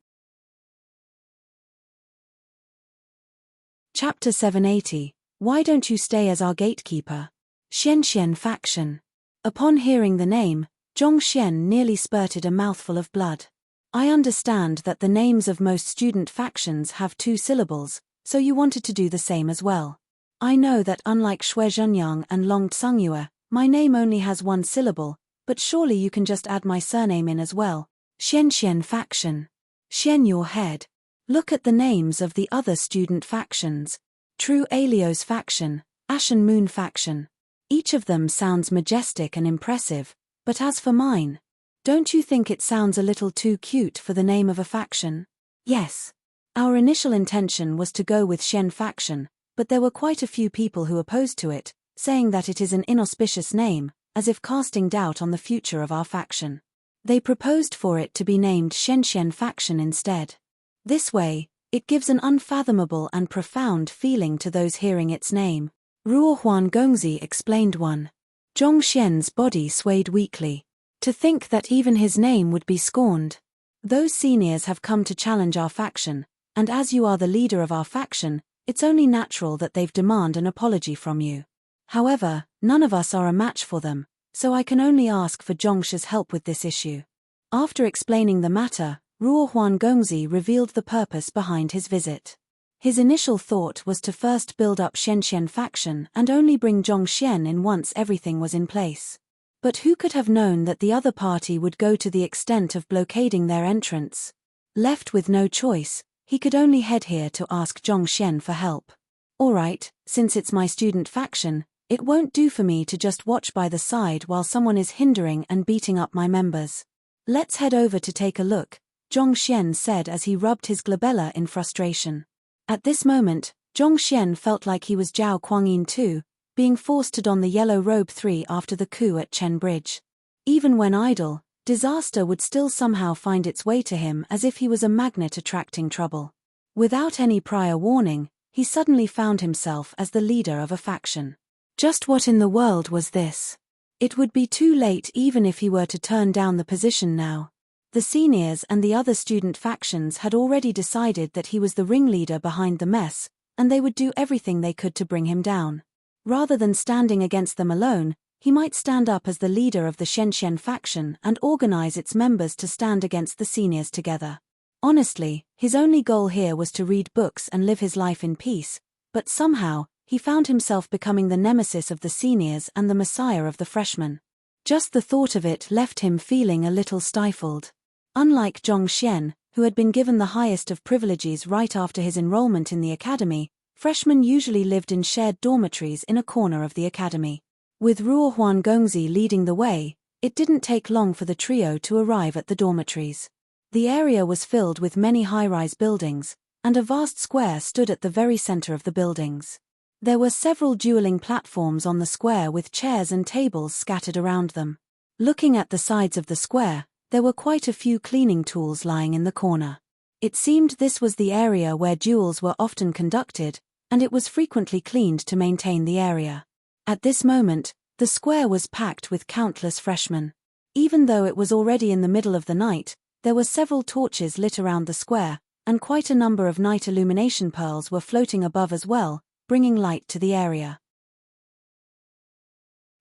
Chapter 780, Why Don't You Stay as Our Gatekeeper? Shenxian faction. Upon hearing the name, Zhongxian nearly spurted a mouthful of blood. "I understand that the names of most student factions have 2 syllables, so you wanted to do the same as well. I know that unlike Shuezhenyang and Longtsungyue, my name only has 1 syllable, but surely you can just add my surname in as well. Shenxian faction. Shen your head. Look at the names of the other student factions. True Alios faction, Ashen Moon faction. Each of them sounds majestic and impressive, but as for mine, don't you think it sounds a little too cute for the name of a faction?" Yes. Our initial intention was to go with Shen faction, but there were quite a few people who opposed to it, saying that it is an inauspicious name, as if casting doubt on the future of our faction. They proposed for it to be named Shenxian faction instead. This way, it gives an unfathomable and profound feeling to those hearing its name. Ruo Huangongzi explained one. Zhongxian's body swayed weakly. To think that even his name would be scorned. "Those seniors have come to challenge our faction, and as you are the leader of our faction, it's only natural that they've demand an apology from you. However, none of us are a match for them, so I can only ask for Zhongshi's help with this issue." After explaining the matter, Ruo Huangongzi revealed the purpose behind his visit. His initial thought was to first build up Shenxian faction and only bring Zhongxian in once everything was in place. But who could have known that the other party would go to the extent of blockading their entrance? Left with no choice, he could only head here to ask Zhongxian for help. "Alright, since it's my student faction, it won't do for me to just watch by the side while someone is hindering and beating up my members. Let's head over to take a look," Zhongxian said as he rubbed his glabella in frustration. At this moment, Zhongxian felt like he was Zhao Kuangyin too, being forced to don the yellow robe 3 after the coup at Chen Bridge. Even when idle, disaster would still somehow find its way to him as if he was a magnet attracting trouble. Without any prior warning, he suddenly found himself as the leader of a faction. Just what in the world was this? It would be too late even if he were to turn down the position now. The seniors and the other student factions had already decided that he was the ringleader behind the mess, and they would do everything they could to bring him down. Rather than standing against them alone, he might stand up as the leader of the Shenxian faction and organize its members to stand against the seniors together. Honestly, his only goal here was to read books and live his life in peace, but somehow, he found himself becoming the nemesis of the seniors and the messiah of the freshmen. Just the thought of it left him feeling a little stifled. Unlike Zhongxian, who had been given the highest of privileges right after his enrollment in the academy, freshmen usually lived in shared dormitories in a corner of the academy. With Ruo Huangongzi leading the way, it didn't take long for the trio to arrive at the dormitories. The area was filled with many high-rise buildings, and a vast square stood at the very center of the buildings. There were several dueling platforms on the square with chairs and tables scattered around them. Looking at the sides of the square, there were quite a few cleaning tools lying in the corner. It seemed this was the area where duels were often conducted, and it was frequently cleaned to maintain the area. At this moment, the square was packed with countless freshmen. Even though it was already in the middle of the night, there were several torches lit around the square, and quite a number of night illumination pearls were floating above as well, bringing light to the area.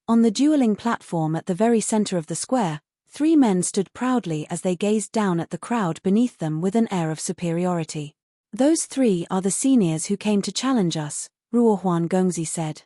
On the dueling platform at the very center of the square, 3 men stood proudly as they gazed down at the crowd beneath them with an air of superiority. "Those 3 are the seniors who came to challenge us," Ruo Huangongzi said.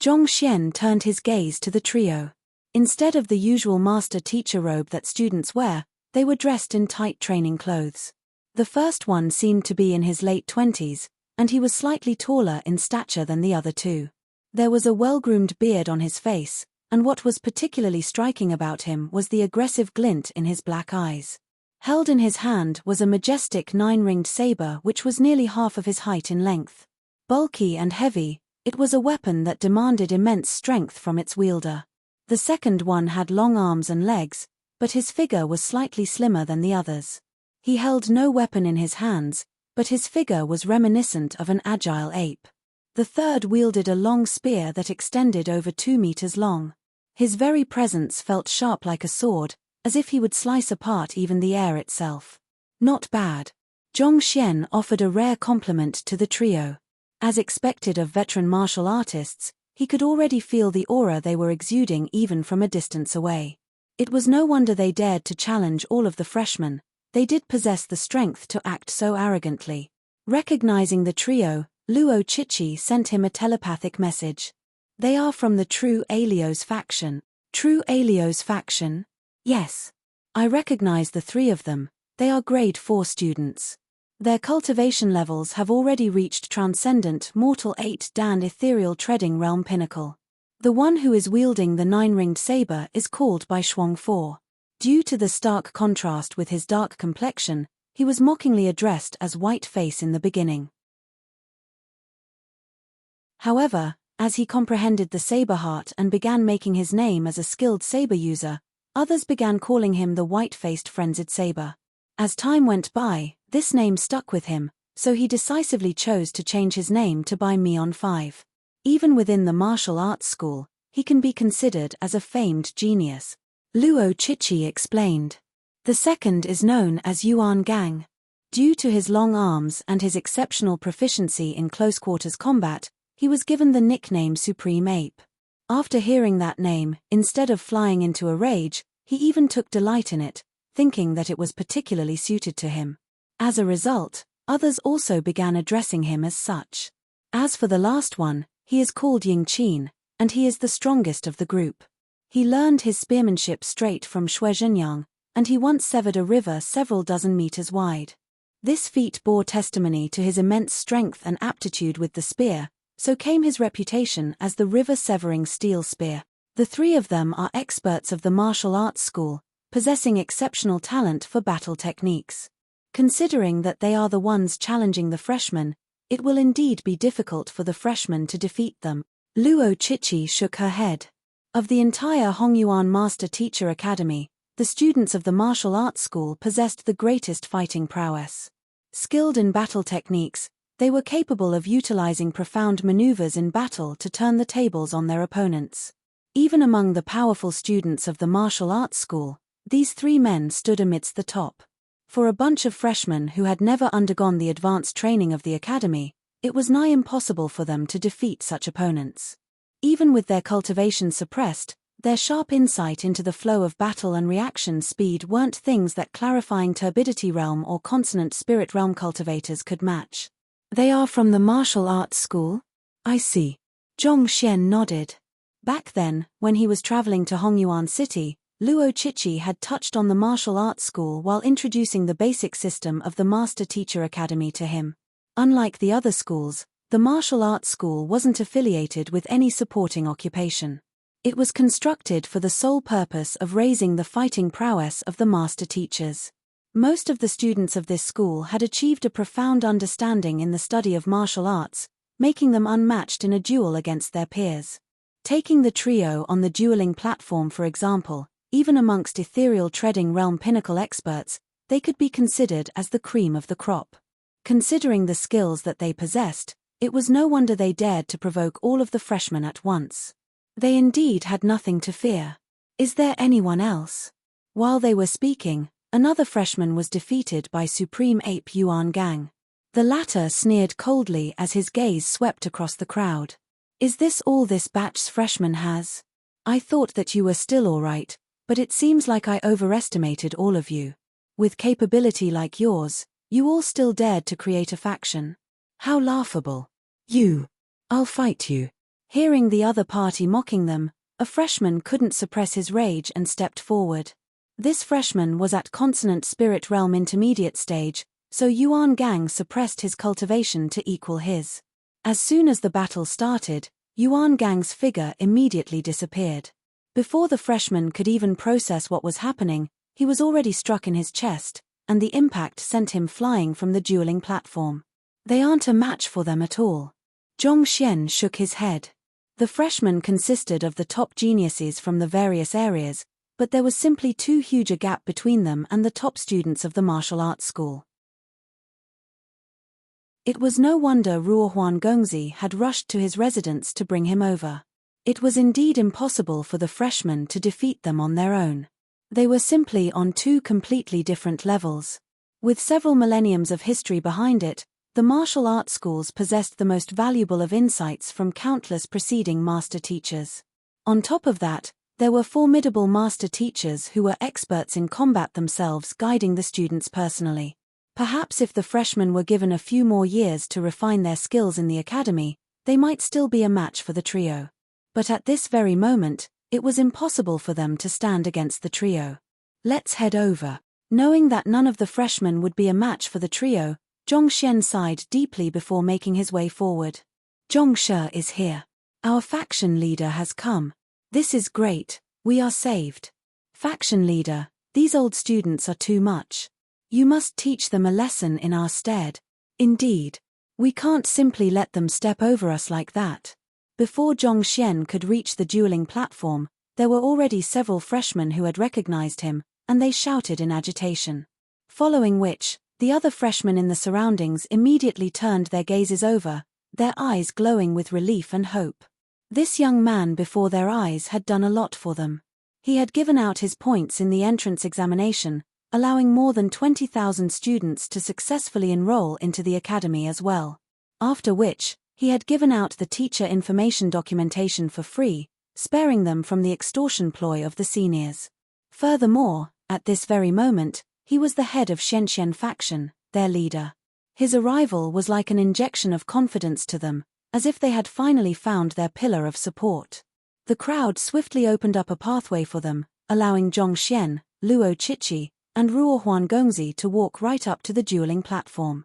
Zhongxian turned his gaze to the trio. Instead of the usual master-teacher robe that students wear, they were dressed in tight training clothes. The first one seemed to be in his late 20s, and he was slightly taller in stature than the other two. There was a well-groomed beard on his face, and what was particularly striking about him was the aggressive glint in his black eyes. Held in his hand was a majestic 9-ringed saber which was nearly half of his height in length. Bulky and heavy, it was a weapon that demanded immense strength from its wielder. The second one had long arms and legs, but his figure was slightly slimmer than the others. He held no weapon in his hands, but his figure was reminiscent of an agile ape. The third wielded a long spear that extended over 2 meters long. His very presence felt sharp like a sword, as if he would slice apart even the air itself. Not bad. Zhong Xian offered a rare compliment to the trio. As expected of veteran martial artists, he could already feel the aura they were exuding even from a distance away. It was no wonder they dared to challenge all of the freshmen. They did possess the strength to act so arrogantly. Recognizing the trio, Luo Chichi sent him a telepathic message. They are from the True Alios faction. True Alios faction? Yes. I recognize the 3 of them. They are grade 4 students. Their cultivation levels have already reached Transcendent Mortal 8 Dan Ethereal Treading Realm Pinnacle. The one who is wielding the 9-ringed saber is called by Shuang 4. Due to the stark contrast with his dark complexion, he was mockingly addressed as White Face in the beginning. However, as he comprehended the saber heart and began making his name as a skilled saber user, others began calling him the White-Faced Frenzied Saber. As time went by, this name stuck with him, so he decisively chose to change his name to Bai Mian 5. Even within the martial arts school, he can be considered as a famed genius. Luo Chichi explained. The second is known as Yuan Gang. Due to his long arms and his exceptional proficiency in close-quarters combat, he was given the nickname Supreme Ape. After hearing that name, instead of flying into a rage, he even took delight in it, thinking that it was particularly suited to him. As a result, others also began addressing him as such. As for the last one, he is called Ying Qin, and he is the strongest of the group. He learned his spearmanship straight from Shui Zhenyang, and he once severed a river several dozen meters wide. This feat bore testimony to his immense strength and aptitude with the spear, so came his reputation as the river-severing steel spear. The 3 of them are experts of the martial arts school, possessing exceptional talent for battle techniques. Considering that they are the ones challenging the freshmen, it will indeed be difficult for the freshmen to defeat them. Luo Chichi shook her head. Of the entire Hongyuan Master Teacher Academy, the students of the martial arts school possessed the greatest fighting prowess. Skilled in battle techniques, they were capable of utilizing profound maneuvers in battle to turn the tables on their opponents. Even among the powerful students of the martial arts school, these 3 men stood amidst the top. For a bunch of freshmen who had never undergone the advanced training of the academy, it was nigh impossible for them to defeat such opponents. Even with their cultivation suppressed, their sharp insight into the flow of battle and reaction speed weren't things that clarifying turbidity realm or consonant spirit realm cultivators could match. They are from the martial arts school? I see. Zhong Xian nodded. Back then, when he was traveling to Hongyuan City, Luo Chichi had touched on the martial arts school while introducing the basic system of the Master Teacher Academy to him. Unlike the other schools, the martial arts school wasn't affiliated with any supporting occupation. It was constructed for the sole purpose of raising the fighting prowess of the master teachers. Most of the students of this school had achieved a profound understanding in the study of martial arts, making them unmatched in a duel against their peers. Taking the trio on the dueling platform for example, even amongst ethereal treading realm pinnacle experts, they could be considered as the cream of the crop. Considering the skills that they possessed, it was no wonder they dared to provoke all of the freshmen at once. They indeed had nothing to fear. Is there anyone else? While they were speaking, another freshman was defeated by Supreme Ape Yuan Gang. The latter sneered coldly as his gaze swept across the crowd. Is this all this batch's freshman has? I thought that you were still all right, but it seems like I overestimated all of you. With capability like yours, you all still dared to create a faction. How laughable. You. I'll fight you. Hearing the other party mocking them, A freshman couldn't suppress his rage and stepped forward. This freshman was at consonant spirit realm intermediate stage, so Yuan Gang suppressed his cultivation to equal his. As soon as the battle started, Yuan Gang's figure immediately disappeared. Before the freshman could even process what was happening, he was already struck in his chest, and the impact sent him flying from the dueling platform. They aren't a match for them at all. Zhongxian shook his head. The freshmen consisted of the top geniuses from the various areas, but there was simply too huge a gap between them and the top students of the martial arts school. It was no wonder Ruohuan Gongzi had rushed to his residence to bring him over. It was indeed impossible for the freshmen to defeat them on their own. They were simply on two completely different levels. With several millenniums of history behind it, the martial arts schools possessed the most valuable of insights from countless preceding master teachers. On top of that, there were formidable master teachers who were experts in combat themselves, guiding the students personally. Perhaps if the freshmen were given a few more years to refine their skills in the academy, they might still be a match for the trio. But at this very moment, it was impossible for them to stand against the trio. Let's head over. Knowing that none of the freshmen would be a match for the trio, Zhongxian sighed deeply before making his way forward. Zhongshe is here. Our faction leader has come. This is great, we are saved. Faction leader, these old students are too much. You must teach them a lesson in our stead. Indeed. We can't simply let them step over us like that. Before Zhongxian could reach the dueling platform, there were already several freshmen who had recognized him, and they shouted in agitation. Following which, the other freshmen in the surroundings immediately turned their gazes over, their eyes glowing with relief and hope. This young man before their eyes had done a lot for them. He had given out his points in the entrance examination, allowing more than 20,000 students to successfully enroll into the academy as well. After which, he had given out the teacher information documentation for free, sparing them from the extortion ploy of the seniors. Furthermore, at this very moment, he was the head of Shenzhen faction, their leader. His arrival was like an injection of confidence to them, as if they had finally found their pillar of support. The crowd swiftly opened up a pathway for them, allowing Zhongxian, Luo Chichi, and Ruohuan Gongzi to walk right up to the dueling platform.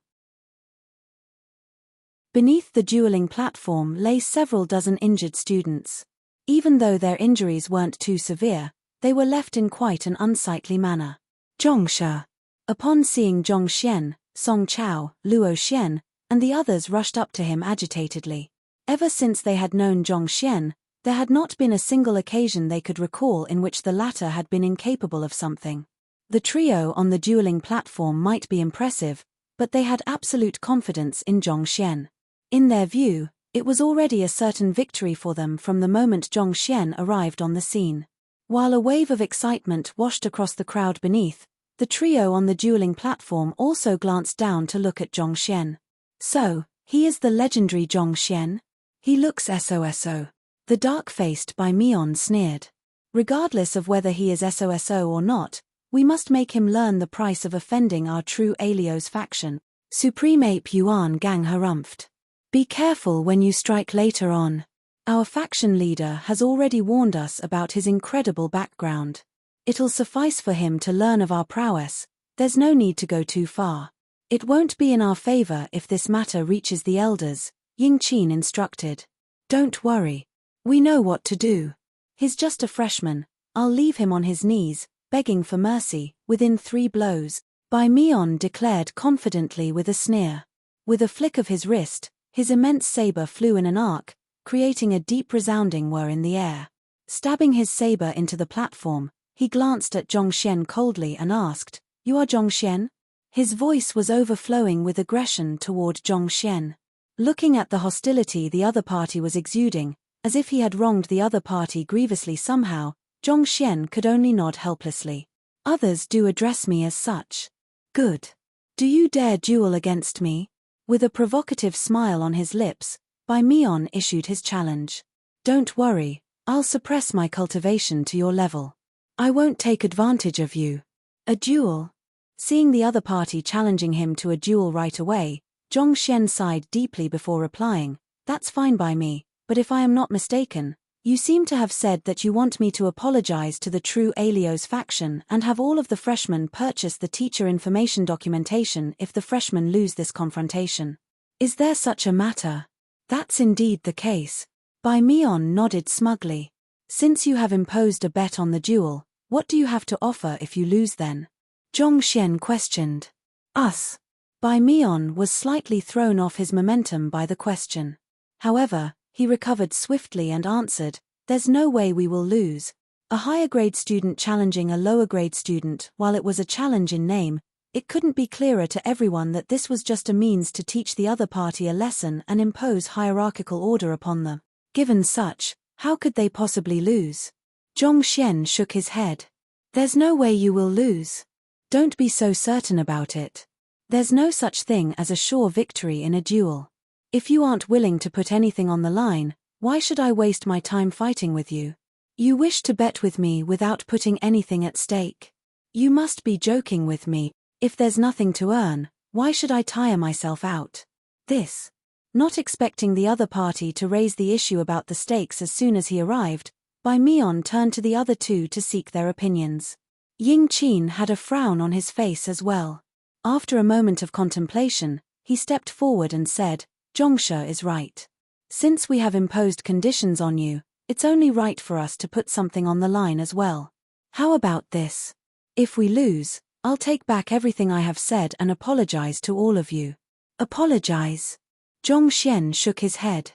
Beneath the dueling platform lay several dozen injured students. Even though their injuries weren't too severe, they were left in quite an unsightly manner. Zhongshe. Upon seeing Zhongxian, Song Chao, Luo Xian, and the others rushed up to him agitatedly. Ever since they had known Zhongxian, there had not been a single occasion they could recall in which the latter had been incapable of something. The trio on the dueling platform might be impressive, but they had absolute confidence in Zhongxian. In their view, it was already a certain victory for them from the moment Zhongxian arrived on the scene. While a wave of excitement washed across the crowd beneath, the trio on the dueling platform also glanced down to look at Zhongxian. So, he is the legendary Zhongxian? He looks SOSO. The dark-faced Bai Mian sneered. Regardless of whether he is SOSO or not, we must make him learn the price of offending our true Alios faction. Supreme Ape Yuan Gang harumphed. Be careful when you strike later on. Our faction leader has already warned us about his incredible background. It'll suffice for him to learn of our prowess, there's no need to go too far. It won't be in our favor if this matter reaches the elders, Ying Qin instructed. Don't worry. We know what to do. He's just a freshman, I'll leave him on his knees, begging for mercy, within 3 blows, Bai Mian declared confidently with a sneer. With a flick of his wrist, his immense saber flew in an arc, creating a deep resounding whir in the air. Stabbing his saber into the platform, he glanced at Zhongxian coldly and asked, "You are Zhongxian?" His voice was overflowing with aggression toward Zhongxian. Looking at the hostility the other party was exuding, as if he had wronged the other party grievously somehow, Zhongxian could only nod helplessly. Others do address me as such. Good. Do you dare duel against me? With a provocative smile on his lips, Bai Mian issued his challenge. Don't worry, I'll suppress my cultivation to your level. I won't take advantage of you. A duel? Seeing the other party challenging him to a duel right away, Zhongxian sighed deeply before replying, That's fine by me, but if I am not mistaken, You seem to have said that you want me to apologize to the true Alios faction and have all of the freshmen purchase the teacher information documentation if the freshmen lose this confrontation. Is there such a matter? That's indeed the case. Bai Mian nodded smugly. Since you have imposed a bet on the duel, what do you have to offer if you lose then? Zhong Xian questioned. Us. Bai Mian was slightly thrown off his momentum by the question. However, he recovered swiftly and answered, there's no way we will lose. A higher grade student challenging a lower grade student, while it was a challenge in name, it couldn't be clearer to everyone that this was just a means to teach the other party a lesson and impose hierarchical order upon them. Given such, how could they possibly lose? Zhong Xian shook his head. There's no way you will lose. Don't be so certain about it. There's no such thing as a sure victory in a duel. If you aren't willing to put anything on the line, why should I waste my time fighting with you? You wish to bet with me without putting anything at stake. You must be joking with me. If there's nothing to earn, why should I tire myself out? This. Not expecting the other party to raise the issue about the stakes as soon as he arrived, Bai Mian turned to the other two to seek their opinions. Ying Qin had a frown on his face as well. After a moment of contemplation, he stepped forward and said, Zhongshe is right. Since we have imposed conditions on you, it's only right for us to put something on the line as well. How about this? If we lose, I'll take back everything I have said and apologize to all of you. Apologize? Zhong Xian shook his head.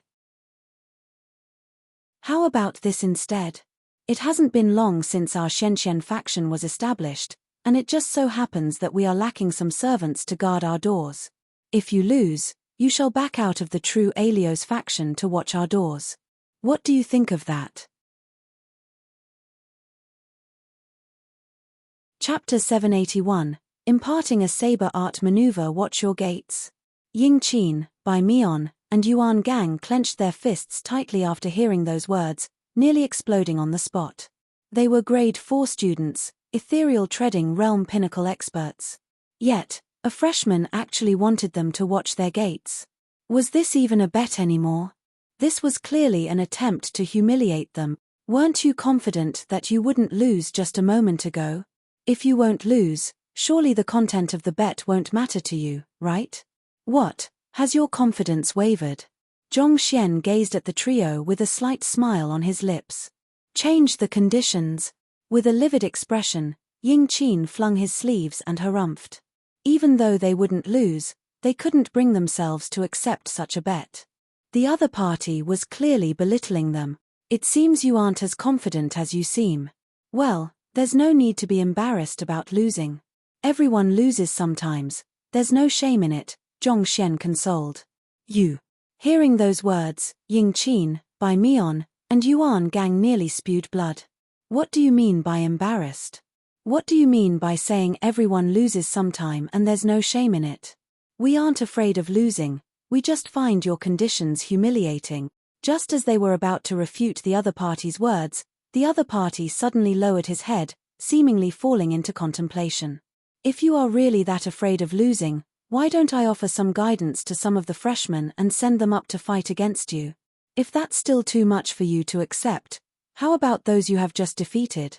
How about this instead? It hasn't been long since our Shenzhen faction was established, and it just so happens that we are lacking some servants to guard our doors. If you lose, you shall back out of the true Alios faction to watch our doors. What do you think of that? Chapter 781, Imparting a Saber Art Maneuver. Watch your gates. Ying Qin, Bai Mian, and Yuan Gang clenched their fists tightly after hearing those words, nearly exploding on the spot. They were grade 4 students, ethereal treading realm pinnacle experts. Yet, a freshman actually wanted them to watch their gates. Was this even a bet anymore? This was clearly an attempt to humiliate them. Weren't you confident that you wouldn't lose just a moment ago? If you won't lose, surely the content of the bet won't matter to you, right? What, has your confidence wavered? Zhong Xian gazed at the trio with a slight smile on his lips. Change the conditions. With a livid expression, Ying Qin flung his sleeves and harumphed. Even though they wouldn't lose, they couldn't bring themselves to accept such a bet. The other party was clearly belittling them. It seems you aren't as confident as you seem. Well, there's no need to be embarrassed about losing. Everyone loses sometimes, there's no shame in it, Zhong Xian consoled. You. Hearing those words, Ying Qin, Bai Mian, and Yuan Gang nearly spewed blood. What do you mean by embarrassed? What do you mean by saying everyone loses sometime and there's no shame in it? We aren't afraid of losing, we just find your conditions humiliating. Just as they were about to refute the other party's words, the other party suddenly lowered his head, seemingly falling into contemplation. If you are really that afraid of losing, why don't I offer some guidance to some of the freshmen and send them up to fight against you? If that's still too much for you to accept, how about those you have just defeated?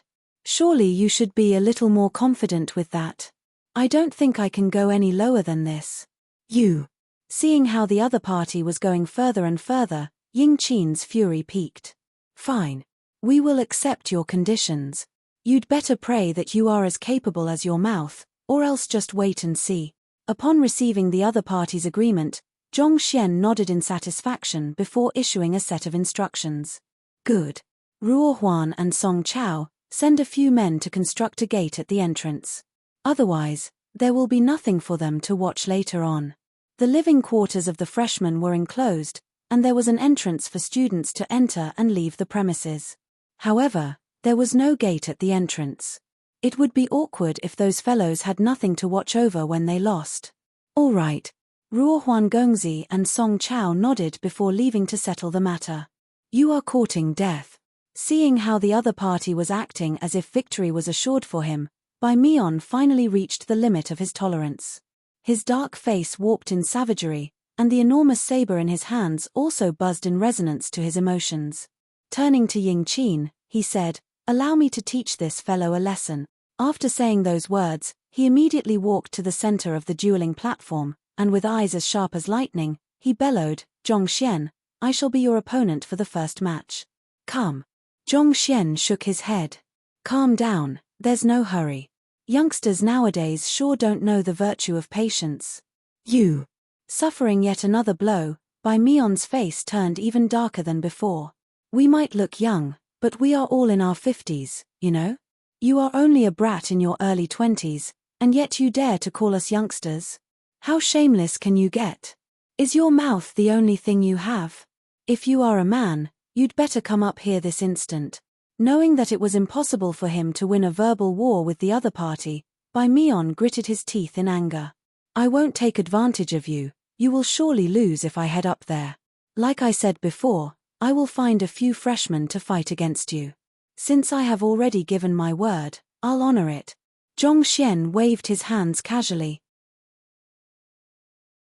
Surely you should be a little more confident with that. I don't think I can go any lower than this. You. Seeing how the other party was going further and further, Ying Qin's fury peaked. Fine. We will accept your conditions. You'd better pray that you are as capable as your mouth, or else just wait and see. Upon receiving the other party's agreement, Zhong Xian nodded in satisfaction before issuing a set of instructions. Good. Ruo Huan and Song Chao, send a few men to construct a gate at the entrance. Otherwise, there will be nothing for them to watch later on. The living quarters of the freshmen were enclosed, and there was an entrance for students to enter and leave the premises. However, there was no gate at the entrance. It would be awkward if those fellows had nothing to watch over when they lost. All right. Ruo Huan Gongzi and Song Chao nodded before leaving to settle the matter. You are courting death. Seeing how the other party was acting as if victory was assured for him, Bai Mian finally reached the limit of his tolerance. His dark face warped in savagery, and the enormous saber in his hands also buzzed in resonance to his emotions. Turning to Ying Qin, he said, "Allow me to teach this fellow a lesson." After saying those words, he immediately walked to the center of the dueling platform, and with eyes as sharp as lightning, he bellowed, "Zhongxian, I shall be your opponent for the first match. Come." Zhongxian shook his head. "Calm down, there's no hurry. Youngsters nowadays sure don't know the virtue of patience." "You." Suffering yet another blow, Bai Mion's face turned even darker than before. "We might look young, but we are all in our 50s, you know? You are only a brat in your early 20s, and yet you dare to call us youngsters? How shameless can you get? Is your mouth the only thing you have? If you are a man, you'd better come up here this instant." Knowing that it was impossible for him to win a verbal war with the other party, Bai Mion gritted his teeth in anger. "I won't take advantage of you. You will surely lose if I head up there. Like I said before, I will find a few freshmen to fight against you. Since I have already given my word, I'll honor it." Zhongxian waved his hands casually.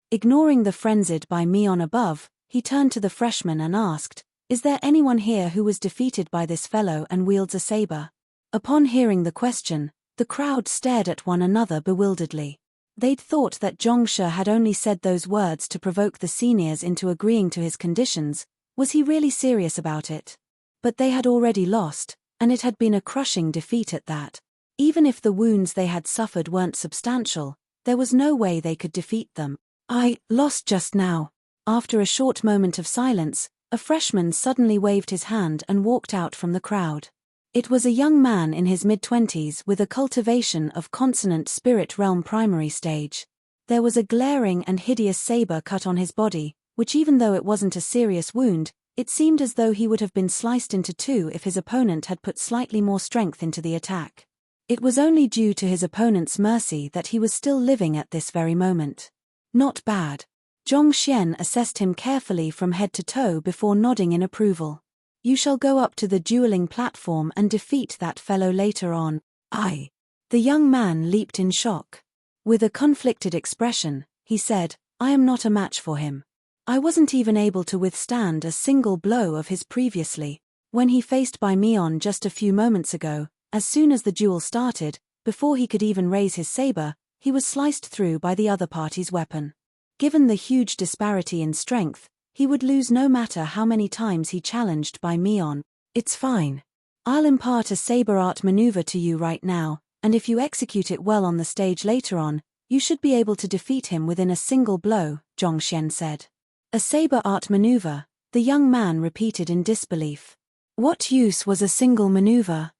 Ignoring the frenzied Bai Mion above, he turned to the freshman and asked, "Is there anyone here who was defeated by this fellow and wields a saber?" Upon hearing the question, the crowd stared at one another bewilderedly. They'd thought that Zhongshe had only said those words to provoke the seniors into agreeing to his conditions. Was he really serious about it? But they had already lost, and it had been a crushing defeat at that. Even if the wounds they had suffered weren't substantial, there was no way they could defeat them. "I lost just now." After a short moment of silence, a freshman suddenly waved his hand and walked out from the crowd. It was a young man in his mid-20s with a cultivation of consonant spirit realm primary stage. There was a glaring and hideous saber cut on his body, which even though it wasn't a serious wound, it seemed as though he would have been sliced into two if his opponent had put slightly more strength into the attack. It was only due to his opponent's mercy that he was still living at this very moment. "Not bad." Zhongxian assessed him carefully from head to toe before nodding in approval. "You shall go up to the dueling platform and defeat that fellow later on." "I." The young man leaped in shock. With a conflicted expression, he said, "I am not a match for him. I wasn't even able to withstand a single blow of his previously. When he faced Bai Mion just a few moments ago, as soon as the duel started, before he could even raise his saber, he was sliced through by the other party's weapon. Given the huge disparity in strength, he would lose no matter how many times he challenged Bai Mion. It's fine. I'll impart a saber art maneuver to you right now, and if you execute it well on the stage later on, you should be able to defeat him within a single blow," Zhongxian said. "A saber art maneuver," the young man repeated in disbelief. What use was a single maneuver?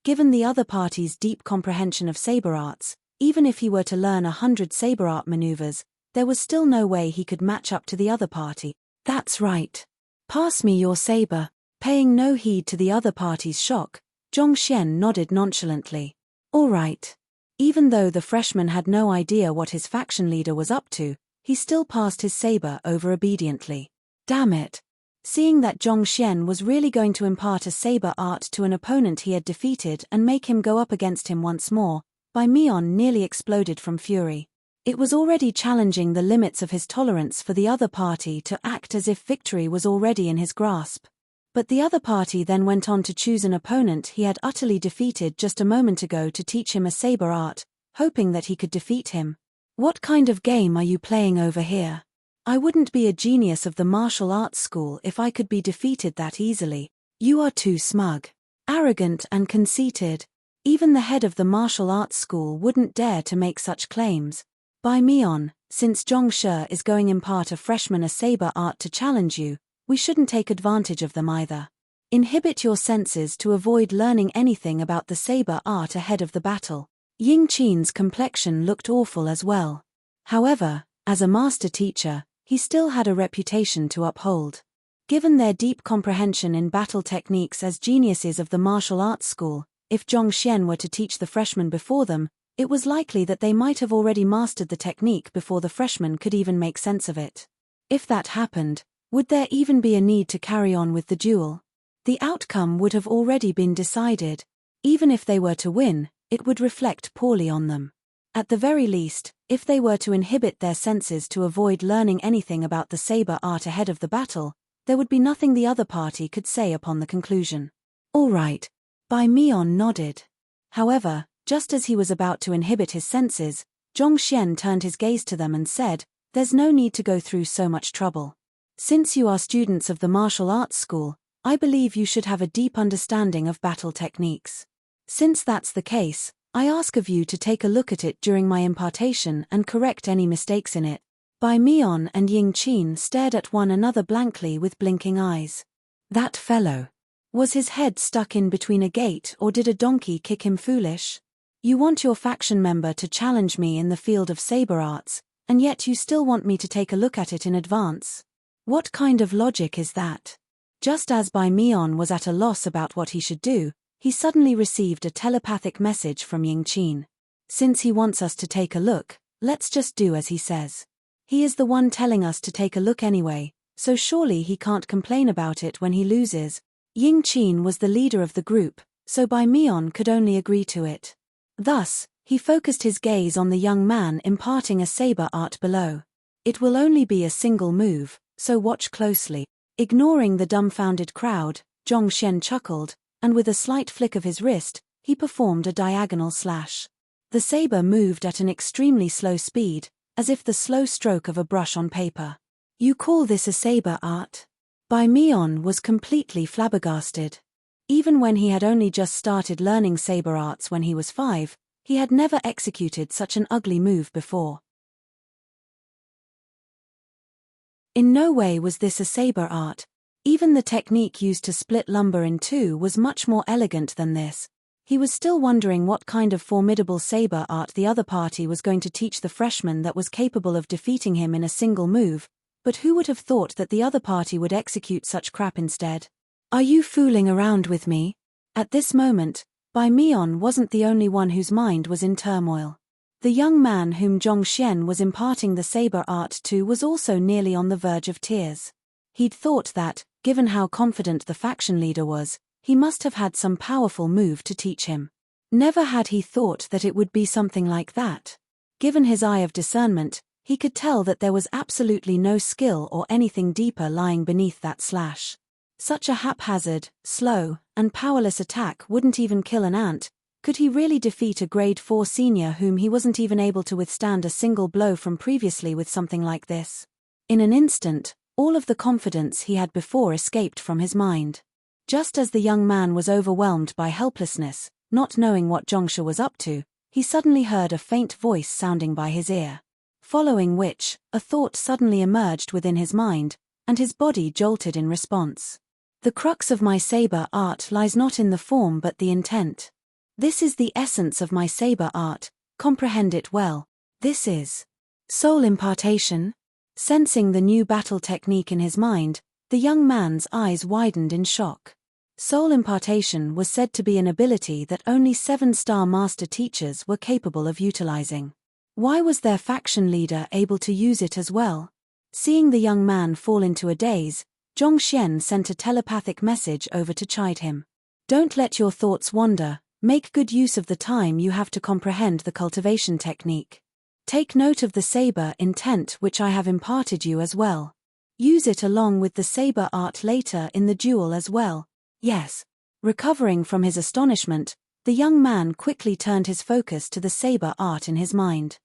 Given the other party's deep comprehension of saber arts, even if he were to learn 100 saber art maneuvers, there was still no way he could match up to the other party. "That's right. Pass me your saber." Paying no heed to the other party's shock, Zhongxian nodded nonchalantly. "All right." Even though the freshman had no idea what his faction leader was up to, he still passed his saber over obediently. Damn it. Seeing that Zhongxian was really going to impart a saber art to an opponent he had defeated and make him go up against him once more, Bai Mion nearly exploded from fury. It was already challenging the limits of his tolerance for the other party to act as if victory was already in his grasp. But the other party then went on to choose an opponent he had utterly defeated just a moment ago to teach him a saber art, hoping that he could defeat him. What kind of game are you playing over here? I wouldn't be a genius of the martial arts school if I could be defeated that easily. You are too smug, arrogant and conceited. Even the head of the martial arts school wouldn't dare to make such claims. Bai Mion, since Zhongshe is going impart a freshman a saber art to challenge you, we shouldn't take advantage of them either. Inhibit your senses to avoid learning anything about the saber art ahead of the battle. Ying Qin's complexion looked awful as well. However, as a master teacher, he still had a reputation to uphold. Given their deep comprehension in battle techniques as geniuses of the martial arts school, if Zhongxian were to teach the freshmen before them, it was likely that they might have already mastered the technique before the freshmen could even make sense of it. If that happened, would there even be a need to carry on with the duel? The outcome would have already been decided. Even if they were to win, it would reflect poorly on them. At the very least, if they were to inhibit their senses to avoid learning anything about the saber art ahead of the battle, there would be nothing the other party could say upon the conclusion. All right. Bai Mian nodded. However, just as he was about to inhibit his senses, Zhongxian turned his gaze to them and said, "There's no need to go through so much trouble. Since you are students of the martial arts school, I believe you should have a deep understanding of battle techniques. Since that's the case, I ask of you to take a look at it during my impartation and correct any mistakes in it." Bai Mian and Ying Qin stared at one another blankly with blinking eyes. That fellow. Was his head stuck in between a gate, or did a donkey kick him foolish? You want your faction member to challenge me in the field of saber arts, and yet you still want me to take a look at it in advance? What kind of logic is that? Just as Bai Mian was at a loss about what he should do, he suddenly received a telepathic message from Ying Qin. Since he wants us to take a look, let's just do as he says. He is the one telling us to take a look anyway, so surely he can't complain about it when he loses. Ying Qin was the leader of the group, so Bai Mian could only agree to it. Thus, he focused his gaze on the young man imparting a saber art below. It will only be a single move, so watch closely. Ignoring the dumbfounded crowd, Zhongxian chuckled, and with a slight flick of his wrist, he performed a diagonal slash. The saber moved at an extremely slow speed, as if the slow stroke of a brush on paper. You call this a saber art? Bai Mian was completely flabbergasted. Even when he had only just started learning saber arts when he was 5, he had never executed such an ugly move before. In no way was this a saber art. Even the technique used to split lumber in two was much more elegant than this. He was still wondering what kind of formidable saber art the other party was going to teach the freshman that was capable of defeating him in a single move, but who would have thought that the other party would execute such crap instead? Are you fooling around with me? At this moment, Bai Mian wasn't the only one whose mind was in turmoil. The young man whom Zhongxian was imparting the saber art to was also nearly on the verge of tears. He'd thought that, given how confident the faction leader was, he must have had some powerful move to teach him. Never had he thought that it would be something like that. Given his eye of discernment, he could tell that there was absolutely no skill or anything deeper lying beneath that slash. Such a haphazard, slow, and powerless attack wouldn't even kill an ant. Could he really defeat a grade 4 senior whom he wasn't even able to withstand a single blow from previously with something like this? In an instant, all of the confidence he had before escaped from his mind. Just as the young man was overwhelmed by helplessness, not knowing what Zhongsha was up to, he suddenly heard a faint voice sounding by his ear. Following which, a thought suddenly emerged within his mind, and his body jolted in response. The crux of my saber art lies not in the form but the intent. This is the essence of my saber art, comprehend it well. This is soul impartation. Sensing the new battle technique in his mind, the young man's eyes widened in shock. Soul impartation was said to be an ability that only 7-star master teachers were capable of utilizing. Why was their faction leader able to use it as well? Seeing the young man fall into a daze, Zhongxian sent a telepathic message over to chide him. Don't let your thoughts wander, make good use of the time you have to comprehend the cultivation technique. Take note of the saber intent which I have imparted you as well. Use it along with the saber art later in the duel as well. Yes. Recovering from his astonishment, the young man quickly turned his focus to the saber art in his mind.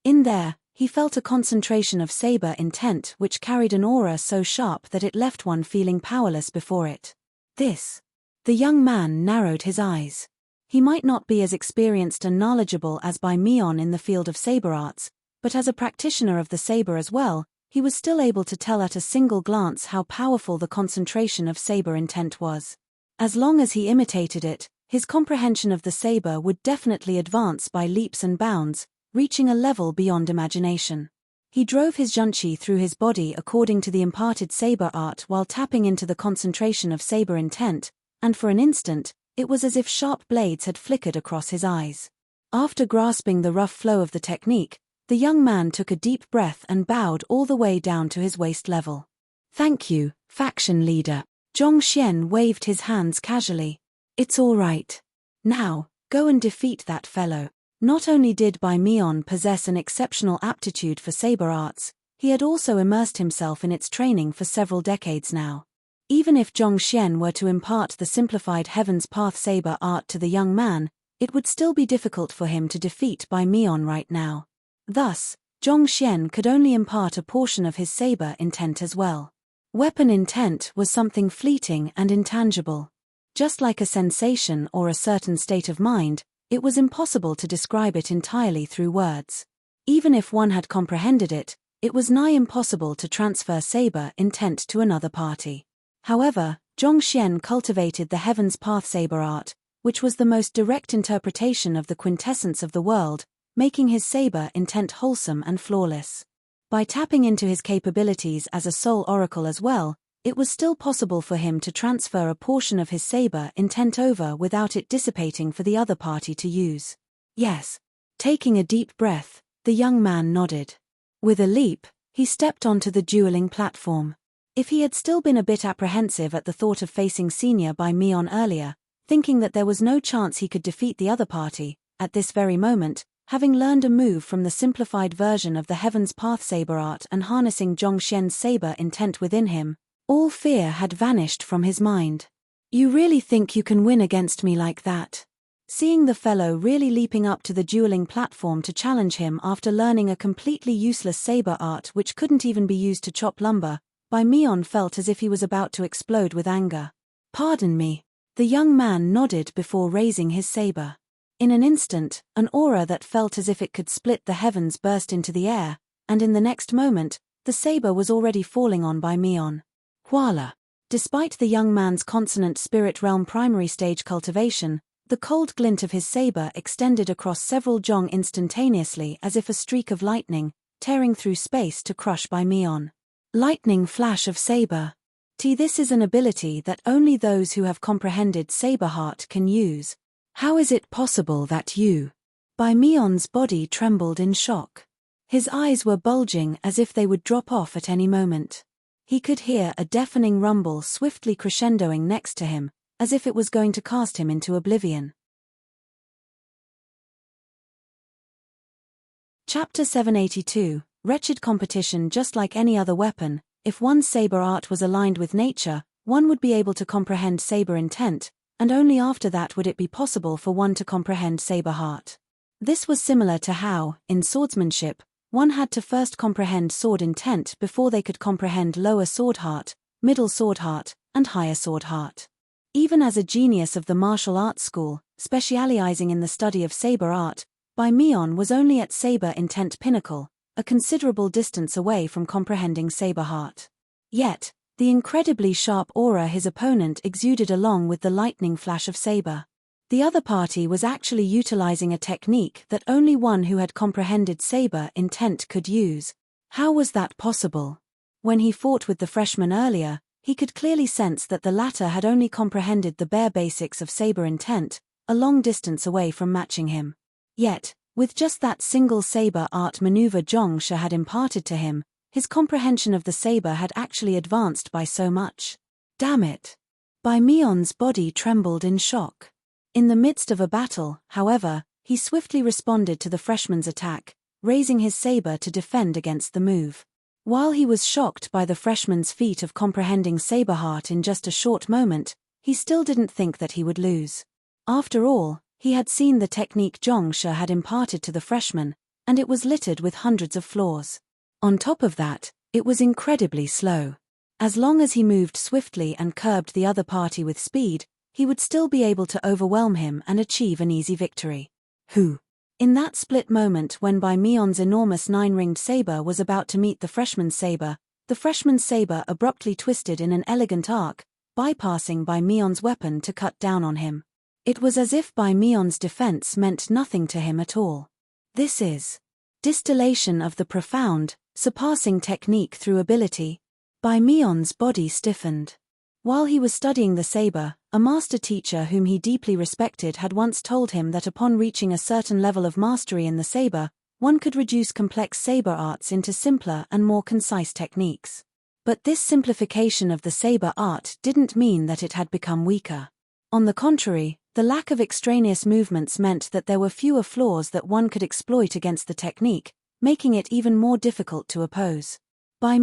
In there, he felt a concentration of saber intent which carried an aura so sharp that it left one feeling powerless before it. This. The young man narrowed his eyes. He might not be as experienced and knowledgeable as Bai Mian in the field of saber arts, but as a practitioner of the saber as well, he was still able to tell at a single glance how powerful the concentration of saber intent was. As long as he imitated it, his comprehension of the saber would definitely advance by leaps and bounds, reaching a level beyond imagination. He drove his junchi through his body according to the imparted saber art while tapping into the concentration of saber intent, and for an instant, it was as if sharp blades had flickered across his eyes. After grasping the rough flow of the technique, the young man took a deep breath and bowed all the way down to his waist level. Thank you, faction leader. Zhongxian waved his hands casually. It's all right. Now, go and defeat that fellow. Not only did Bai Mian possess an exceptional aptitude for saber arts, He had also immersed himself in its training for several decades now. Even if Zhongxian were to impart the simplified Heaven's Path saber art to the young man, it would still be difficult for him to defeat Bai Mian right now. Thus, Zhongxian could only impart a portion of his saber intent as well. Weapon intent was something fleeting and intangible. Just like a sensation or a certain state of mind, it was impossible to describe it entirely through words. Even if one had comprehended it, it was nigh impossible to transfer saber intent to another party. However, Zhongxian cultivated the Heaven's Path saber art, which was the most direct interpretation of the quintessence of the world, making his saber intent wholesome and flawless. By tapping into his capabilities as a soul oracle as well, it was still possible for him to transfer a portion of his saber intent over without it dissipating for the other party to use. Yes. Taking a deep breath, the young man nodded. With a leap, he stepped onto the dueling platform. If he had still been a bit apprehensive at the thought of facing Senior Bai Mian earlier, thinking that there was no chance he could defeat the other party, at this very moment, having learned a move from the simplified version of the Heaven's Path saber art and harnessing Zhongxian's saber intent within him, all fear had vanished from his mind. You really think you can win against me like that? Seeing the fellow really leaping up to the dueling platform to challenge him after learning a completely useless saber art which couldn't even be used to chop lumber, Bai Mian felt as if he was about to explode with anger. Pardon me. The young man nodded before raising his saber. In an instant, an aura that felt as if it could split the heavens burst into the air, and in the next moment, the saber was already falling on Bai Mian. Huala. Despite the young man's consonant spirit realm primary stage cultivation, the cold glint of his saber extended across several zhong instantaneously as if a streak of lightning, tearing through space to crush Bai Mian. Lightning flash of saber. This is an ability that only those who have comprehended saber heart can use. How is it possible that you? Bai Mian's body trembled in shock. His eyes were bulging as if they would drop off at any moment. He could hear a deafening rumble swiftly crescendoing next to him, as if it was going to cast him into oblivion. Chapter 782, Wretched competition. Just like any other weapon, if one's saber art was aligned with nature, one would be able to comprehend saber intent, and only after that would it be possible for one to comprehend saber heart. This was similar to how, in swordsmanship, one had to first comprehend sword intent before they could comprehend lower sword heart, middle sword heart, and higher sword heart. Even as a genius of the martial arts school, specializing in the study of saber art, Bai Mian was only at saber intent pinnacle, a considerable distance away from comprehending saber heart. Yet, the incredibly sharp aura his opponent exuded along with the lightning flash of saber. The other party was actually utilizing a technique that only one who had comprehended saber intent could use. How was that possible? When he fought with the freshman earlier, he could clearly sense that the latter had only comprehended the bare basics of saber intent, a long distance away from matching him. Yet, with just that single saber art maneuver Zhongsha had imparted to him, his comprehension of the saber had actually advanced by so much. Damn it! Bai Mian's body trembled in shock. In the midst of a battle, however, he swiftly responded to the freshman's attack, raising his saber to defend against the move. While he was shocked by the freshman's feat of comprehending saber heart in just a short moment, he still didn't think that he would lose. After all, he had seen the technique Zhongsha had imparted to the freshman, and it was littered with hundreds of flaws. On top of that, it was incredibly slow. As long as he moved swiftly and curbed the other party with speed, he would still be able to overwhelm him and achieve an easy victory. Who? In that split moment when Bai Mian's enormous nine-ringed saber was about to meet the freshman's saber abruptly twisted in an elegant arc, bypassing Bai Mian's weapon to cut down on him. It was as if Bai Mian's defense meant nothing to him at all. This is distillation of the profound, surpassing technique through ability. Bai Mian's body stiffened. While he was studying the saber, a master teacher whom he deeply respected had once told him that upon reaching a certain level of mastery in the saber, one could reduce complex saber arts into simpler and more concise techniques. But this simplification of the saber art didn't mean that it had become weaker. On the contrary, the lack of extraneous movements meant that there were fewer flaws that one could exploit against the technique, making it even more difficult to oppose. By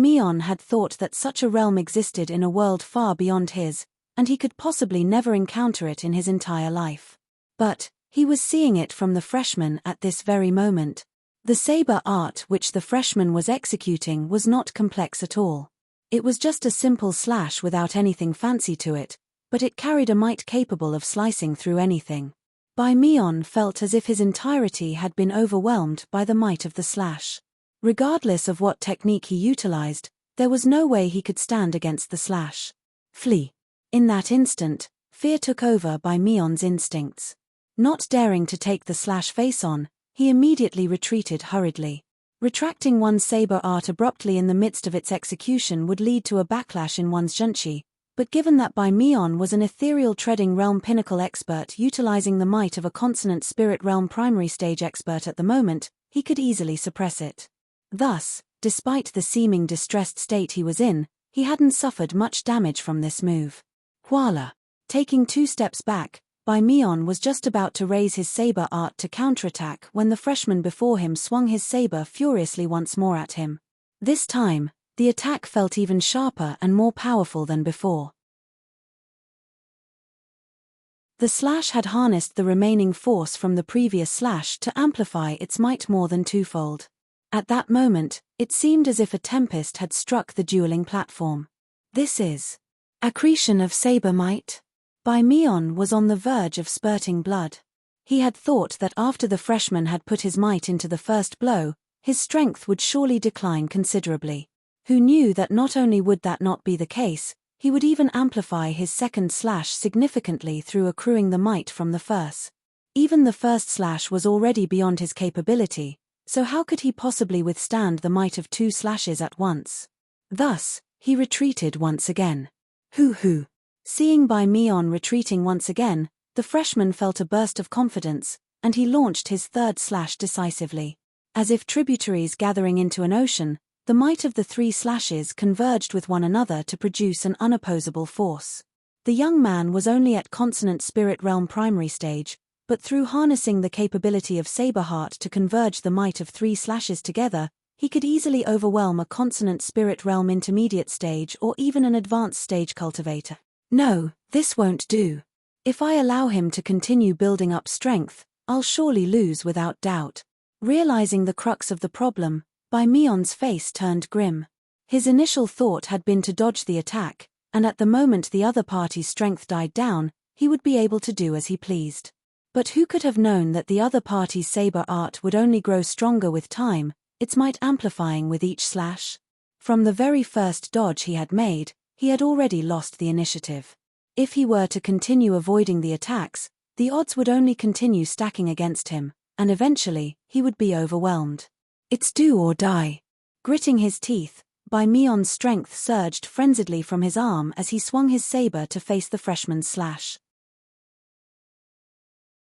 had thought that such a realm existed in a world far beyond his, and he could possibly never encounter it in his entire life. But he was seeing it from the freshman at this very moment. The saber art which the freshman was executing was not complex at all. It was just a simple slash without anything fancy to it, but it carried a might capable of slicing through anything. By felt as if his entirety had been overwhelmed by the might of the slash. Regardless of what technique he utilized, there was no way he could stand against the slash. Flee. In that instant, fear took over By-Meon's instincts. Not daring to take the slash face-on, he immediately retreated hurriedly. Retracting one's saber art abruptly in the midst of its execution would lead to a backlash in one's junshi, but given that By-Meon was an ethereal treading realm pinnacle expert utilizing the might of a consonant spirit realm primary stage expert at the moment, he could easily suppress it. Thus, despite the seeming distressed state he was in, he hadn't suffered much damage from this move. Voila! Taking 2 steps back, By-Meon was just about to raise his saber art to counterattack when the freshman before him swung his saber furiously once more at him. This time, the attack felt even sharper and more powerful than before. The slash had harnessed the remaining force from the previous slash to amplify its might more than twofold. At that moment, it seemed as if a tempest had struck the dueling platform. This is accretion of saber might. By-Meon was on the verge of spurting blood. He had thought that after the freshman had put his might into the first blow, his strength would surely decline considerably. Who knew that not only would that not be the case, he would even amplify his second slash significantly through accruing the might from the first. Even the first slash was already beyond his capability, so how could he possibly withstand the might of 2 slashes at once? Thus, he retreated once again. Hoo-hoo. Seeing By-Meon retreating once again, the freshman felt a burst of confidence, and he launched his third slash decisively. As if tributaries gathering into an ocean, the might of the 3 slashes converged with one another to produce an unopposable force. The young man was only at consonant spirit realm primary stage, but through harnessing the capability of Saberheart to converge the might of 3 slashes together, he could easily overwhelm a consonant spirit realm intermediate stage or even an advanced stage cultivator. No, this won't do. If I allow him to continue building up strength, I'll surely lose without doubt. Realizing the crux of the problem, By-Meon's face turned grim. His initial thought had been to dodge the attack, and at the moment the other party's strength died down, he would be able to do as he pleased. But who could have known that the other party's saber art would only grow stronger with time, its might amplifying with each slash? From the very first dodge he had made, he had already lost the initiative. If he were to continue avoiding the attacks, the odds would only continue stacking against him, and eventually, he would be overwhelmed. It's do or die. Gritting his teeth, By-Meon's strength surged frenziedly from his arm as he swung his saber to face the freshman's slash.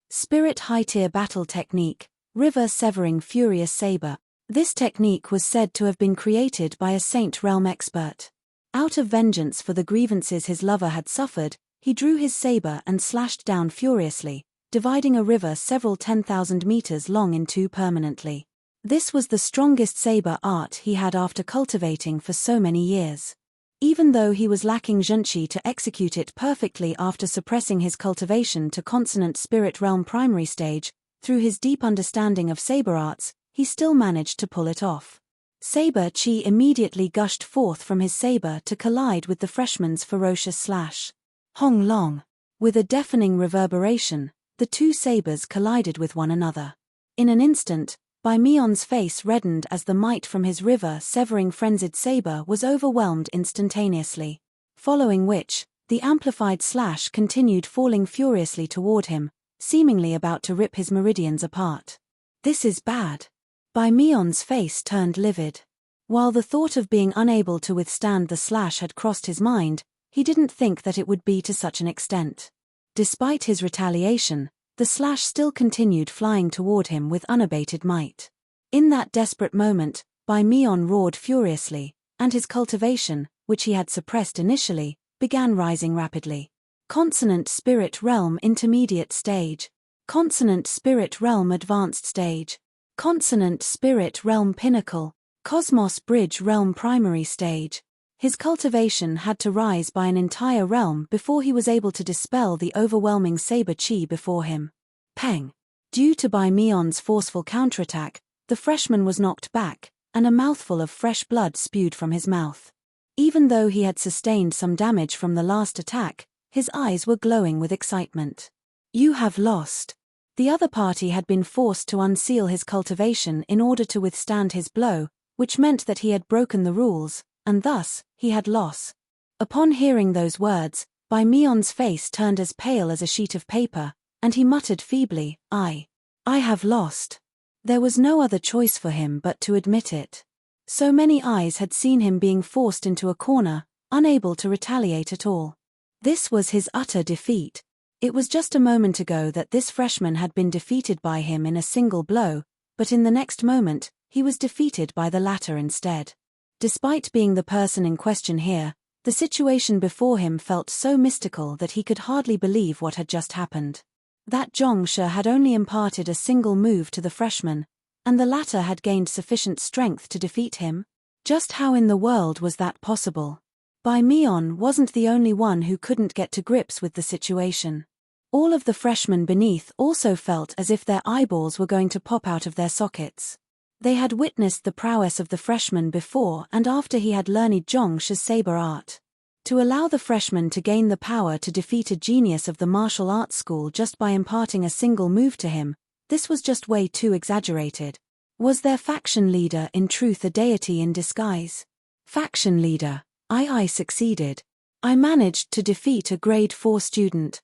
Spirit High-Tier Battle Technique, River Severing Furious Saber. This technique was said to have been created by a Saint Realm expert. Out of vengeance for the grievances his lover had suffered, he drew his saber and slashed down furiously, dividing a river several 10,000 meters long in 2 permanently. This was the strongest saber art he had after cultivating for so many years. Even though he was lacking junshi to execute it perfectly after suppressing his cultivation to consonant spirit realm primary stage, through his deep understanding of saber arts, he still managed to pull it off. Saber chi immediately gushed forth from his saber to collide with the freshman's ferocious slash. Hong long. With a deafening reverberation, the 2 sabers collided with one another. In an instant, By-Meon's face reddened as the might from his river-severing frenzied saber was overwhelmed instantaneously. Following which, the amplified slash continued falling furiously toward him, seemingly about to rip his meridians apart. This is bad. By-Meon's face turned livid. While the thought of being unable to withstand the slash had crossed his mind, he didn't think that it would be to such an extent. Despite his retaliation, the slash still continued flying toward him with unabated might. In that desperate moment, By-Meon roared furiously, and his cultivation, which he had suppressed initially, began rising rapidly. Consonant Spirit Realm Intermediate Stage. Consonant Spirit Realm Advanced Stage. Consonant Spirit Realm Pinnacle. Cosmos Bridge Realm Primary Stage. His cultivation had to rise by an entire realm before he was able to dispel the overwhelming saber chi before him. Peng. Due to Bai Mion's forceful counterattack, the freshman was knocked back, and a mouthful of fresh blood spewed from his mouth. Even though he had sustained some damage from the last attack, his eyes were glowing with excitement. You have lost. The other party had been forced to unseal his cultivation in order to withstand his blow, which meant that he had broken the rules, and thus, he had lost. Upon hearing those words, Bai Mion's face turned as pale as a sheet of paper, and he muttered feebly, I have lost. There was no other choice for him but to admit it. So many eyes had seen him being forced into a corner, unable to retaliate at all. This was his utter defeat. It was just a moment ago that this freshman had been defeated by him in a single blow, but in the next moment, he was defeated by the latter instead. Despite being the person in question here, the situation before him felt so mystical that he could hardly believe what had just happened. That Zhongshe had only imparted a single move to the freshman, and the latter had gained sufficient strength to defeat him? Just how in the world was that possible? Bai Mion wasn't the only one who couldn't get to grips with the situation. All of the freshmen beneath also felt as if their eyeballs were going to pop out of their sockets. They had witnessed the prowess of the freshman before and after he had learned Zhongshe's saber art. To allow the freshman to gain the power to defeat a genius of the martial arts school just by imparting a single move to him, this was just way too exaggerated. Was their faction leader in truth a deity in disguise? Faction leader. I succeeded. I managed to defeat a grade 4 student.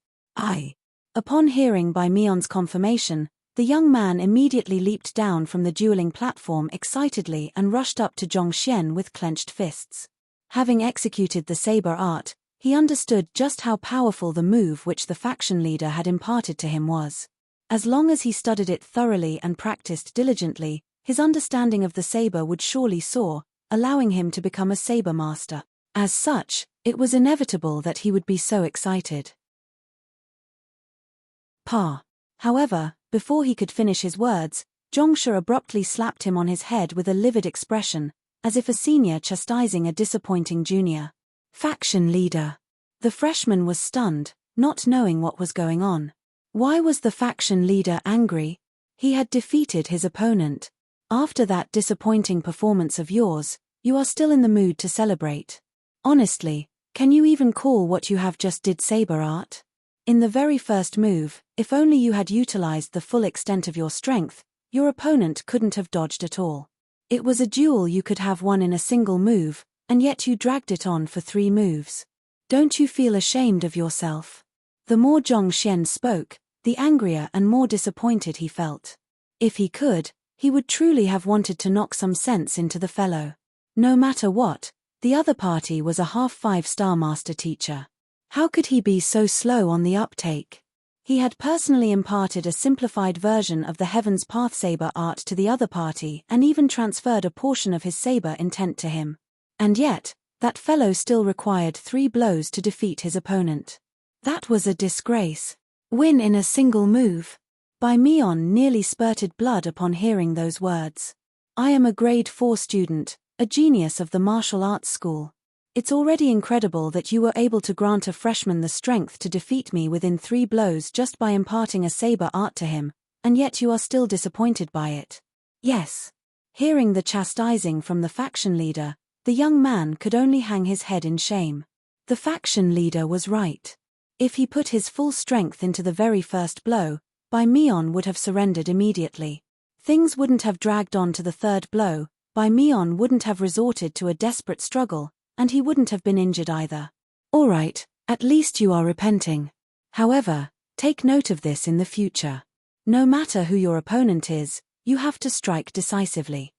Upon hearing Bai Mion's confirmation, the young man immediately leaped down from the dueling platform excitedly and rushed up to Zhongxian with clenched fists. Having executed the saber art, he understood just how powerful the move which the faction leader had imparted to him was. As long as he studied it thoroughly and practiced diligently, his understanding of the saber would surely soar, allowing him to become a saber master. As such, it was inevitable that he would be so excited. However, before he could finish his words, Zhongshe abruptly slapped him on his head with a livid expression, as if a senior chastising a disappointing junior. Faction leader. The freshman was stunned, not knowing what was going on. Why was the faction leader angry? He had defeated his opponent. After that disappointing performance of yours, you are still in the mood to celebrate. Honestly, can you even call what you have just did saber art? In the very first move, if only you had utilized the full extent of your strength, your opponent couldn't have dodged at all. It was a duel you could have won in a single move, and yet you dragged it on for 3 moves. Don't you feel ashamed of yourself? The more Zhongxian spoke, the angrier and more disappointed he felt. If he could, he would truly have wanted to knock some sense into the fellow. No matter what, the other party was a half 5-star master teacher. How could he be so slow on the uptake? He had personally imparted a simplified version of the Heaven's Path saber art to the other party and even transferred a portion of his saber intent to him. And yet, that fellow still required 3 blows to defeat his opponent. That was a disgrace. Win in a single move. Bai Mion nearly spurted blood upon hearing those words. I am a grade 4 student, a genius of the martial arts school. It's already incredible that you were able to grant a freshman the strength to defeat me within 3 blows just by imparting a saber art to him, and yet you are still disappointed by it. Yes. Hearing the chastising from the faction leader, the young man could only hang his head in shame. The faction leader was right. If he put his full strength into the very first blow, Bai Mion would have surrendered immediately. Things wouldn't have dragged on to the 3rd blow, Bai Mion wouldn't have resorted to a desperate struggle, and he wouldn't have been injured either. All right, at least you are repenting. However, take note of this in the future. No matter who your opponent is, you have to strike decisively.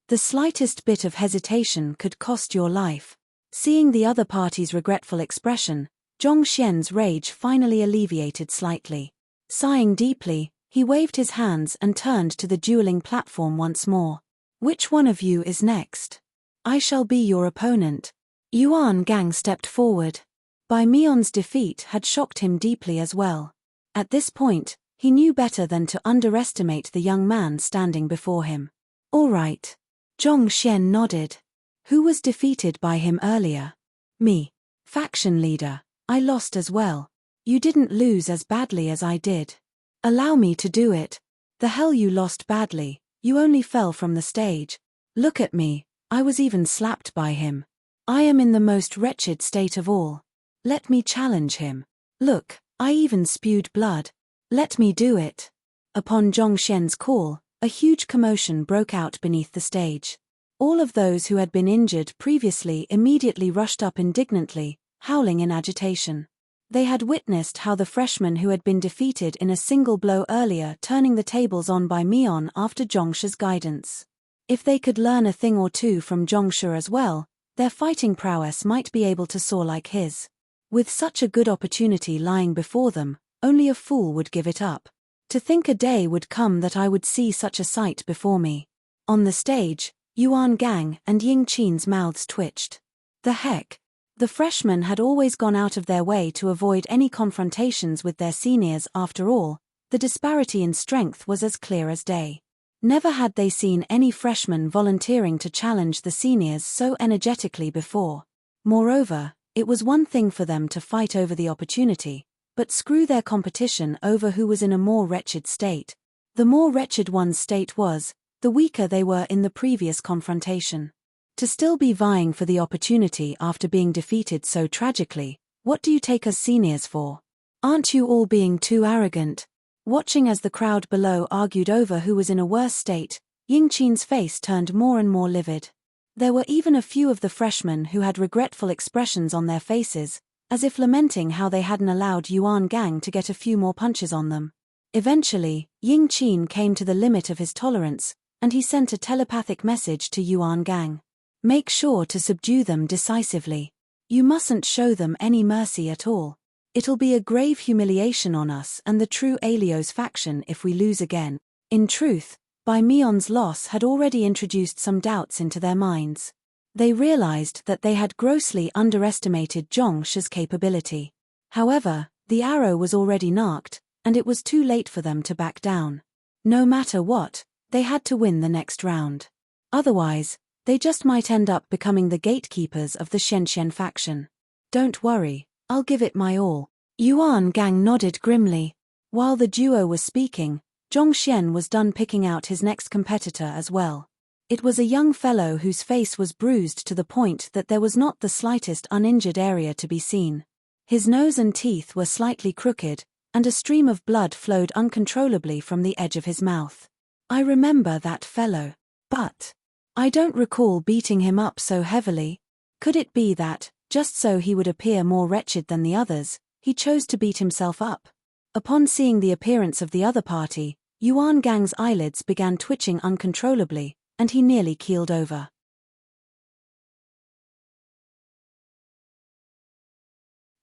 The slightest bit of hesitation could cost your life. Seeing the other party's regretful expression, Zhongxian's rage finally alleviated slightly. Sighing deeply, he waved his hands and turned to the dueling platform once more. Which one of you is next? I shall be your opponent. Yuan Gang stepped forward. Bai Mion's defeat had shocked him deeply as well. At this point, he knew better than to underestimate the young man standing before him. All right. Zhong Xian nodded. Who was defeated by him earlier? Me. Faction leader. I lost as well. You didn't lose as badly as I did. Allow me to do it. The hell you lost badly, you only fell from the stage. Look at me, I was even slapped by him. I am in the most wretched state of all. Let me challenge him. Look, I even spewed blood. Let me do it. Upon Zhong Xian's call, a huge commotion broke out beneath the stage. All of those who had been injured previously immediately rushed up indignantly, howling in agitation. They had witnessed how the freshman who had been defeated in a single blow earlier turning the tables on by Mion after Zhongsha's guidance. If they could learn a thing or two from Zhongsha as well, their fighting prowess might be able to soar like his. With such a good opportunity lying before them, only a fool would give it up. To think a day would come that I would see such a sight before me. On the stage, Yuan Gang and Ying Qin's mouths twitched. The heck? The freshmen had always gone out of their way to avoid any confrontations with their seniors. After all, the disparity in strength was as clear as day. Never had they seen any freshmen volunteering to challenge the seniors so energetically before. Moreover, it was one thing for them to fight over the opportunity, but screw their competition over who was in a more wretched state. The more wretched one's state was, the weaker they were in the previous confrontation. To still be vying for the opportunity after being defeated so tragically, what do you take us seniors for? Aren't you all being too arrogant? Watching as the crowd below argued over who was in a worse state, Ying Qin's face turned more and more livid. There were even a few of the freshmen who had regretful expressions on their faces, as if lamenting how they hadn't allowed Yuan Gang to get a few more punches on them. Eventually, Ying Qin came to the limit of his tolerance, and he sent a telepathic message to Yuan Gang. Make sure to subdue them decisively. You mustn't show them any mercy at all. It'll be a grave humiliation on us and the true Alios faction if we lose again. In truth, Bai Mion's loss had already introduced some doubts into their minds. They realized that they had grossly underestimated Zhongsha's capability. However, the arrow was already narked, and it was too late for them to back down. No matter what, they had to win the next round. Otherwise, they just might end up becoming the gatekeepers of the Shenzhen faction. Don't worry, I'll give it my all. Yuan Gang nodded grimly. While the duo was speaking, Zhongxian was done picking out his next competitor as well. It was a young fellow whose face was bruised to the point that there was not the slightest uninjured area to be seen. His nose and teeth were slightly crooked, and a stream of blood flowed uncontrollably from the edge of his mouth. I remember that fellow. But I don't recall beating him up so heavily. Could it be that, just so he would appear more wretched than the others, he chose to beat himself up? Upon seeing the appearance of the other party, Yuan Gang's eyelids began twitching uncontrollably, and he nearly keeled over.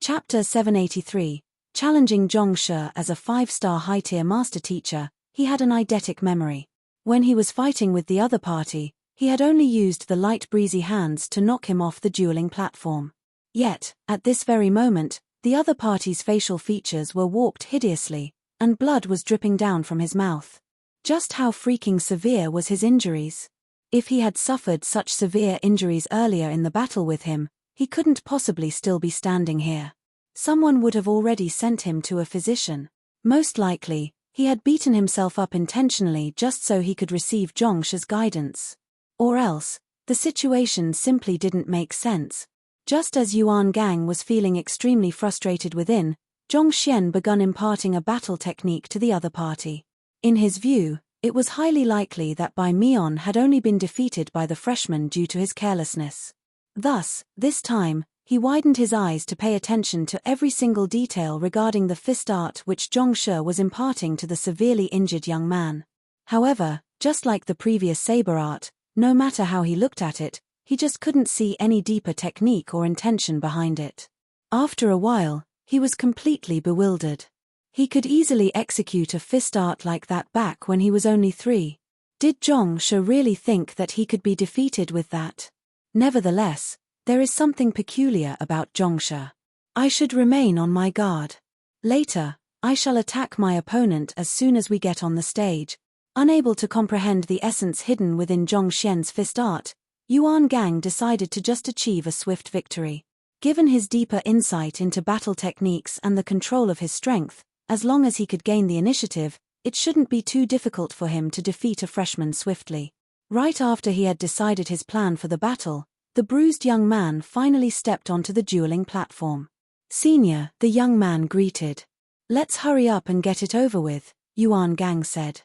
Chapter 783. Challenging Zhongsha as a 5-star high-tier master teacher, he had an eidetic memory. When he was fighting with the other party, he had only used the light breezy hands to knock him off the dueling platform. Yet, at this very moment, the other party's facial features were warped hideously, and blood was dripping down from his mouth. Just how freaking severe was his injuries? If he had suffered such severe injuries earlier in the battle with him, he couldn't possibly still be standing here. Someone would have already sent him to a physician. Most likely, he had beaten himself up intentionally just so he could receive Zhongsha's guidance. Or else, the situation simply didn't make sense. Just as Yuan Gang was feeling extremely frustrated within, Zhongxian began imparting a battle technique to the other party. In his view, it was highly likely that Bai Mion had only been defeated by the freshman due to his carelessness. Thus, this time, he widened his eyes to pay attention to every single detail regarding the fist art which Zhongsha was imparting to the severely injured young man. However, just like the previous saber art, no matter how he looked at it, he just couldn't see any deeper technique or intention behind it. After a while, he was completely bewildered. He could easily execute a fist art like that back when he was only 3. Did Zhongsha really think that he could be defeated with that? Nevertheless, there is something peculiar about Zhongsha. I should remain on my guard. Later, I shall attack my opponent as soon as we get on the stage. Unable to comprehend the essence hidden within Zhong Xian's fist art, Yuan Gang decided to just achieve a swift victory. Given his deeper insight into battle techniques and the control of his strength, as long as he could gain the initiative, it shouldn't be too difficult for him to defeat a freshman swiftly. Right after he had decided his plan for the battle, the bruised young man finally stepped onto the dueling platform. "Senior," the young man greeted. "Let's hurry up and get it over with," Yuan Gang said.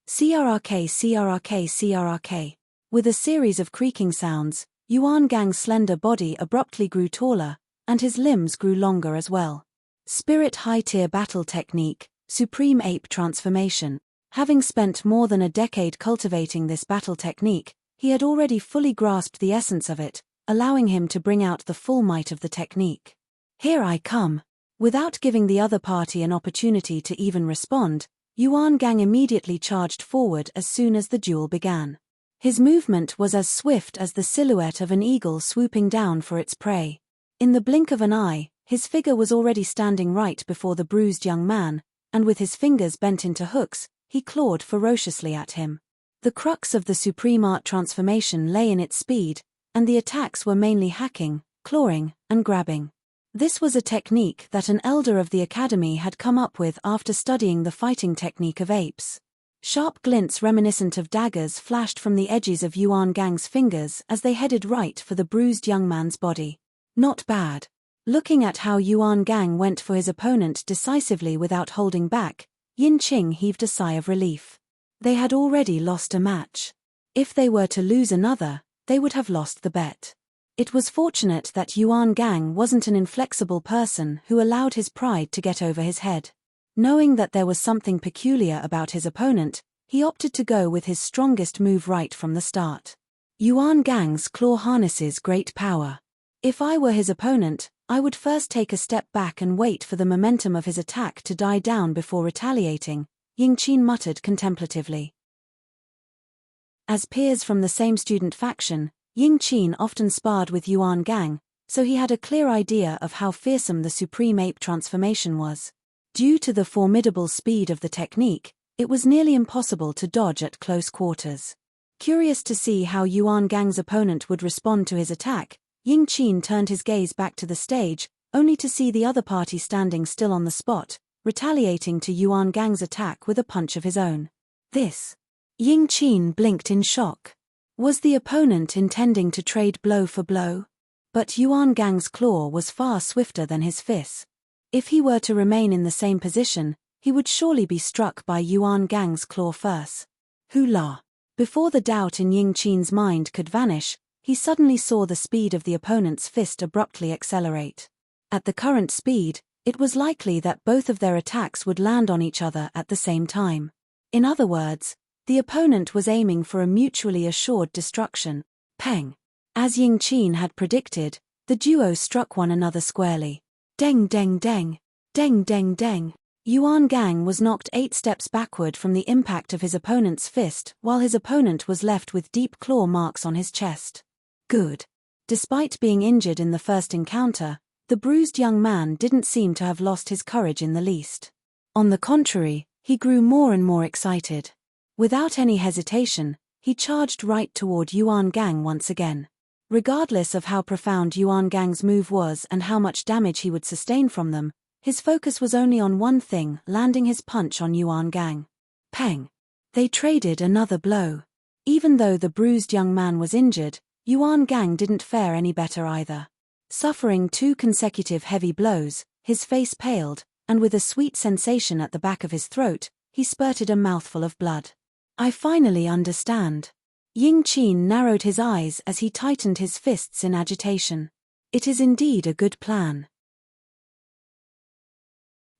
"CRRK, CRRK, CRRK." With a series of creaking sounds, Yuan Gang's slender body abruptly grew taller, and his limbs grew longer as well. Spirit High-Tier Battle Technique, Supreme Ape Transformation. Having spent more than a decade cultivating this battle technique, he had already fully grasped the essence of it, allowing him to bring out the full might of the technique. "Here I come." Without giving the other party an opportunity to even respond, Yuan Gang immediately charged forward as soon as the duel began. His movement was as swift as the silhouette of an eagle swooping down for its prey. In the blink of an eye, his figure was already standing right before the bruised young man, and with his fingers bent into hooks, he clawed ferociously at him. The crux of the supreme art transformation lay in its speed, and the attacks were mainly hacking, clawing, and grabbing. This was a technique that an elder of the academy had come up with after studying the fighting technique of apes. Sharp glints reminiscent of daggers flashed from the edges of Yuan Gang's fingers as they headed right for the bruised young man's body. Not bad. Looking at how Yuan Gang went for his opponent decisively without holding back, Yin Qing heaved a sigh of relief. They had already lost a match. If they were to lose another, they would have lost the bet. It was fortunate that Yuan Gang wasn't an inflexible person who allowed his pride to get over his head. Knowing that there was something peculiar about his opponent, he opted to go with his strongest move right from the start. Yuan Gang's claw harnesses great power. If I were his opponent, I would first take a step back and wait for the momentum of his attack to die down before retaliating, Ying Qin muttered contemplatively. As peers from the same student faction, Ying Qin often sparred with Yuan Gang, so he had a clear idea of how fearsome the Supreme Ape transformation was. Due to the formidable speed of the technique, it was nearly impossible to dodge at close quarters. Curious to see how Yuan Gang's opponent would respond to his attack, Ying Qin turned his gaze back to the stage, only to see the other party standing still on the spot, retaliating to Yuan Gang's attack with a punch of his own. This. Ying Qin blinked in shock. Was the opponent intending to trade blow for blow? But Yuan Gang's claw was far swifter than his fist. If he were to remain in the same position, he would surely be struck by Yuan Gang's claw first. Hula! Before the doubt in Ying Qin's mind could vanish, he suddenly saw the speed of the opponent's fist abruptly accelerate. At the current speed, it was likely that both of their attacks would land on each other at the same time. In other words, the opponent was aiming for a mutually assured destruction. Peng! As Ying Qin had predicted, the duo struck one another squarely. Deng deng deng! Deng deng deng! Yuan Gang was knocked 8 steps backward from the impact of his opponent's fist, while his opponent was left with deep claw marks on his chest. Good. Despite being injured in the first encounter, the bruised young man didn't seem to have lost his courage in the least. On the contrary, he grew more and more excited. Without any hesitation, he charged right toward Yuan Gang once again. Regardless of how profound Yuan Gang's move was and how much damage he would sustain from them, his focus was only on one thing, landing his punch on Yuan Gang. Peng! They traded another blow. Even though the bruised young man was injured, Yuan Gang didn't fare any better either. Suffering 2 consecutive heavy blows, his face paled, and with a sweet sensation at the back of his throat, he spurted a mouthful of blood. I finally understand. Ying Qin narrowed his eyes as he tightened his fists in agitation. It is indeed a good plan.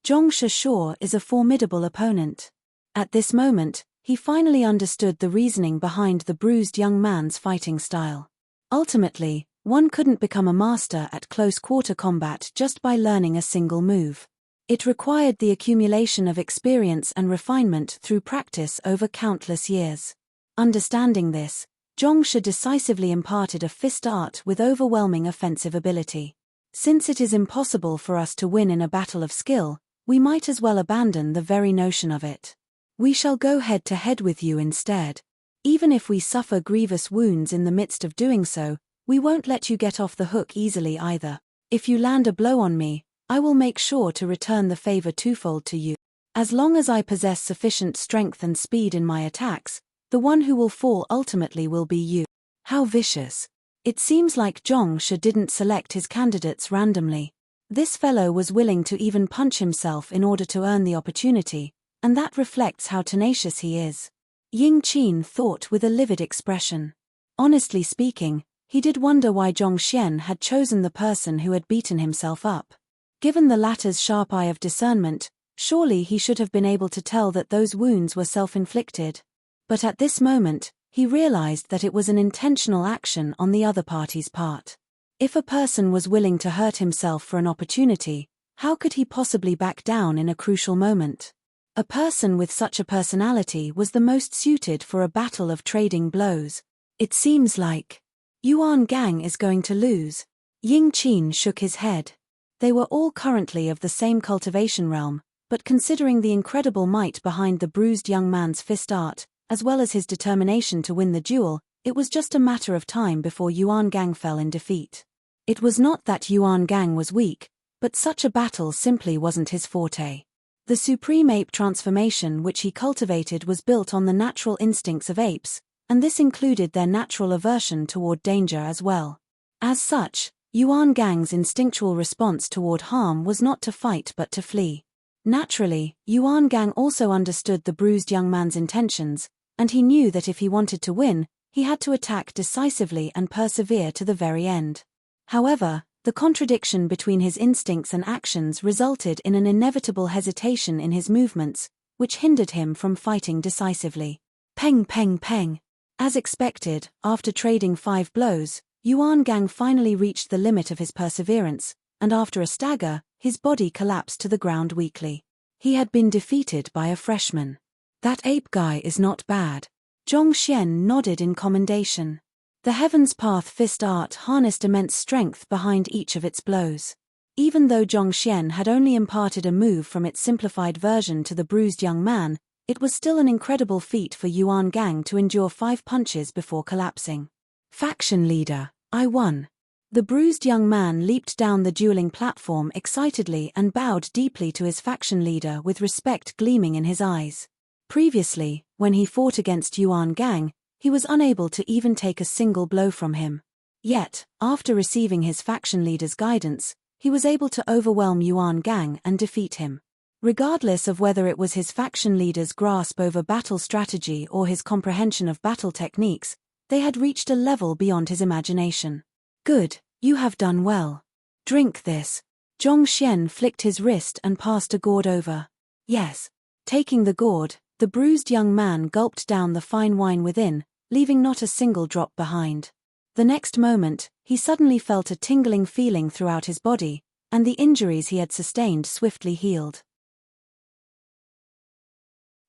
Zhong Xiaoshuo is a formidable opponent. At this moment, he finally understood the reasoning behind the bruised young man's fighting style. Ultimately, one couldn't become a master at close-quarter combat just by learning a single move. It required the accumulation of experience and refinement through practice over countless years. Understanding this, Zhong Shi decisively imparted a fist art with overwhelming offensive ability. Since it is impossible for us to win in a battle of skill, we might as well abandon the very notion of it. We shall go head to head with you instead. Even if we suffer grievous wounds in the midst of doing so, we won't let you get off the hook easily either. If you land a blow on me, I will make sure to return the favor twofold to you. As long as I possess sufficient strength and speed in my attacks, the one who will fall ultimately will be you. How vicious. It seems like Zhongshe didn't select his candidates randomly. This fellow was willing to even punch himself in order to earn the opportunity, and that reflects how tenacious he is. Ying Qin thought with a livid expression. Honestly speaking, he did wonder why Zhongxian had chosen the person who had beaten himself up. Given the latter's sharp eye of discernment, surely he should have been able to tell that those wounds were self-inflicted. But at this moment, he realized that it was an intentional action on the other party's part. If a person was willing to hurt himself for an opportunity, how could he possibly back down in a crucial moment? A person with such a personality was the most suited for a battle of trading blows. It seems like Yuan Gang is going to lose. Ying Qin shook his head. They were all currently of the same cultivation realm, but considering the incredible might behind the bruised young man's fist art, as well as his determination to win the duel, it was just a matter of time before Yuan Gang fell in defeat. It was not that Yuan Gang was weak, but such a battle simply wasn't his forte. The supreme ape transformation which he cultivated was built on the natural instincts of apes, and this included their natural aversion toward danger as well. As such, Yuan Gang's instinctual response toward harm was not to fight but to flee. Naturally, Yuan Gang also understood the bruised young man's intentions, and he knew that if he wanted to win, he had to attack decisively and persevere to the very end. However, the contradiction between his instincts and actions resulted in an inevitable hesitation in his movements, which hindered him from fighting decisively. Peng peng peng. As expected, after trading 5 blows, Yuan Gang finally reached the limit of his perseverance, and after a stagger, his body collapsed to the ground weakly. He had been defeated by a freshman. That ape guy is not bad. Zhongxian nodded in commendation. The Heaven's Path fist art harnessed immense strength behind each of its blows. Even though Zhongxian had only imparted a move from its simplified version to the bruised young man, it was still an incredible feat for Yuan Gang to endure 5 punches before collapsing. Faction leader, I won. The bruised young man leaped down the dueling platform excitedly and bowed deeply to his faction leader with respect gleaming in his eyes. Previously, when he fought against Yuan Gang, he was unable to even take a single blow from him. Yet, after receiving his faction leader's guidance, he was able to overwhelm Yuan Gang and defeat him. Regardless of whether it was his faction leader's grasp over battle strategy or his comprehension of battle techniques, they had reached a level beyond his imagination. Good, you have done well. Drink this. Zhongxian flicked his wrist and passed a gourd over. Yes. Taking the gourd, the bruised young man gulped down the fine wine within, leaving not a single drop behind. The next moment, he suddenly felt a tingling feeling throughout his body, and the injuries he had sustained swiftly healed.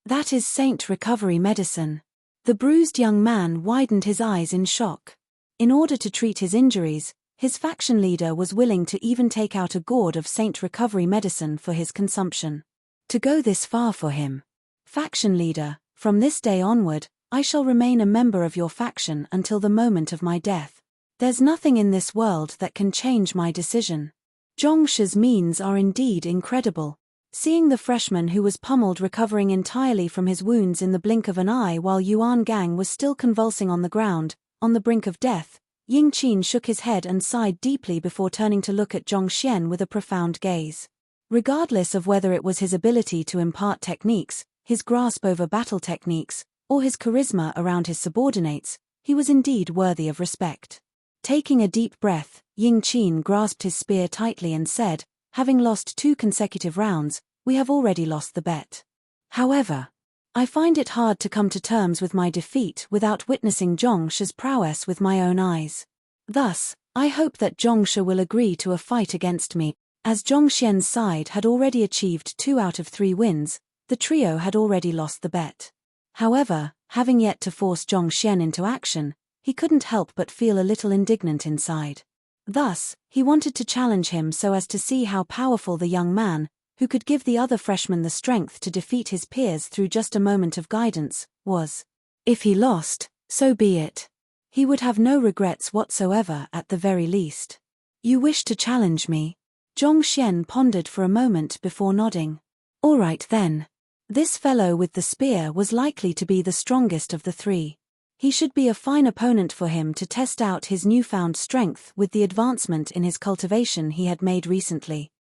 That is Saint Recovery medicine. The bruised young man widened his eyes in shock. In order to treat his injuries, his faction leader was willing to even take out a gourd of Saint Recovery medicine for his consumption. To go this far for him. Faction leader, from this day onward, I shall remain a member of your faction until the moment of my death. There's nothing in this world that can change my decision. Zhongshe's means are indeed incredible. Seeing the freshman who was pummeled recovering entirely from his wounds in the blink of an eye while Yuan Gang was still convulsing on the ground, on the brink of death, Ying Qin shook his head and sighed deeply before turning to look at Zhongxian with a profound gaze. Regardless of whether it was his ability to impart techniques, his grasp over battle techniques, or his charisma around his subordinates, he was indeed worthy of respect. Taking a deep breath, Ying Qin grasped his spear tightly and said, having lost 2 consecutive rounds, we have already lost the bet. However, I find it hard to come to terms with my defeat without witnessing Zhongshe's prowess with my own eyes. Thus, I hope that Zhongshe will agree to a fight against me. As Zhongxian's side had already achieved 2 out of 3 wins, the trio had already lost the bet. However, having yet to force Zhongxian into action, he couldn't help but feel a little indignant inside. Thus, he wanted to challenge him so as to see how powerful the young man, who could give the other freshman the strength to defeat his peers through just a moment of guidance, was. If he lost, so be it. He would have no regrets whatsoever at the very least. You wish to challenge me? Zhongxian pondered for a moment before nodding. All right then. This fellow with the spear was likely to be the strongest of the three. He should be a fine opponent for him to test out his newfound strength with the advancement in his cultivation he had made recently.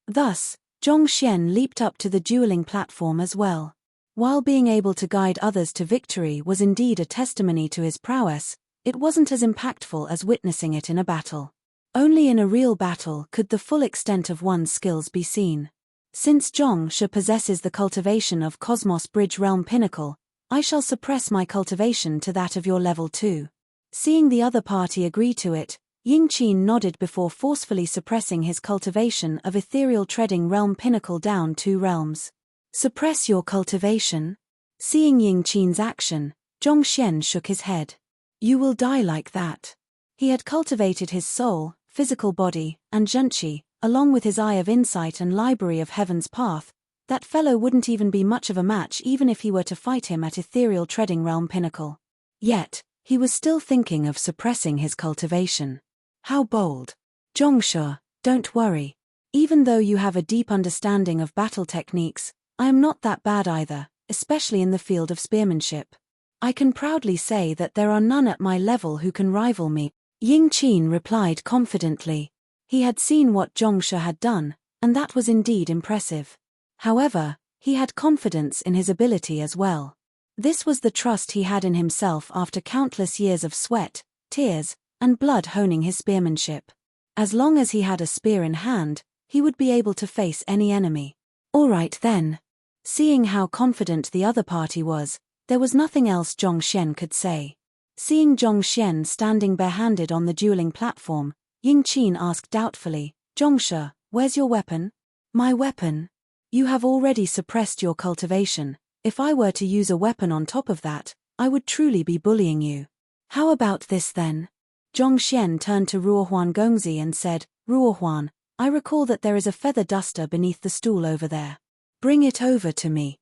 Thus, Zhongxian leaped up to the dueling platform as well. While being able to guide others to victory was indeed a testimony to his prowess, it wasn't as impactful as witnessing it in a battle. Only in a real battle could the full extent of one's skills be seen. Since Zhongshe possesses the cultivation of Cosmos Bridge Realm Pinnacle, I shall suppress my cultivation to that of your level 2. Seeing the other party agree to it, Yingqin nodded before forcefully suppressing his cultivation of Ethereal Treading Realm Pinnacle down 2 realms. Suppress your cultivation? Seeing Yingqin's action, Zhongxian shook his head. You will die like that. He had cultivated his soul, physical body, and zhenqi, along with his Eye of Insight and Library of Heaven's Path. That fellow wouldn't even be much of a match even if he were to fight him at Ethereal Treading Realm Pinnacle. Yet, he was still thinking of suppressing his cultivation. How bold. Zhongshe, don't worry. Even though you have a deep understanding of battle techniques, I am not that bad either, especially in the field of spearmanship. I can proudly say that there are none at my level who can rival me, Yingqin replied confidently. He had seen what Zhongshe had done, and that was indeed impressive. However, he had confidence in his ability as well. This was the trust he had in himself after countless years of sweat, tears, and blood honing his spearmanship. As long as he had a spear in hand, he would be able to face any enemy. All right then. Seeing how confident the other party was, there was nothing else Zhongxian could say. Seeing Zhongxian standing barehanded on the dueling platform, Yingqin asked doubtfully, Zhongshe, where's your weapon? My weapon? You have already suppressed your cultivation. If I were to use a weapon on top of that, I would truly be bullying you. How about this then? Zhongxian turned to Ruohuan Gongzi and said, Ruohuan, I recall that there is a feather duster beneath the stool over there. Bring it over to me.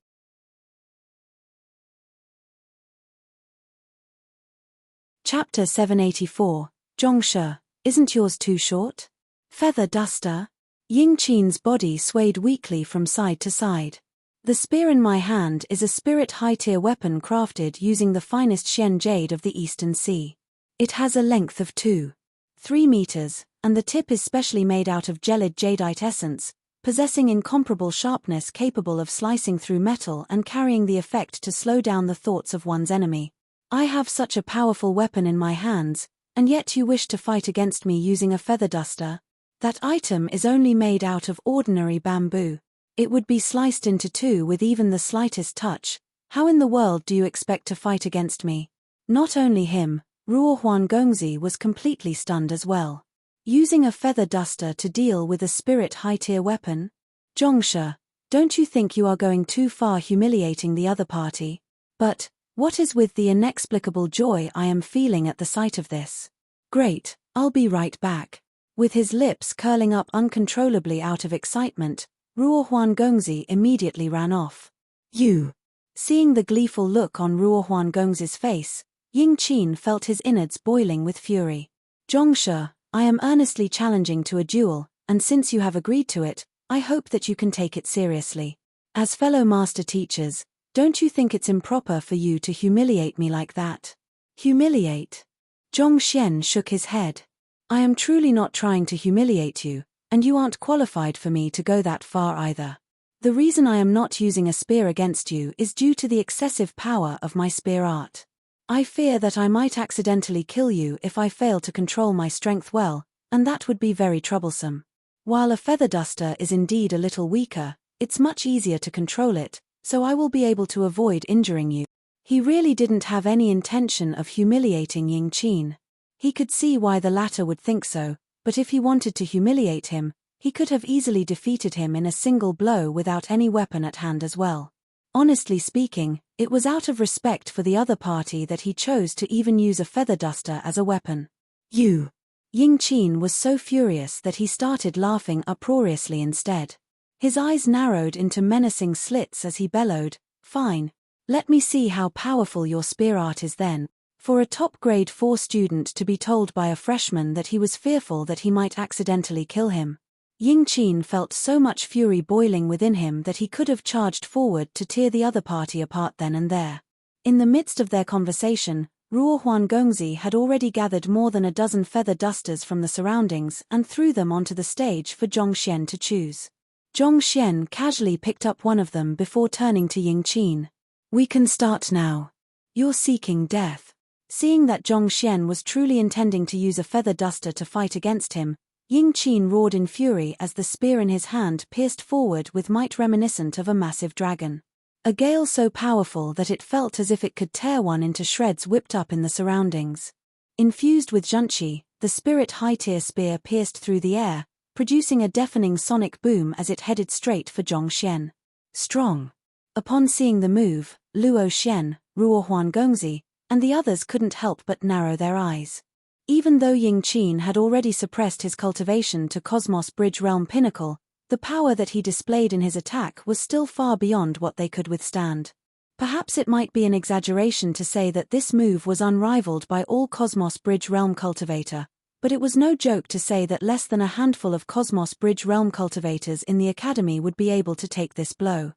Chapter 784, Zhongshe, isn't yours too short? Feather duster? Yingqin's body swayed weakly from side to side. The spear in my hand is a spirit high-tier weapon crafted using the finest Xian jade of the Eastern Sea. It has a length of 2.3 meters, and the tip is specially made out of gelid jadeite essence, possessing incomparable sharpness capable of slicing through metal and carrying the effect to slow down the thoughts of one's enemy. I have such a powerful weapon in my hands, and yet you wish to fight against me using a feather duster? That item is only made out of ordinary bamboo. It would be sliced into 2 with even the slightest touch. How in the world do you expect to fight against me? Not only him, Ruohuan Gongzi was completely stunned as well. Using a feather duster to deal with a spirit high-tier weapon? Zhongshe, don't you think you are going too far humiliating the other party? But, what is with the inexplicable joy I am feeling at the sight of this? Great, I'll be right back. With his lips curling up uncontrollably out of excitement, Ruohuan Gongzi immediately ran off. You! Seeing the gleeful look on Ruohuan Gongzi's face, Yingqin felt his innards boiling with fury. Zhongshe, I am earnestly challenging to a duel, and since you have agreed to it, I hope that you can take it seriously. As fellow master teachers, don't you think it's improper for you to humiliate me like that? Humiliate? Zhongxian shook his head. I am truly not trying to humiliate you, and you aren't qualified for me to go that far either. The reason I am not using a spear against you is due to the excessive power of my spear art. I fear that I might accidentally kill you if I fail to control my strength well, and that would be very troublesome. While a feather duster is indeed a little weaker, it's much easier to control it, so I will be able to avoid injuring you. He really didn't have any intention of humiliating Yingqin. He could see why the latter would think so, but if he wanted to humiliate him, he could have easily defeated him in a single blow without any weapon at hand as well. Honestly speaking, it was out of respect for the other party that he chose to even use a feather duster as a weapon. You! Ying Qin was so furious that he started laughing uproariously instead. His eyes narrowed into menacing slits as he bellowed, "Fine. Let me see how powerful your spear art is then." For a top grade 4 student to be told by a freshman that he was fearful that he might accidentally kill him. Ying Qin felt so much fury boiling within him that he could have charged forward to tear the other party apart then and there. In the midst of their conversation, Ruo Huangongzi had already gathered more than a dozen feather dusters from the surroundings and threw them onto the stage for Zhongxian to choose. Zhongxian casually picked up one of them before turning to Ying Qin. "We can start now. You're seeking death." Seeing that Zhongxian was truly intending to use a feather duster to fight against him, Ying Qin roared in fury as the spear in his hand pierced forward with might reminiscent of a massive dragon. A gale so powerful that it felt as if it could tear one into shreds whipped up in the surroundings. Infused with zhengqi, the spirit high-tier spear pierced through the air, producing a deafening sonic boom as it headed straight for Zhongxian. Strong. Upon seeing the move, Luo Xian, Ruo Huangongzi, and the others couldn't help but narrow their eyes. Even though Ying Qin had already suppressed his cultivation to Cosmos Bridge Realm Pinnacle, the power that he displayed in his attack was still far beyond what they could withstand. Perhaps it might be an exaggeration to say that this move was unrivaled by all Cosmos Bridge Realm cultivator, but it was no joke to say that less than a handful of Cosmos Bridge Realm cultivators in the Academy would be able to take this blow.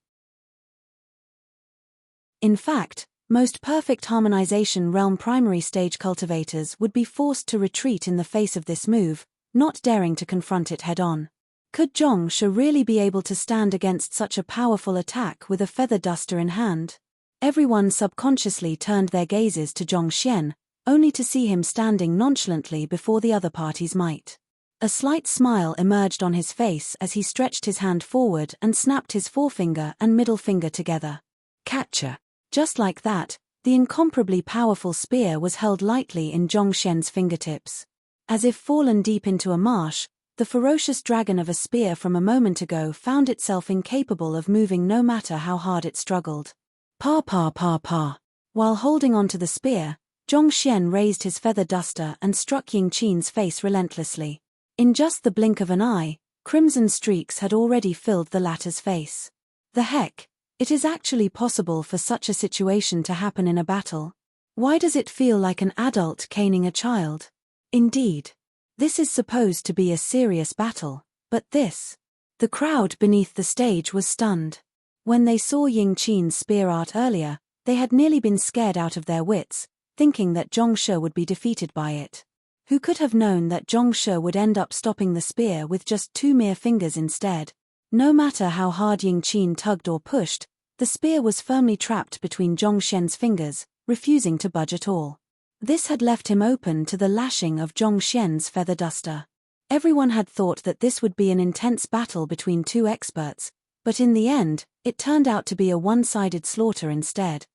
In fact, most perfect harmonization realm primary stage cultivators would be forced to retreat in the face of this move, not daring to confront it head-on. Could Zhongshe really be able to stand against such a powerful attack with a feather duster in hand? Everyone subconsciously turned their gazes to Zhongxian, only to see him standing nonchalantly before the other party's might. A slight smile emerged on his face as he stretched his hand forward and snapped his forefinger and middle finger together. Catcher. Just like that, the incomparably powerful spear was held lightly in Zhongxian's fingertips. As if fallen deep into a marsh, the ferocious dragon of a spear from a moment ago found itself incapable of moving no matter how hard it struggled. Pa pa pa pa. While holding onto the spear, Zhongxian raised his feather duster and struck Ying Qin's face relentlessly. In just the blink of an eye, crimson streaks had already filled the latter's face. The heck? It is actually possible for such a situation to happen in a battle. Why does it feel like an adult caning a child? Indeed. This is supposed to be a serious battle, but this. The crowd beneath the stage was stunned. When they saw Ying Qin's spear art earlier, they had nearly been scared out of their wits, thinking that Zhongshe would be defeated by it. Who could have known that Zhongshe would end up stopping the spear with just 2 mere fingers instead? No matter how hard Ying Qin tugged or pushed, the spear was firmly trapped between Zhongxian's fingers, refusing to budge at all. This had left him open to the lashing of Zhongxian's feather duster. Everyone had thought that this would be an intense battle between 2 experts, but in the end, it turned out to be a one-sided slaughter instead.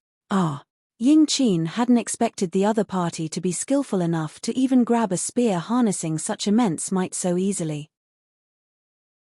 Ying Qin hadn't expected the other party to be skillful enough to even grab a spear harnessing such immense might so easily.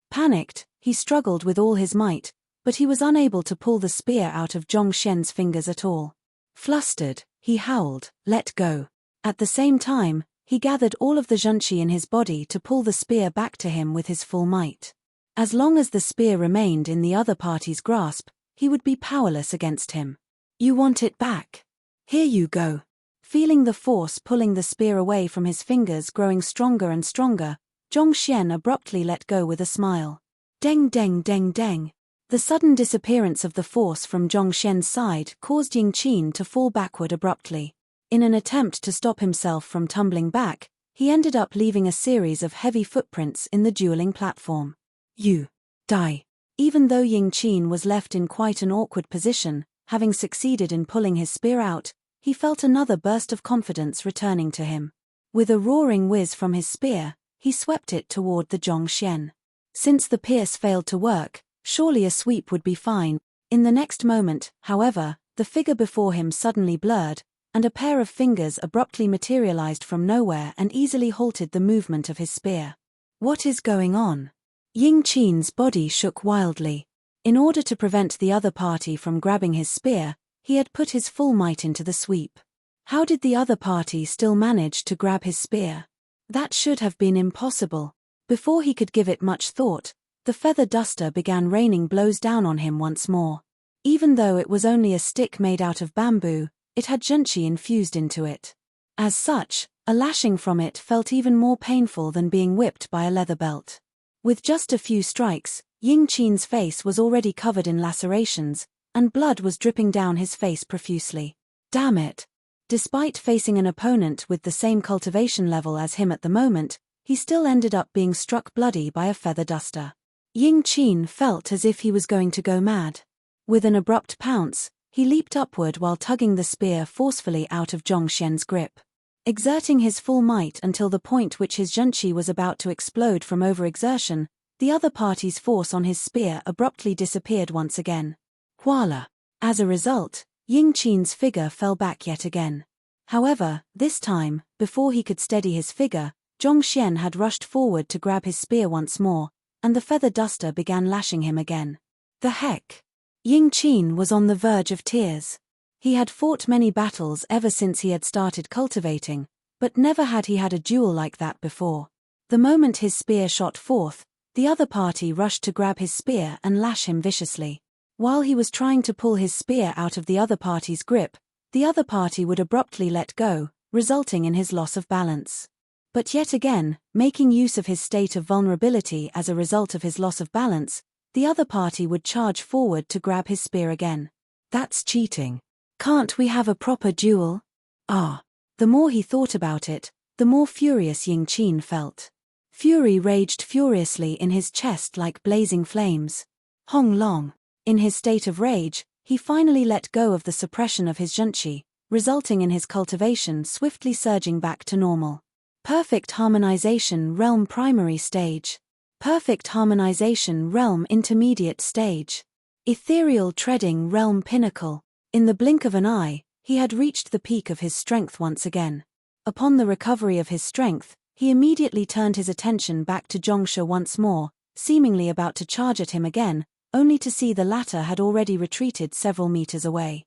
Panicked, he struggled with all his might, but he was unable to pull the spear out of Zhongxian's fingers at all. Flustered, he howled, "Let go." At the same time, he gathered all of the zhengqi in his body to pull the spear back to him with his full might. As long as the spear remained in the other party's grasp, he would be powerless against him. "You want it back? Here you go." Feeling the force pulling the spear away from his fingers growing stronger and stronger, Zhongxian abruptly let go with a smile. Deng deng deng deng. The sudden disappearance of the force from Zhongxian's side caused Ying Qin to fall backward abruptly. In an attempt to stop himself from tumbling back, he ended up leaving a series of heavy footprints in the dueling platform. "You die." Even though Ying Qin was left in quite an awkward position, having succeeded in pulling his spear out, he felt another burst of confidence returning to him. With a roaring whiz from his spear, he swept it toward the Zhongxian. Since the pierce failed to work, surely a sweep would be fine. In the next moment, however, the figure before him suddenly blurred, and a pair of fingers abruptly materialized from nowhere and easily halted the movement of his spear. What is going on? Ying Qin's body shook wildly. In order to prevent the other party from grabbing his spear, he had put his full might into the sweep. How did the other party still manage to grab his spear? That should have been impossible. Before he could give it much thought, the feather duster began raining blows down on him once more. Even though it was only a stick made out of bamboo, it had junchi infused into it. As such, a lashing from it felt even more painful than being whipped by a leather belt. With just a few strikes, Ying Qin's face was already covered in lacerations, and blood was dripping down his face profusely. Damn it! Despite facing an opponent with the same cultivation level as him at the moment, he still ended up being struck bloody by a feather duster. Ying Qin felt as if he was going to go mad. With an abrupt pounce, he leaped upward while tugging the spear forcefully out of Zhong Xian's grip. Exerting his full might until the point which his junchi was about to explode from overexertion, the other party's force on his spear abruptly disappeared once again. Voila! As a result, Ying Qin's figure fell back yet again. However, this time, before he could steady his figure, Zhong Xian had rushed forward to grab his spear once more, and the feather duster began lashing him again. The heck! Ying Qin was on the verge of tears. He had fought many battles ever since he had started cultivating, but never had he had a duel like that before. The moment his spear shot forth, the other party rushed to grab his spear and lash him viciously. While he was trying to pull his spear out of the other party's grip, the other party would abruptly let go, resulting in his loss of balance. But yet again, making use of his state of vulnerability as a result of his loss of balance, the other party would charge forward to grab his spear again. That's cheating. Can't we have a proper duel? Ah. The more he thought about it, the more furious Ying Qin felt. Fury raged furiously in his chest like blazing flames. Hong Long. In his state of rage, he finally let go of the suppression of his junchi, resulting in his cultivation swiftly surging back to normal. Perfect harmonization realm primary stage. Perfect harmonization realm intermediate stage. Ethereal treading realm pinnacle. In the blink of an eye, he had reached the peak of his strength once again. Upon the recovery of his strength, he immediately turned his attention back to Zhongshe once more, seemingly about to charge at him again, only to see the latter had already retreated several meters away.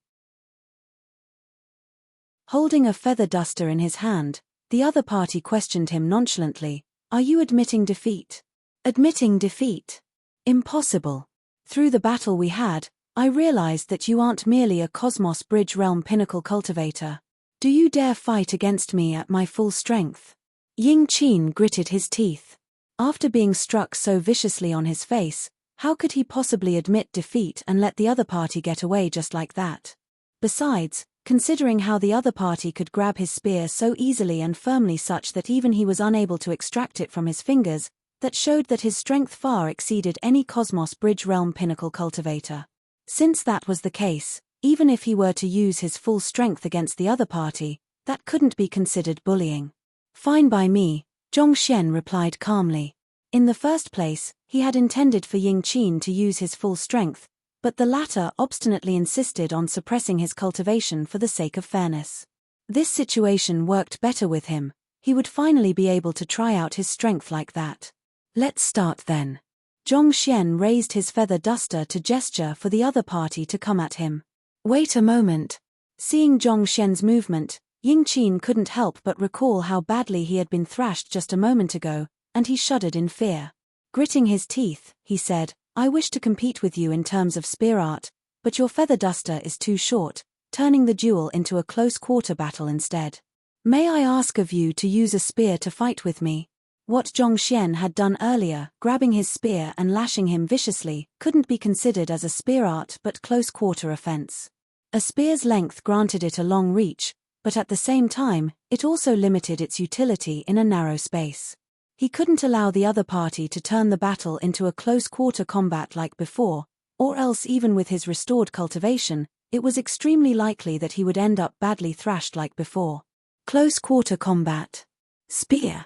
Holding a feather duster in his hand, the other party questioned him nonchalantly, "Are you admitting defeat?" "Admitting defeat? Impossible. Through the battle we had, I realized that you aren't merely a Cosmos Bridge Realm Pinnacle cultivator. Do you dare fight against me at my full strength?" Ying Qin gritted his teeth. After being struck so viciously on his face, how could he possibly admit defeat and let the other party get away just like that? Besides, considering how the other party could grab his spear so easily and firmly such that even he was unable to extract it from his fingers, that showed that his strength far exceeded any Cosmos Bridge Realm Pinnacle cultivator. Since that was the case, even if he were to use his full strength against the other party, that couldn't be considered bullying. "Fine by me," Zhong Xian replied calmly. In the first place, he had intended for Ying Qin to use his full strength, but the latter obstinately insisted on suppressing his cultivation for the sake of fairness. This situation worked better with him. He would finally be able to try out his strength like that. "Let's start then." Zhong Xian raised his feather duster to gesture for the other party to come at him. "Wait a moment." Seeing Zhong Xian's movement, Ying Qin couldn't help but recall how badly he had been thrashed just a moment ago, and he shuddered in fear. Gritting his teeth, he said, "I wish to compete with you in terms of spear art, but your feather duster is too short, turning the duel into a close-quarter battle instead. May I ask of you to use a spear to fight with me?" What Zhong Xian had done earlier, grabbing his spear and lashing him viciously, couldn't be considered as a spear art but close-quarter offense. A spear's length granted it a long reach, but at the same time, it also limited its utility in a narrow space. He couldn't allow the other party to turn the battle into a close-quarter combat like before, or else even with his restored cultivation, it was extremely likely that he would end up badly thrashed like before. Close-quarter combat. Spear.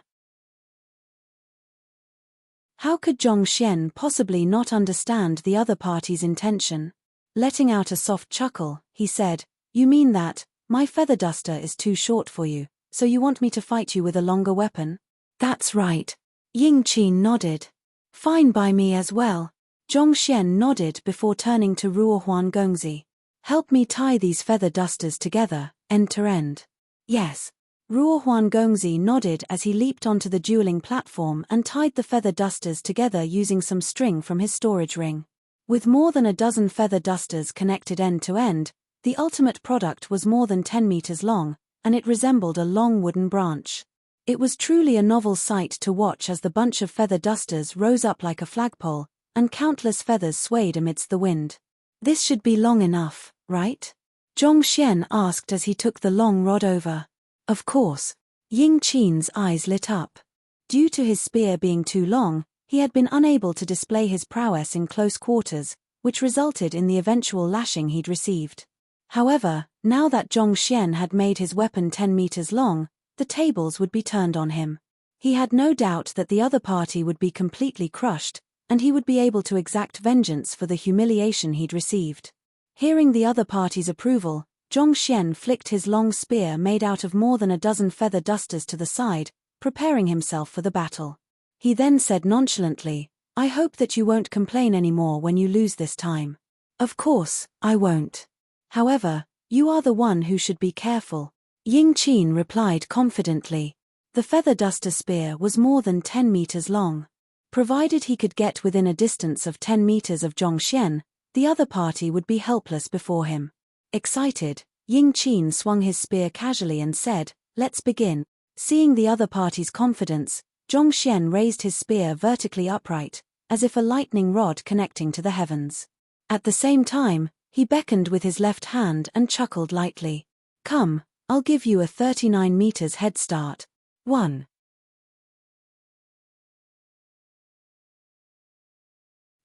How could Zhong Xian possibly not understand the other party's intention? Letting out a soft chuckle, he said, "You mean that, my feather duster is too short for you, so you want me to fight you with a longer weapon?" "That's right." Ying Qin nodded. "Fine by me as well." Zhong Xian nodded before turning to Ruohuan Gongzi. "Help me tie these feather dusters together, end to end." "Yes." Ruo Huangongzi nodded as he leaped onto the dueling platform and tied the feather dusters together using some string from his storage ring. With more than a dozen feather dusters connected end to end, the ultimate product was more than 10 meters long, and it resembled a long wooden branch. It was truly a novel sight to watch as the bunch of feather dusters rose up like a flagpole, and countless feathers swayed amidst the wind. "This should be long enough, right?" Zhong Xian asked as he took the long rod over. "Of course." Ying Qin's eyes lit up. Due to his spear being too long, he had been unable to display his prowess in close quarters, which resulted in the eventual lashing he'd received. However, now that Zhong Xian had made his weapon 10 meters long, the tables would be turned on him. He had no doubt that the other party would be completely crushed, and he would be able to exact vengeance for the humiliation he'd received. Hearing the other party's approval, Zhong Xian flicked his long spear made out of more than a dozen feather dusters to the side, preparing himself for the battle. He then said nonchalantly, "I hope that you won't complain anymore when you lose this time." "Of course, I won't. However, you are the one who should be careful," Ying Qin replied confidently. The feather duster spear was more than 10 meters long. Provided he could get within a distance of 10 meters of Zhong Xian, the other party would be helpless before him. Excited, Ying Qin swung his spear casually and said, "Let's begin." Seeing the other party's confidence, Zhong Xian raised his spear vertically upright, as if a lightning rod connecting to the heavens. At the same time, he beckoned with his left hand and chuckled lightly. "Come, I'll give you a 39 meters head start." 1.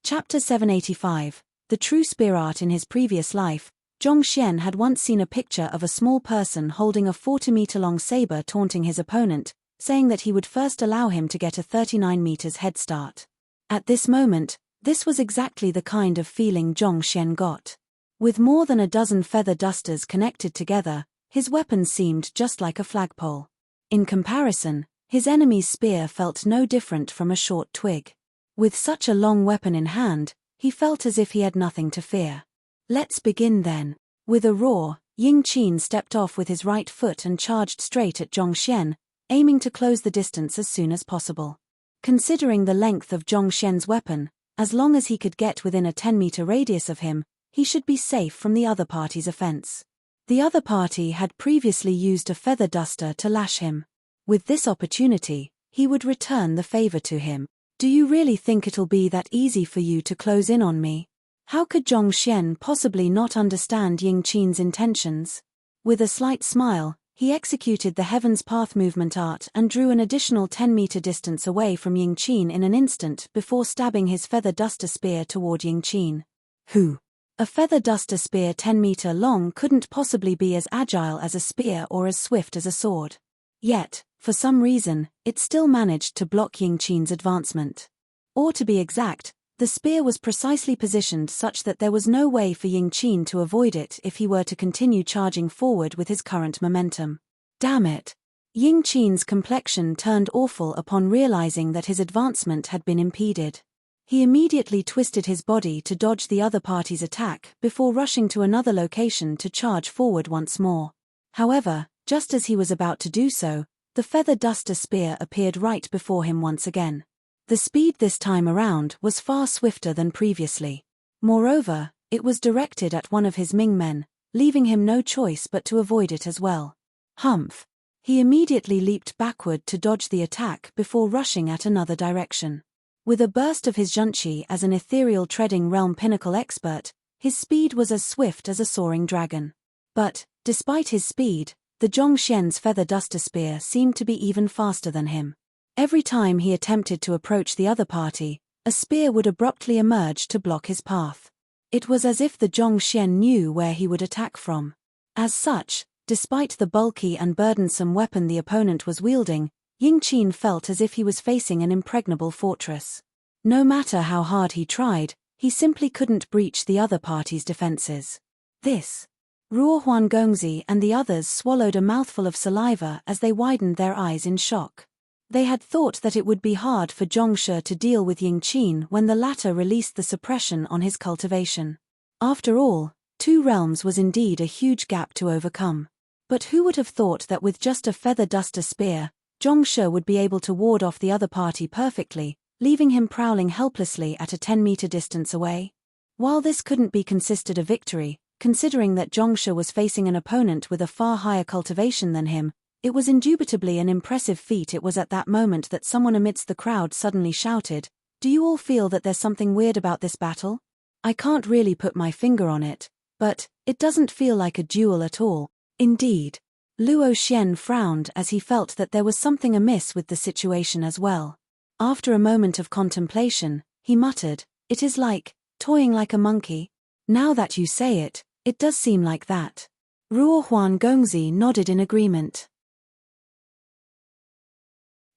Chapter 785. The true spear art. In his previous life, Zhong Xian had once seen a picture of a small person holding a 40-meter-long saber taunting his opponent, saying that he would first allow him to get a 39 meters head start. At this moment, this was exactly the kind of feeling Zhong Xian got. With more than a dozen feather dusters connected together, his weapon seemed just like a flagpole. In comparison, his enemy's spear felt no different from a short twig. With such a long weapon in hand, he felt as if he had nothing to fear. "Let's begin then." With a roar, Ying Qin stepped off with his right foot and charged straight at Zhong Xian, aiming to close the distance as soon as possible. Considering the length of Zhong Xian's weapon, as long as he could get within a 10-meter radius of him, he should be safe from the other party's offense. The other party had previously used a feather duster to lash him. With this opportunity, he would return the favor to him. "Do you really think it'll be that easy for you to close in on me?" How could Zhong Xian possibly not understand Ying Qin's intentions? With a slight smile, he executed the Heaven's Path movement art and drew an additional 10-meter distance away from Ying Qin in an instant before stabbing his feather duster spear toward Ying Qin. Who? A feather duster spear 10-meter long couldn't possibly be as agile as a spear or as swift as a sword. Yet, for some reason, it still managed to block Ying Qin's advancement. Or to be exact, the spear was precisely positioned such that there was no way for Ying Qin to avoid it if he were to continue charging forward with his current momentum. Damn it! Ying Qin's complexion turned awful upon realizing that his advancement had been impeded. He immediately twisted his body to dodge the other party's attack before rushing to another location to charge forward once more. However, just as he was about to do so, the feather duster spear appeared right before him once again. The speed this time around was far swifter than previously. Moreover, it was directed at one of his Ming men, leaving him no choice but to avoid it as well. Humph! He immediately leaped backward to dodge the attack before rushing at another direction. With a burst of his zhunqi as an ethereal treading realm pinnacle expert, his speed was as swift as a soaring dragon. But, despite his speed, the Zhong Xian's feather duster spear seemed to be even faster than him. Every time he attempted to approach the other party, a spear would abruptly emerge to block his path. It was as if the Zhong Xian knew where he would attack from. As such, despite the bulky and burdensome weapon the opponent was wielding, Ying Qin felt as if he was facing an impregnable fortress. No matter how hard he tried, he simply couldn't breach the other party's defenses. This. Ruo Huangongzi and the others swallowed a mouthful of saliva as they widened their eyes in shock. They had thought that it would be hard for Zhongshe to deal with Ying Qin when the latter released the suppression on his cultivation. After all, 2 realms was indeed a huge gap to overcome. But who would have thought that with just a feather duster spear, Zhongshe would be able to ward off the other party perfectly, leaving him prowling helplessly at a 10-meter distance away? While this couldn't be considered a victory, considering that Zhongshe was facing an opponent with a far higher cultivation than him, it was indubitably an impressive feat. It was at that moment that someone amidst the crowd suddenly shouted, "Do you all feel that there's something weird about this battle? I can't really put my finger on it, but it doesn't feel like a duel at all." Indeed. Luo Xian frowned as he felt that there was something amiss with the situation as well. After a moment of contemplation, he muttered, "It is like toying like a monkey. Now that you say it, it does seem like that." Ruo Huan Gongzi nodded in agreement.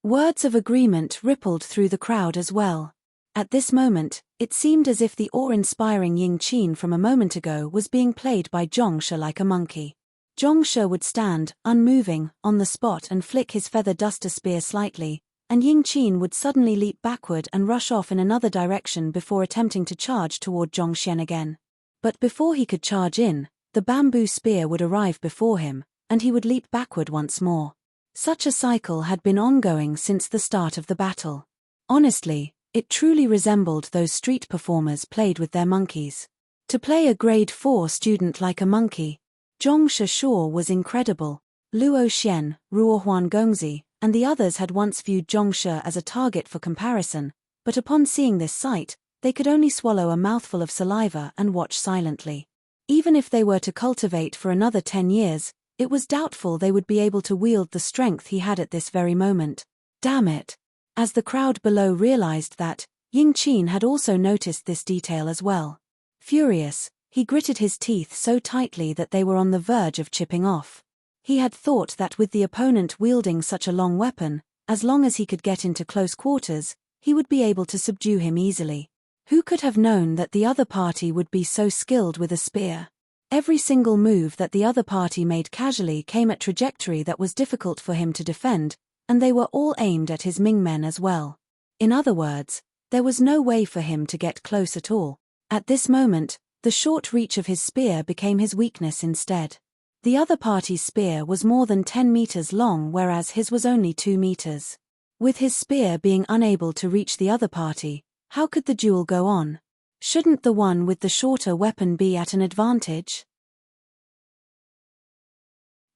Words of agreement rippled through the crowd as well. At this moment, it seemed as if the awe-inspiring Ying Qin from a moment ago was being played by Zhongshe like a monkey. Zhongshe would stand, unmoving, on the spot and flick his feather duster spear slightly, and Ying Qin would suddenly leap backward and rush off in another direction before attempting to charge toward Zhongshen again. But before he could charge in, the bamboo spear would arrive before him, and he would leap backward once more. Such a cycle had been ongoing since the start of the battle. Honestly, it truly resembled those street performers played with their monkeys. To play a grade 4 student like a monkey, Zhongshe sure was incredible. Luo Xian, Ruo Huan Gongzi, and the others had once viewed Zhongshe as a target for comparison, but upon seeing this sight, they could only swallow a mouthful of saliva and watch silently. Even if they were to cultivate for another 10 years, it was doubtful they would be able to wield the strength he had at this very moment. Damn it! As the crowd below realized that, Ying Qin had also noticed this detail as well. Furious, he gritted his teeth so tightly that they were on the verge of chipping off. He had thought that with the opponent wielding such a long weapon, as long as he could get into close quarters, he would be able to subdue him easily. Who could have known that the other party would be so skilled with a spear? Every single move that the other party made casually came at trajectory that was difficult for him to defend, and they were all aimed at his Mingmen as well. In other words, there was no way for him to get close at all. At this moment, the short reach of his spear became his weakness instead. The other party's spear was more than 10 meters long, whereas his was only 2 meters. With his spear being unable to reach the other party, how could the duel go on? Shouldn't the one with the shorter weapon be at an advantage?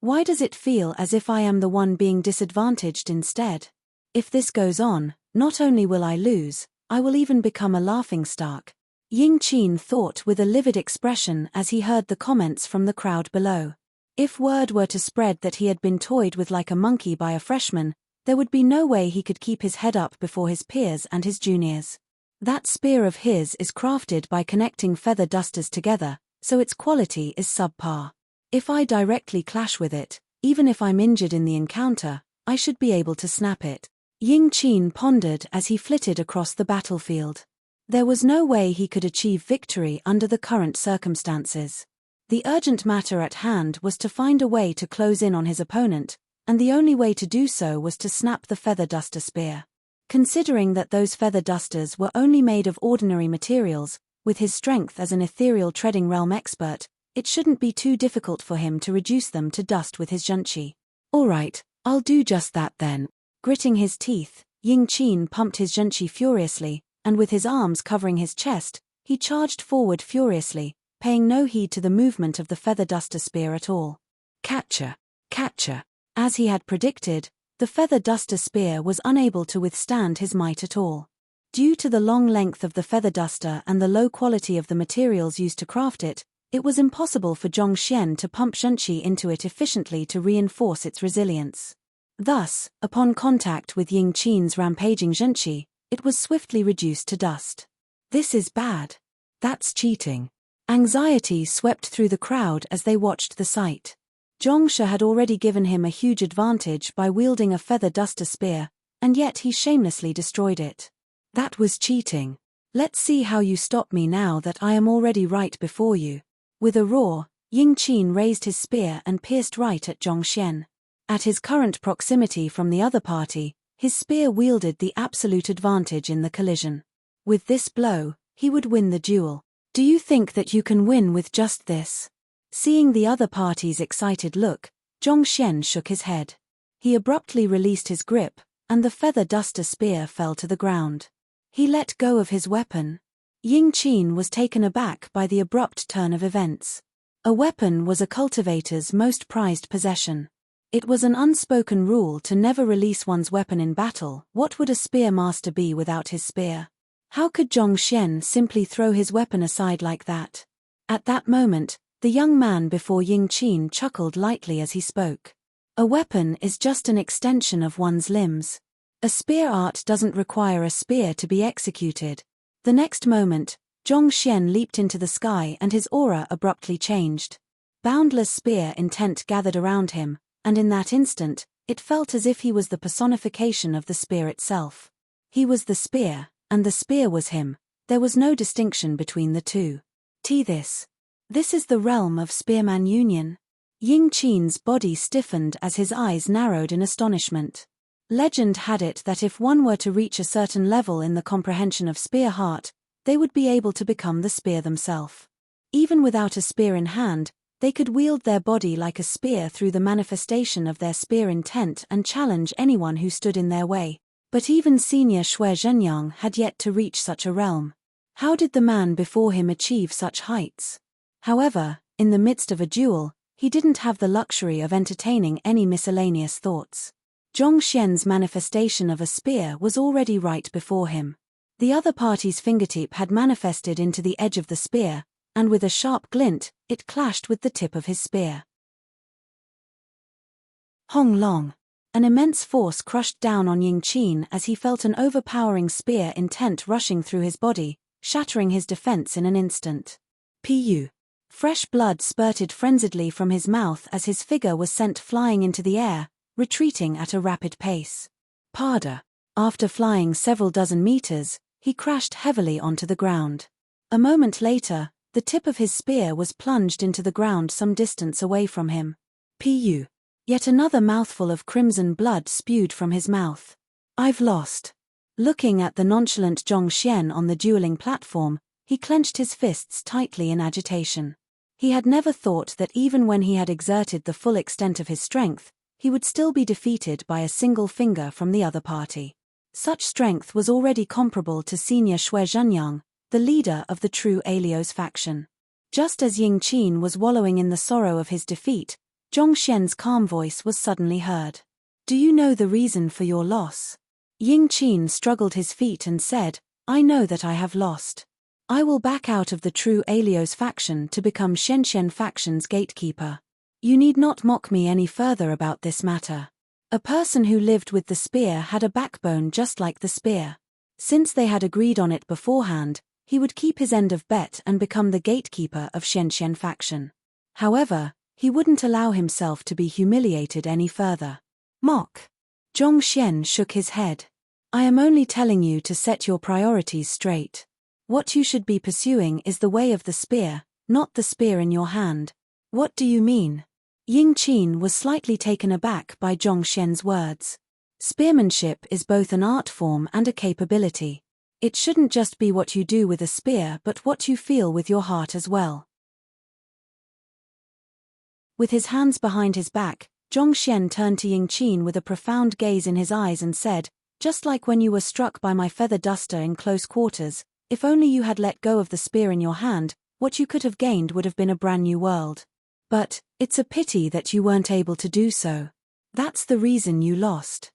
Why does it feel as if I am the one being disadvantaged instead? If this goes on, not only will I lose, I will even become a laughingstock. Ying Qin thought with a livid expression as he heard the comments from the crowd below. If word were to spread that he had been toyed with like a monkey by a freshman, there would be no way he could keep his head up before his peers and his juniors. That spear of his is crafted by connecting feather dusters together, so its quality is subpar. If I directly clash with it, even if I'm injured in the encounter, I should be able to snap it. Ying Qin pondered as he flitted across the battlefield. There was no way he could achieve victory under the current circumstances. The urgent matter at hand was to find a way to close in on his opponent, and the only way to do so was to snap the feather duster spear. Considering that those feather dusters were only made of ordinary materials, with his strength as an ethereal treading realm expert, it shouldn't be too difficult for him to reduce them to dust with his zhenqi. Alright, I'll do just that then. Gritting his teeth, Ying Qin pumped his zhenqi furiously, and with his arms covering his chest, he charged forward furiously, paying no heed to the movement of the feather duster spear at all. Catcher! Catcher! As he had predicted, the feather duster spear was unable to withstand his might at all. Due to the long length of the feather duster and the low quality of the materials used to craft it, it was impossible for Zhongshen to pump zhenqi into it efficiently to reinforce its resilience. Thus, upon contact with Ying Qin's rampaging zhenqi, it was swiftly reduced to dust. This is bad. That's cheating. Anxiety swept through the crowd as they watched the sight. Zhongshe had already given him a huge advantage by wielding a feather duster spear, and yet he shamelessly destroyed it. That was cheating. Let's see how you stop me now that I am already right before you. With a roar, Ying Qin raised his spear and pierced right at Zhongshen. At his current proximity from the other party, his spear wielded the absolute advantage in the collision. With this blow, he would win the duel. Do you think that you can win with just this? Seeing the other party's excited look, Zhongxian shook his head. He abruptly released his grip, and the feather duster spear fell to the ground. He let go of his weapon. Ying Qin was taken aback by the abrupt turn of events. A weapon was a cultivator's most prized possession. It was an unspoken rule to never release one's weapon in battle. What would a spear master be without his spear? How could Zhongxian simply throw his weapon aside like that? At that moment, the young man before Ying Qin chuckled lightly as he spoke. A weapon is just an extension of one's limbs. A spear art doesn't require a spear to be executed. The next moment, Zhongxian leaped into the sky and his aura abruptly changed. Boundless spear intent gathered around him, and in that instant, it felt as if he was the personification of the spear itself. He was the spear, and the spear was him. There was no distinction between the two. This is the realm of spearman union. Ying Qin's body stiffened as his eyes narrowed in astonishment. Legend had it that if one were to reach a certain level in the comprehension of spear heart, they would be able to become the spear themselves. Even without a spear in hand, they could wield their body like a spear through the manifestation of their spear intent and challenge anyone who stood in their way. But even senior Shui Zhenyang had yet to reach such a realm. How did the man before him achieve such heights? However, in the midst of a duel, he didn't have the luxury of entertaining any miscellaneous thoughts. Zhongxian's manifestation of a spear was already right before him. The other party's fingertip had manifested into the edge of the spear, and with a sharp glint, it clashed with the tip of his spear. Hong Long. An immense force crushed down on Ying Qin as he felt an overpowering spear intent rushing through his body, shattering his defense in an instant. Pu. Fresh blood spurted frenziedly from his mouth as his figure was sent flying into the air, retreating at a rapid pace. Pada. After flying several dozen meters, he crashed heavily onto the ground. A moment later, the tip of his spear was plunged into the ground some distance away from him. Pu. Yet another mouthful of crimson blood spewed from his mouth. I've lost. Looking at the nonchalant Zhongxian on the dueling platform, he clenched his fists tightly in agitation. He had never thought that even when he had exerted the full extent of his strength, he would still be defeated by a single finger from the other party. Such strength was already comparable to senior Shui Zhenyang, the leader of the true Alios faction. Just as Ying Qin was wallowing in the sorrow of his defeat, Zhongxian's calm voice was suddenly heard. Do you know the reason for your loss? Ying Qin struggled his feet and said, I know that I have lost. I will back out of the true Alios faction to become Shenshen faction's gatekeeper. You need not mock me any further about this matter. A person who lived with the spear had a backbone just like the spear. Since they had agreed on it beforehand, he would keep his end of bet and become the gatekeeper of Shenshen faction. However, he wouldn't allow himself to be humiliated any further. Mock. Zhongxian shook his head. I am only telling you to set your priorities straight. What you should be pursuing is the way of the spear, not the spear in your hand. What do you mean? Ying Qin was slightly taken aback by Zhongxian's words. Spearmanship is both an art form and a capability. It shouldn't just be what you do with a spear but what you feel with your heart as well. With his hands behind his back, Zhongxian turned to Ying Qin with a profound gaze in his eyes and said, just like when you were struck by my feather duster in close quarters, if only you had let go of the spear in your hand, what you could have gained would have been a brand new world. But, it's a pity that you weren't able to do so. That's the reason you lost.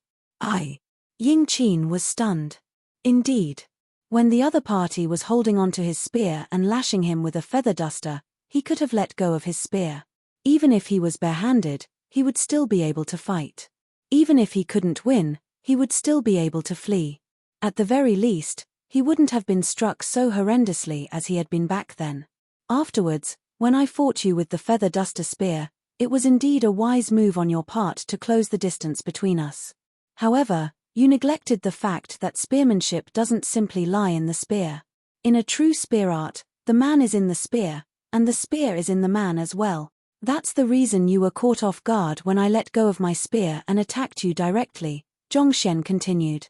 Ying Qin was stunned. Indeed. When the other party was holding onto his spear and lashing him with a feather duster, he could have let go of his spear. Even if he was barehanded, he would still be able to fight. Even if he couldn't win, he would still be able to flee. At the very least, he wouldn't have been struck so horrendously as he had been back then. Afterwards, when I fought you with the feather duster spear, it was indeed a wise move on your part to close the distance between us. However, you neglected the fact that spearmanship doesn't simply lie in the spear. In a true spear art, the man is in the spear, and the spear is in the man as well. That's the reason you were caught off guard when I let go of my spear and attacked you directly, Zhongxian continued.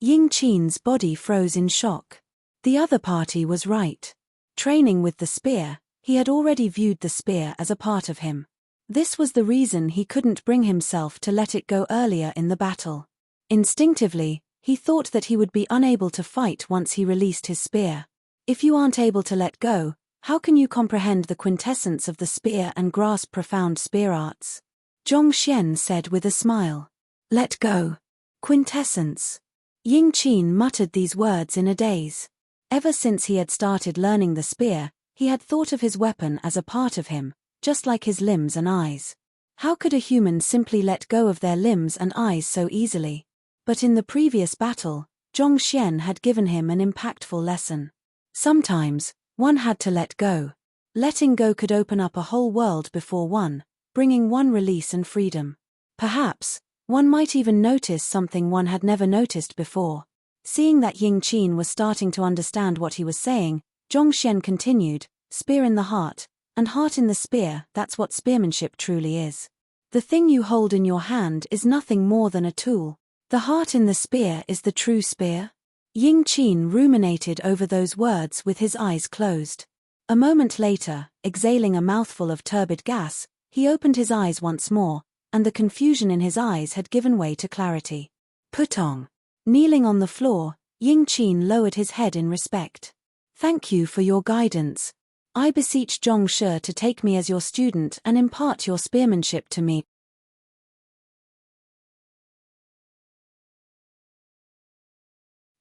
Ying Qin's body froze in shock. The other party was right. Training with the spear, he had already viewed the spear as a part of him. This was the reason he couldn't bring himself to let it go earlier in the battle. Instinctively, he thought that he would be unable to fight once he released his spear. If you aren't able to let go, how can you comprehend the quintessence of the spear and grasp profound spear arts? Zhongxian said with a smile. Let go. Quintessence. Ying Qin muttered these words in a daze. Ever since he had started learning the spear, he had thought of his weapon as a part of him, just like his limbs and eyes. How could a human simply let go of their limbs and eyes so easily? But in the previous battle, Zhongxian had given him an impactful lesson. Sometimes, one had to let go. Letting go could open up a whole world before one, bringing one release and freedom. Perhaps, one might even notice something one had never noticed before. Seeing that Ying Qin was starting to understand what he was saying, Zhongxian continued, spear in the heart, and heart in the spear, that's what spearmanship truly is. The thing you hold in your hand is nothing more than a tool. The heart in the spear is the true spear. Ying Qin ruminated over those words with his eyes closed. A moment later, exhaling a mouthful of turbid gas, he opened his eyes once more, and the confusion in his eyes had given way to clarity. Putong. Kneeling on the floor, Ying Qin lowered his head in respect. Thank you for your guidance. I beseech Zhongshe to take me as your student and impart your spearmanship to me.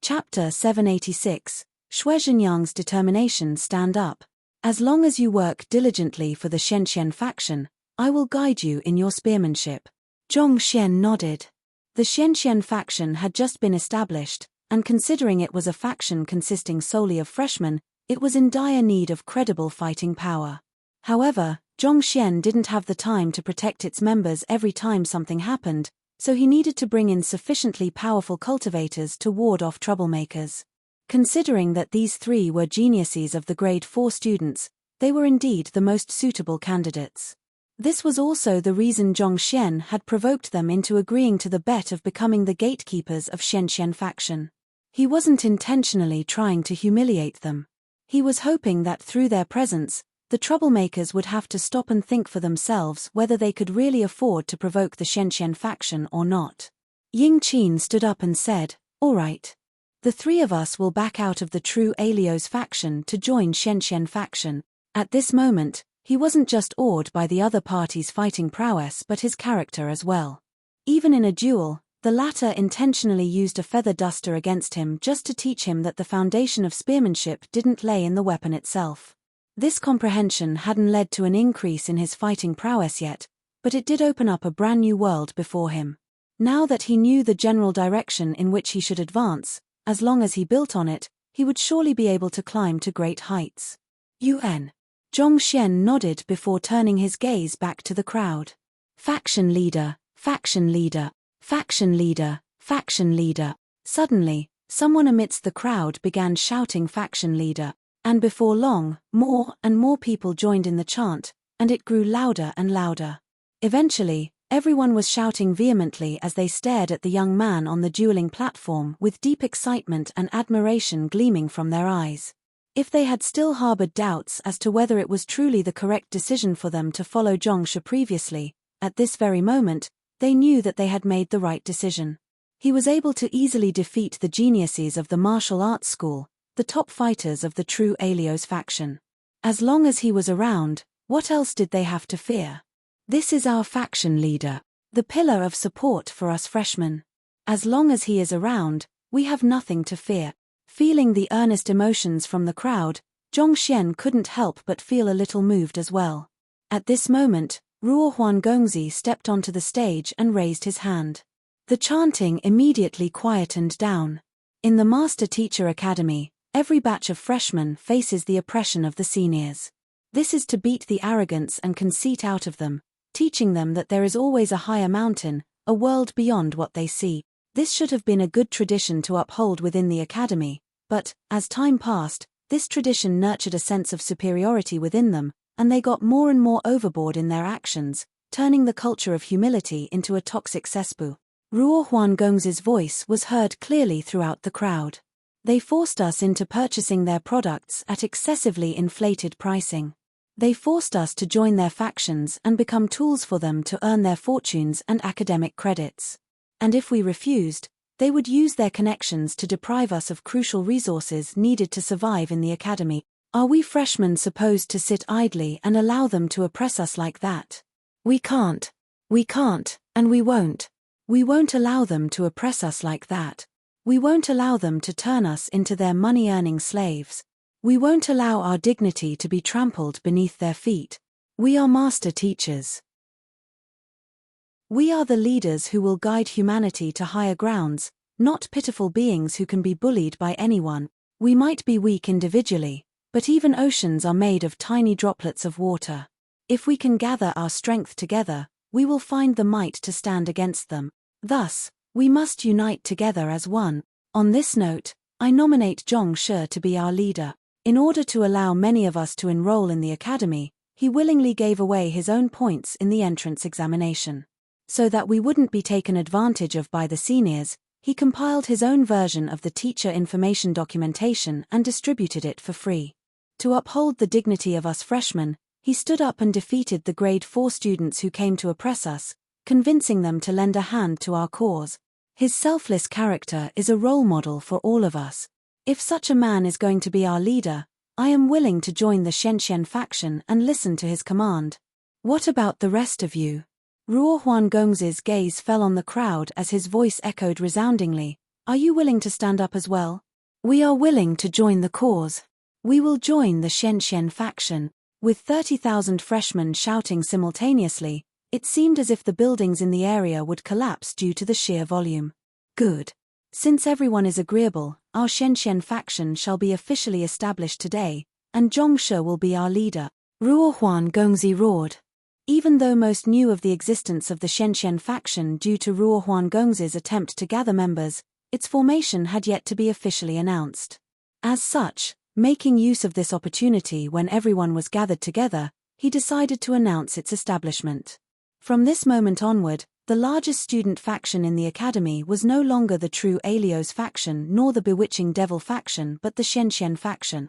Chapter 786, Shui Zhenyang's determination stand up. As long as you work diligently for the Shenxian faction, I will guide you in your spearmanship. Zhongxian nodded. The Shenxian faction had just been established, and considering it was a faction consisting solely of freshmen, it was in dire need of credible fighting power. However, Zhongxian didn't have the time to protect its members every time something happened, so he needed to bring in sufficiently powerful cultivators to ward off troublemakers. Considering that these three were geniuses of the grade 4 students, they were indeed the most suitable candidates. This was also the reason Zhongxian had provoked them into agreeing to the bet of becoming the gatekeepers of Shenxian faction. He wasn't intentionally trying to humiliate them. He was hoping that through their presence, the troublemakers would have to stop and think for themselves whether they could really afford to provoke the Shenxian faction or not. Ying Qin stood up and said, "All right. The three of us will back out of the true Alios faction to join Shenxian faction." At this moment, he wasn't just awed by the other party's fighting prowess but his character as well. Even in a duel, the latter intentionally used a feather duster against him just to teach him that the foundation of spearmanship didn't lay in the weapon itself. This comprehension hadn't led to an increase in his fighting prowess yet, but it did open up a brand new world before him. Now that he knew the general direction in which he should advance, as long as he built on it, he would surely be able to climb to great heights. UN. Zhongxian nodded before turning his gaze back to the crowd. Faction leader, faction leader, faction leader, faction leader. Suddenly, someone amidst the crowd began shouting faction leader, and before long, more and more people joined in the chant, and it grew louder and louder. Eventually, everyone was shouting vehemently as they stared at the young man on the dueling platform with deep excitement and admiration gleaming from their eyes. If they had still harbored doubts as to whether it was truly the correct decision for them to follow Zhongshe previously, at this very moment, they knew that they had made the right decision. He was able to easily defeat the geniuses of the martial arts school, the top fighters of the true Alios faction. As long as he was around, what else did they have to fear? This is our faction leader, the pillar of support for us freshmen. As long as he is around, we have nothing to fear. Feeling the earnest emotions from the crowd, Zhongxian couldn't help but feel a little moved as well. At this moment, Ruo Huangongzi stepped onto the stage and raised his hand. The chanting immediately quietened down. In the Master Teacher Academy, every batch of freshmen faces the oppression of the seniors. This is to beat the arrogance and conceit out of them, teaching them that there is always a higher mountain, a world beyond what they see. This should have been a good tradition to uphold within the academy, but, as time passed, this tradition nurtured a sense of superiority within them, and they got more and more overboard in their actions, turning the culture of humility into a toxic cesspool. Ruo Huangong's voice was heard clearly throughout the crowd. They forced us into purchasing their products at excessively inflated pricing. They forced us to join their factions and become tools for them to earn their fortunes and academic credits. And if we refused, they would use their connections to deprive us of crucial resources needed to survive in the academy. Are we freshmen supposed to sit idly and allow them to oppress us like that? We can't. We can't, and we won't. We won't allow them to oppress us like that. We won't allow them to turn us into their money-earning slaves. We won't allow our dignity to be trampled beneath their feet. We are master teachers. We are the leaders who will guide humanity to higher grounds, not pitiful beings who can be bullied by anyone. We might be weak individually, but even oceans are made of tiny droplets of water. If we can gather our strength together, we will find the might to stand against them. Thus, we must unite together as one. On this note, I nominate Zhong Shi to be our leader. In order to allow many of us to enroll in the academy, he willingly gave away his own points in the entrance examination. So that we wouldn't be taken advantage of by the seniors, he compiled his own version of the teacher information documentation and distributed it for free. To uphold the dignity of us freshmen, he stood up and defeated the grade 4 students who came to oppress us, convincing them to lend a hand to our cause. His selfless character is a role model for all of us. If such a man is going to be our leader, I am willing to join the Shenxian faction and listen to his command. What about the rest of you? Ruo Huangong's gaze fell on the crowd as his voice echoed resoundingly. Are you willing to stand up as well? We are willing to join the cause. We will join the Shenxian faction. With 30,000 freshmen shouting simultaneously, it seemed as if the buildings in the area would collapse due to the sheer volume. Good. Since everyone is agreeable, our Shenxian faction shall be officially established today, and Zhong Shi will be our leader. Ruo Huangongzi roared. Even though most knew of the existence of the Shenxian faction due to Ruo Huangongzi's attempt to gather members, its formation had yet to be officially announced. As such, making use of this opportunity when everyone was gathered together, he decided to announce its establishment. From this moment onward, the largest student faction in the academy was no longer the true Alios faction nor the bewitching devil faction but the Shenxian faction.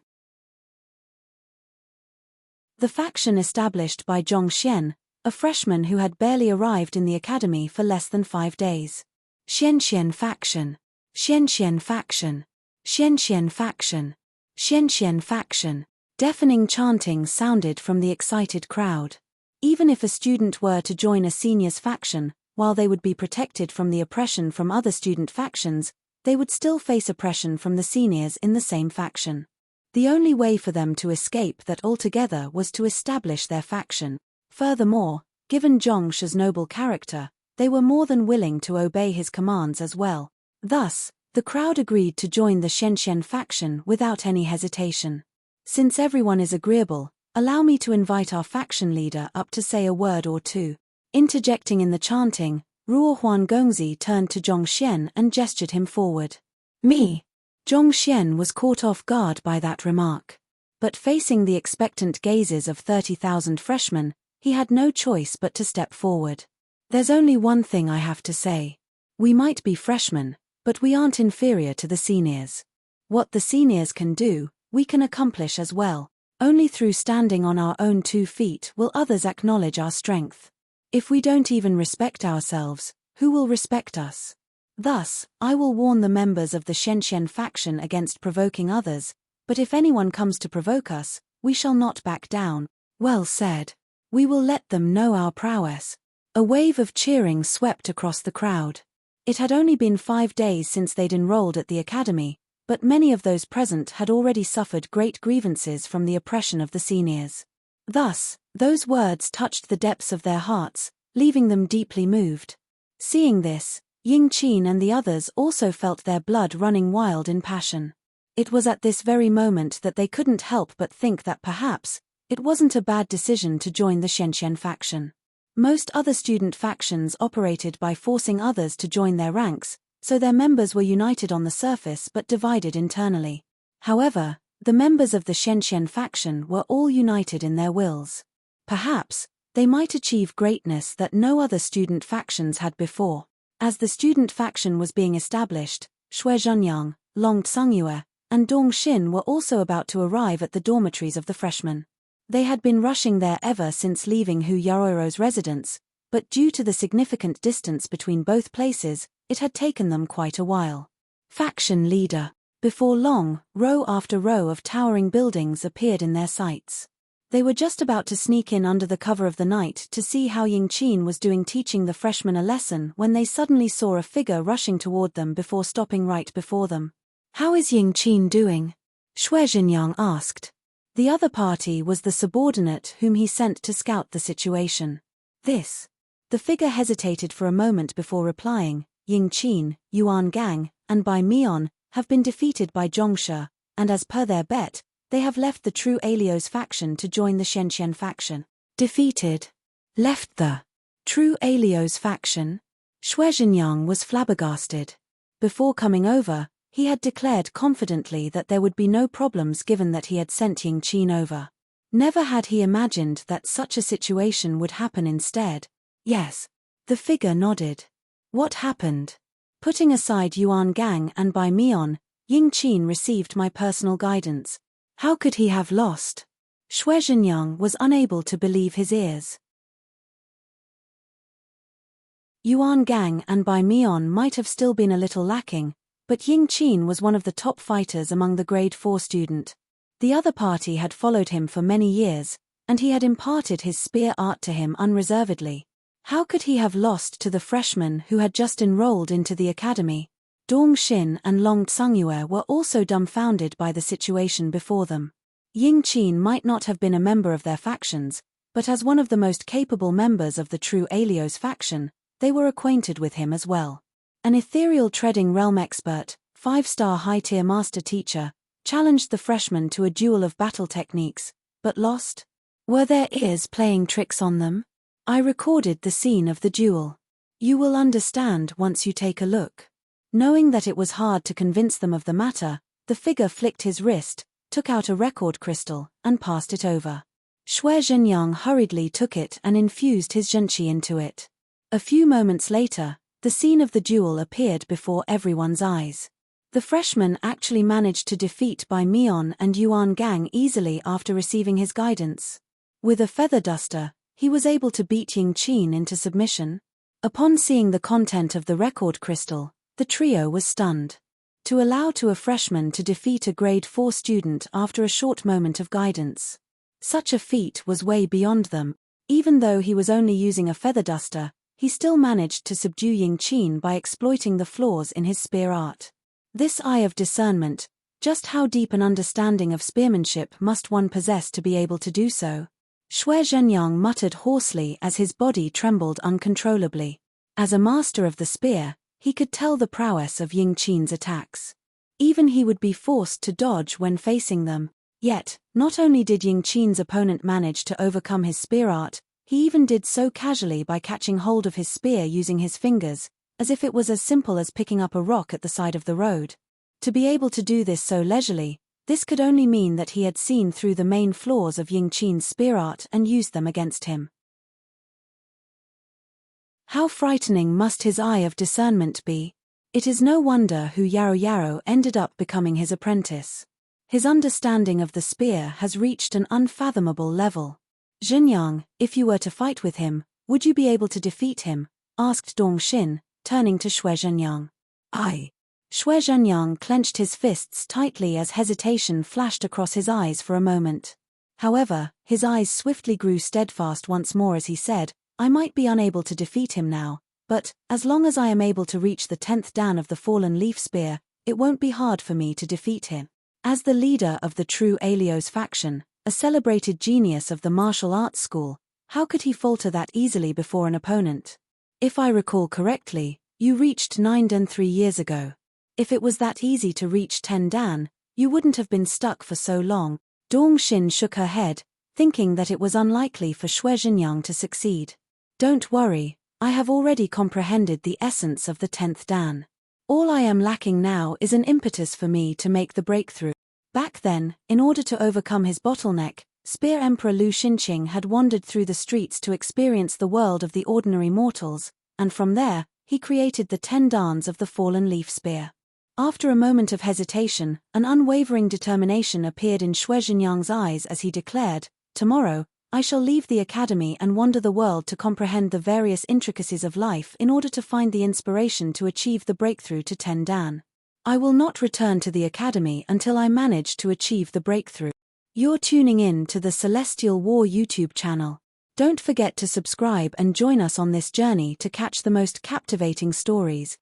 The faction established by Zhong Xian, a freshman who had barely arrived in the academy for less than 5 days. Shenxian faction. Shenxian faction. Shenxian faction. Shenxian faction. Deafening chanting sounded from the excited crowd. Even if a student were to join a seniors faction, while they would be protected from the oppression from other student factions, they would still face oppression from the seniors in the same faction. The only way for them to escape that altogether was to establish their faction. Furthermore, given Zhong Shi's noble character, they were more than willing to obey his commands as well. Thus, the crowd agreed to join the Shenxian faction without any hesitation. Since everyone is agreeable, allow me to invite our faction leader up to say a word or two. Interjecting in the chanting, Ruo Huangongzi turned to Zhong Xian and gestured him forward. Me. Zhong Xian was caught off guard by that remark. But facing the expectant gazes of 30,000 freshmen, he had no choice but to step forward. There's only one thing I have to say. We might be freshmen, but we aren't inferior to the seniors. What the seniors can do, we can accomplish as well. Only through standing on our own 2 feet will others acknowledge our strength. If we don't even respect ourselves, who will respect us? Thus, I will warn the members of the Shenxian faction against provoking others, but if anyone comes to provoke us, we shall not back down. Well said. We will let them know our prowess. A wave of cheering swept across the crowd. It had only been 5 days since they'd enrolled at the academy, but many of those present had already suffered great grievances from the oppression of the seniors. Thus, those words touched the depths of their hearts, leaving them deeply moved. Seeing this, Ying Qin and the others also felt their blood running wild in passion. It was at this very moment that they couldn't help but think that perhaps it wasn't a bad decision to join the Shenxian faction. Most other student factions operated by forcing others to join their ranks, so their members were united on the surface but divided internally. However, the members of the Shenxian faction were all united in their wills. Perhaps, they might achieve greatness that no other student factions had before. As the student faction was being established, Shui Zhenyang, Long Tsungyue, and Dong Xin were also about to arrive at the dormitories of the freshmen. They had been rushing there ever since leaving Hu Yaroro's residence, but due to the significant distance between both places, it had taken them quite a while. Faction leader. Before long, row after row of towering buildings appeared in their sights. They were just about to sneak in under the cover of the night to see how Yingqin was doing teaching the freshmen a lesson when they suddenly saw a figure rushing toward them before stopping right before them. "How is Yingqin doing?" Xue Zhenyang asked. The other party was the subordinate whom he sent to scout the situation. This. The figure hesitated for a moment before replying. Yingqin, Yuan Gang, and Bai Mian have been defeated by Zhongshe, and as per their bet, they have left the true Alios faction to join the Shenqian faction. Defeated? Left the true Alios faction? Xue Zhenyang was flabbergasted. Before coming over, he had declared confidently that there would be no problems given that he had sent Yingqin over. Never had he imagined that such a situation would happen instead. Yes. The figure nodded. What happened? Putting aside Yuan Gang and Bai Mian, Yingqin received my personal guidance. How could he have lost? Xue Zhenyang was unable to believe his ears. Yuan Gang and Bai Mian might have still been a little lacking, but Yingqin was one of the top fighters among the grade 4 student. The other party had followed him for many years, and he had imparted his spear art to him unreservedly. How could he have lost to the freshman who had just enrolled into the academy? Dong Xin and Long Tsungyue were also dumbfounded by the situation before them. Yingqin might not have been a member of their factions, but as one of the most capable members of the true Alios faction, they were acquainted with him as well. An ethereal treading realm expert, 5-star high-tier master teacher, challenged the freshman to a duel of battle techniques, but lost? Were their ears playing tricks on them? I recorded the scene of the duel. You will understand once you take a look. Knowing that it was hard to convince them of the matter, the figure flicked his wrist, took out a record crystal, and passed it over. Xue Zhenyang hurriedly took it and infused his zhenqi into it. A few moments later, the scene of the duel appeared before everyone's eyes. The freshman actually managed to defeat Bai Mian and Yuan Gang easily after receiving his guidance. With a feather duster, he was able to beat Yingqin into submission. Upon seeing the content of the record crystal, the trio was stunned. To allow to a freshman to defeat a grade 4 student after a short moment of guidance. Such a feat was way beyond them. Even though he was only using a feather duster, he still managed to subdue Yingqin by exploiting the flaws in his spear art. This eye of discernment, just how deep an understanding of spearmanship must one possess to be able to do so? Xue Zhenyang muttered hoarsely as his body trembled uncontrollably. As a master of the spear, he could tell the prowess of Yingqin's attacks. Even he would be forced to dodge when facing them. Yet, not only did Yingqin's opponent manage to overcome his spear art, he even did so casually by catching hold of his spear using his fingers, as if it was as simple as picking up a rock at the side of the road. To be able to do this so leisurely, this could only mean that he had seen through the main flaws of Yingqin's spear art and used them against him. How frightening must his eye of discernment be? It is no wonder Hu Yaroro ended up becoming his apprentice. His understanding of the spear has reached an unfathomable level. Zhenyang, if you were to fight with him, would you be able to defeat him? Asked Dong Xin, turning to Xue Zhenyang. Xue Zhenyang clenched his fists tightly as hesitation flashed across his eyes for a moment. However, his eyes swiftly grew steadfast once more as he said, I might be unable to defeat him now, but, as long as I am able to reach the 10th dan of the fallen leaf spear, it won't be hard for me to defeat him. As the leader of the true Alios faction, a celebrated genius of the martial arts school, how could he falter that easily before an opponent? If I recall correctly, you reached 9 dan 3 years ago. If it was that easy to reach 10 dan, you wouldn't have been stuck for so long. Dong Xin shook her head, thinking that it was unlikely for Xue Zhenyang to succeed. Don't worry, I have already comprehended the essence of the 10th dan. All I am lacking now is an impetus for me to make the breakthrough. Back then, in order to overcome his bottleneck, Spear Emperor Lu Xinqing had wandered through the streets to experience the world of the ordinary mortals, and from there, he created the 10 dans of the fallen leaf spear. After a moment of hesitation, an unwavering determination appeared in Xue Zhenyang's eyes as he declared, Tomorrow, I shall leave the academy and wander the world to comprehend the various intricacies of life in order to find the inspiration to achieve the breakthrough to 10 Dan. I will not return to the academy until I manage to achieve the breakthrough. You're tuning in to the Celestial War YouTube channel. Don't forget to subscribe and join us on this journey to catch the most captivating stories.